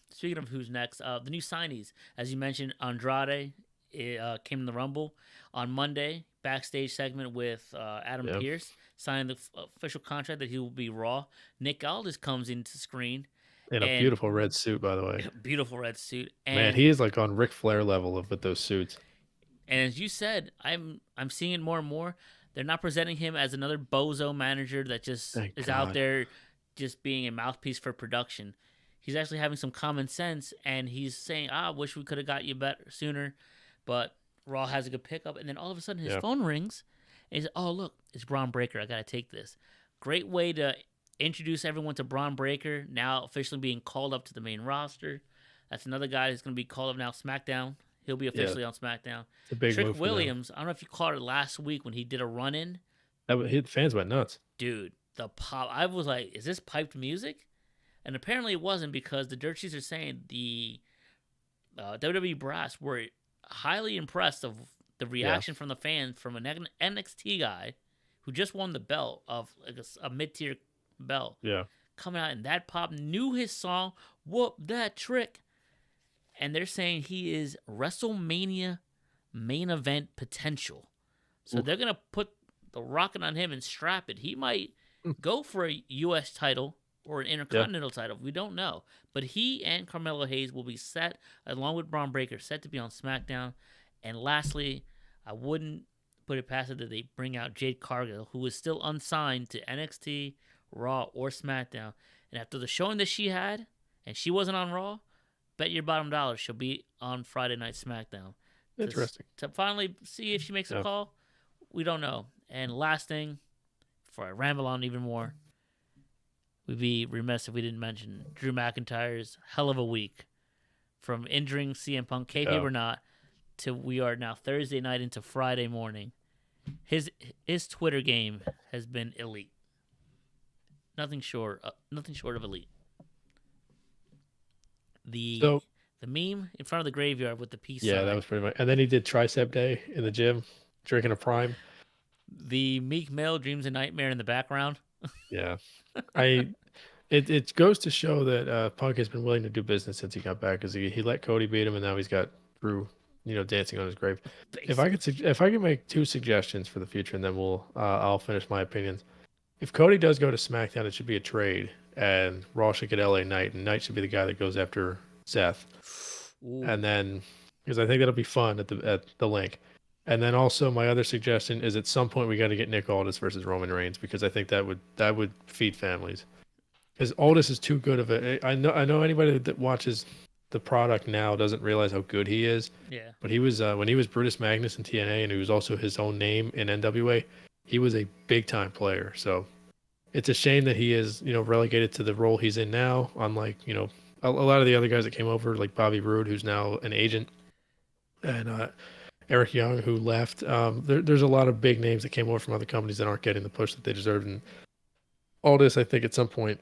Speaker 2: Speaking of who's next, the new signees, as you mentioned, Andrade came in the Rumble on Monday. Backstage segment with Adam Pearce signing the official contract that he will be Raw. Nick Aldis comes into screen.
Speaker 1: In a beautiful red suit, by the way.
Speaker 2: Beautiful red suit. And,
Speaker 1: man, he is like on Ric Flair level with those suits.
Speaker 2: And as you said, I'm seeing it more and more. They're not presenting him as another bozo manager that just out there just being a mouthpiece for production. He's actually having some common sense, and he's saying, I wish we could have got you better sooner, but Raw has a good pickup. And then all of a sudden his phone rings, and he's, oh, look, it's Braun Breaker. I got to take this. Great way to introduce everyone to Braun Breaker, now officially being called up to the main roster. That's another guy who's going to be called up now SmackDown. He'll be officially on SmackDown.
Speaker 1: It's a big
Speaker 2: Trick
Speaker 1: move
Speaker 2: Williams, I don't know if you caught it last week when he did a run-in.
Speaker 1: Fans went nuts.
Speaker 2: Dude, the pop. I was like, is this piped music? And apparently it wasn't, because the Dirt Sheets are saying the WWE brass were highly impressed of the reaction from the fans from an NXT guy who just won the belt of like a mid-tier belt.
Speaker 1: Yeah.
Speaker 2: Coming out, and that pop knew his song, Whoop That Trick. And they're saying he is WrestleMania main event potential. So they're going to put the rocket on him and strap it. He might go for a U.S. title or an Intercontinental title. We don't know. But he and Carmelo Hayes will be set, along with Braun Breaker, set to be on SmackDown. And lastly, I wouldn't put it past it that they bring out Jade Cargill, who is still unsigned to NXT, Raw, or SmackDown. And after the showing that she had, and she wasn't on Raw, bet your bottom dollar she'll be on Friday Night SmackDown.
Speaker 1: Interesting.
Speaker 2: To finally see if she makes a call, we don't know. And last thing, before I ramble on even more, we'd be remiss if we didn't mention Drew McIntyre's hell of a week. From injuring CM Punk, kayfabe or not, to we are now Thursday night into Friday morning. His Twitter game has been elite. Nothing short of elite. The
Speaker 1: So
Speaker 2: the meme in front of the graveyard with the peace
Speaker 1: yeah,
Speaker 2: sign.
Speaker 1: that was pretty much. And then he did tricep day in the gym, drinking a prime.
Speaker 2: The Meek Mill Dreams and Nightmare in the background.
Speaker 1: Yeah, I. It goes to show that Punk has been willing to do business since he got back, because he let Cody beat him, and now he's got Drew, dancing on his grave. If I could make two suggestions for the future, and then I'll finish my opinions. If Cody does go to SmackDown, it should be a trade, and Raw should get LA Knight, and Knight should be the guy that goes after Seth.
Speaker 2: Ooh.
Speaker 1: And then, because I think that'll be fun at the link. And then also my other suggestion is at some point we got to get Nick Aldis versus Roman Reigns, because I think that would feed families. Because Aldis is too good of a. I know anybody that watches the product now doesn't realize how good he is.
Speaker 2: Yeah.
Speaker 1: But he was when he was Brutus Magnus in TNA, and he was also his own name in NWA. He was a big time player. So it's a shame that he is relegated to the role he's in now. Unlike a lot of the other guys that came over, like Bobby Roode, who's now an agent, and Eric Young, who left. There's a lot of big names that came over from other companies that aren't getting the push that they deserve. And Aldis, I think, at some point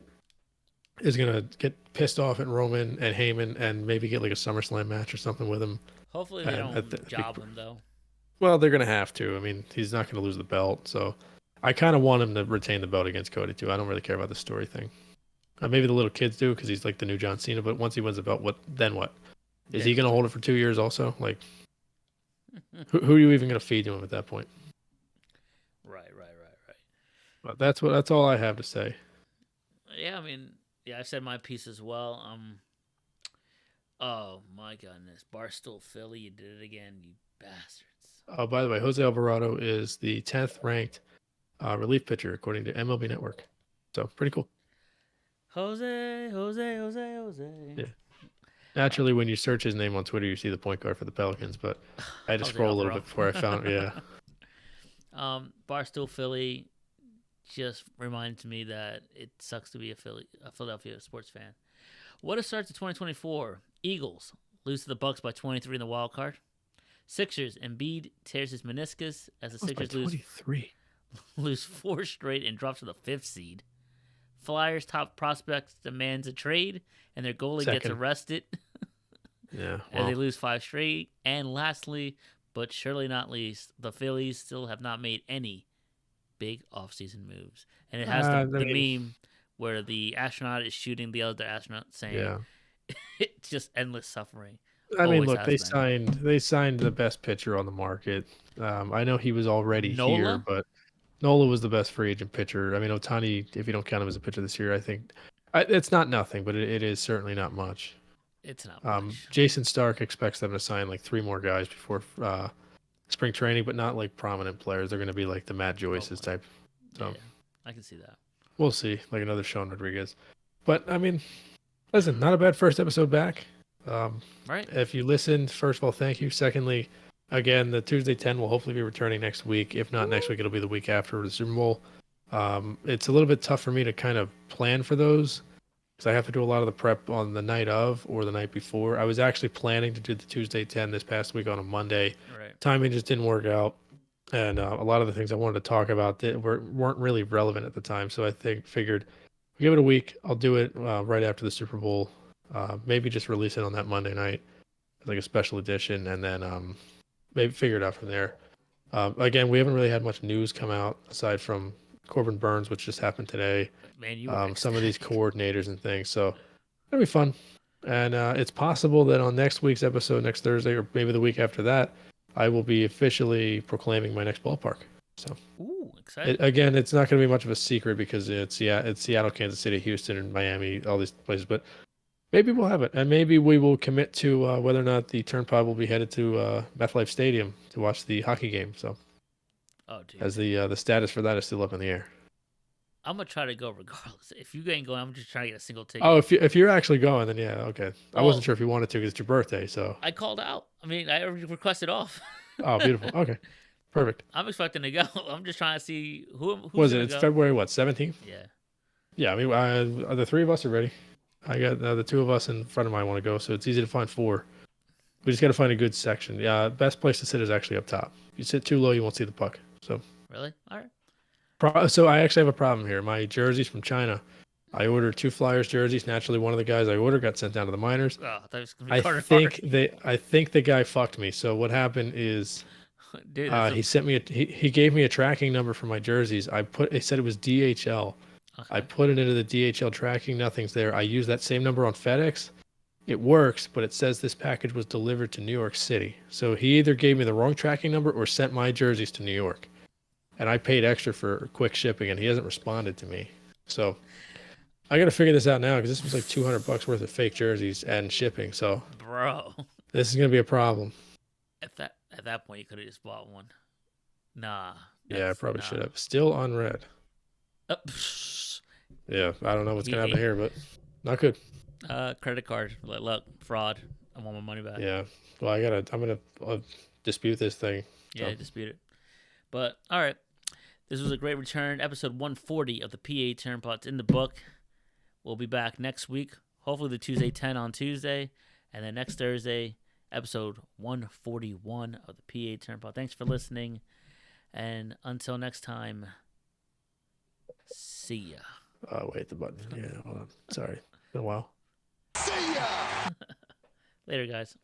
Speaker 1: is going to get pissed off at Roman and Heyman and maybe get like a SummerSlam match or something with him.
Speaker 2: Hopefully they don't job him, though.
Speaker 1: Well, they're going to have to. I mean, he's not going to lose the belt. So I kind of want him to retain the belt against Cody, too. I don't really care about the story thing. Maybe the little kids do, because he's like the new John Cena. But once he wins the belt, then what? Is he going to hold it for 2 years also? Like, who are you even going to feed to him at that point?
Speaker 2: Right.
Speaker 1: But that's all I have to say.
Speaker 2: Yeah, I mean, yeah, I said my piece as well. Oh my goodness, Barstool Philly, you did it again, you bastards.
Speaker 1: Oh, by the way, Jose Alvarado is the 10th ranked relief pitcher according to MLB Network. So pretty cool.
Speaker 2: Jose.
Speaker 1: Yeah. Naturally, when you search his name on Twitter, you see the point guard for the Pelicans, but I had to scroll a little bit before I found it. Yeah.
Speaker 2: Barstool Philly just reminds me that it sucks to be a Philadelphia sports fan. What a start to 2024. Eagles lose to the Bucks by 23 in the wild card. Sixers, Embiid tears his meniscus as the Sixers lose 4 straight and drops to the 5th seed. Flyers top prospects demands a trade, and their goalie gets arrested.
Speaker 1: Yeah.
Speaker 2: As they lose 5 straight. And lastly, but surely not least, the Phillies still have not made any big offseason moves. And it has the meme where the astronaut is shooting the other astronaut, saying it's just endless suffering.
Speaker 1: I mean, look, they signed the best pitcher on the market. I know he was already here, but Nola was the best free agent pitcher. I mean, Ohtani, if you don't count him as a pitcher this year, I think it's not nothing, but it is certainly not much.
Speaker 2: It's not much.
Speaker 1: Jason Stark expects them to sign like 3 more guys before spring training, but not like prominent players. They're going to be like the Matt Joyce's type. So
Speaker 2: yeah, I can see that.
Speaker 1: We'll see, like another Sean Rodriguez. But I mean, listen, not a bad first episode back.
Speaker 2: Right.
Speaker 1: If you listened, first of all, thank you. Secondly, again, the Tuesday 10 will hopefully be returning next week. If not next week, it'll be the week after the Super Bowl. It's a little bit tough for me to kind of plan for those, because I have to do a lot of the prep on the night of or the night before. I was actually planning to do the Tuesday 10 this past week on a Monday.
Speaker 2: Right.
Speaker 1: Timing just didn't work out. And a lot of the things I wanted to talk about weren't really relevant at the time. So I figured give it a week. I'll do it right after the Super Bowl. Maybe just release it on that Monday night, like a special edition, and then maybe figure it out from there. Again, we haven't really had much news come out aside from Corbin Burns, which just happened today.
Speaker 2: Man,
Speaker 1: some of these coordinators and things. So it'll be fun. And it's possible that on next week's episode, next Thursday, or maybe the week after that, I will be officially proclaiming my next ballpark. So,
Speaker 2: ooh, exciting.
Speaker 1: Again, it's not going to be much of a secret because it's Seattle, Kansas City, Houston, and Miami, all these places. But maybe we'll have it, and maybe we will commit to whether or not the Turnpike will be headed to MetLife Stadium to watch the hockey game. So, as the status for that is still up in the air.
Speaker 2: I'm gonna try to go regardless. If you ain't going, I'm just trying to get a single ticket.
Speaker 1: Oh, if you're actually going, then yeah, okay. I wasn't sure if you wanted to because it's your birthday, so
Speaker 2: I called out. I mean, I requested off.
Speaker 1: Oh, beautiful. Okay, perfect.
Speaker 2: I'm expecting to go. I'm just trying to see who's
Speaker 1: was it? It's go. February 17th.
Speaker 2: Yeah.
Speaker 1: Yeah, I mean, the 3 of us are ready. I got the 2 of us and a friend of mine want to go, so it's easy to find 4. We just got to find a good section. Yeah, best place to sit is actually up top. If you sit too low, you won't see the puck. So,
Speaker 2: Really? All right.
Speaker 1: so I actually have a problem here. My jerseys from China. I ordered 2 Flyers jerseys. Naturally, one of the guys I ordered got sent down to the minors.
Speaker 2: Oh, I thought it was gonna be Carter Hart.
Speaker 1: I think the guy fucked me. So what happened is
Speaker 2: Dude, that's
Speaker 1: he sent me he gave me a tracking number for my jerseys. It said it was DHL. I
Speaker 2: okay.
Speaker 1: put it into the DHL tracking. Nothing's there. I use that same number on FedEx. It works, but it says this package was delivered to New York City. So he either gave me the wrong tracking number or sent my jerseys to New York. And I paid extra for quick shipping, and he hasn't responded to me. So I got to figure this out now because this was like $200 worth of fake jerseys and shipping. So
Speaker 2: Bro,
Speaker 1: this is gonna be a problem.
Speaker 2: at that point, you could have just bought one. Nah.
Speaker 1: Yeah, I probably should have. Still unread. Yeah, I don't know what's gonna happen here, but not good.
Speaker 2: Credit card. Like, look, fraud. I want my money back.
Speaker 1: Yeah. Well, I'm gonna dispute this thing.
Speaker 2: Yeah,
Speaker 1: So.
Speaker 2: dispute it. But all right, this was a great return. Episode 140 of the PA Turnpots in the book. We'll be back next week. Hopefully, the Tuesday 10 on Tuesday, and then next Thursday, episode 141 of the PA Turnpot. Thanks for listening, and until next time, see ya.
Speaker 1: Oh wait, the button. Yeah, hold on. Sorry, been a while.
Speaker 3: See ya!
Speaker 2: Later, guys.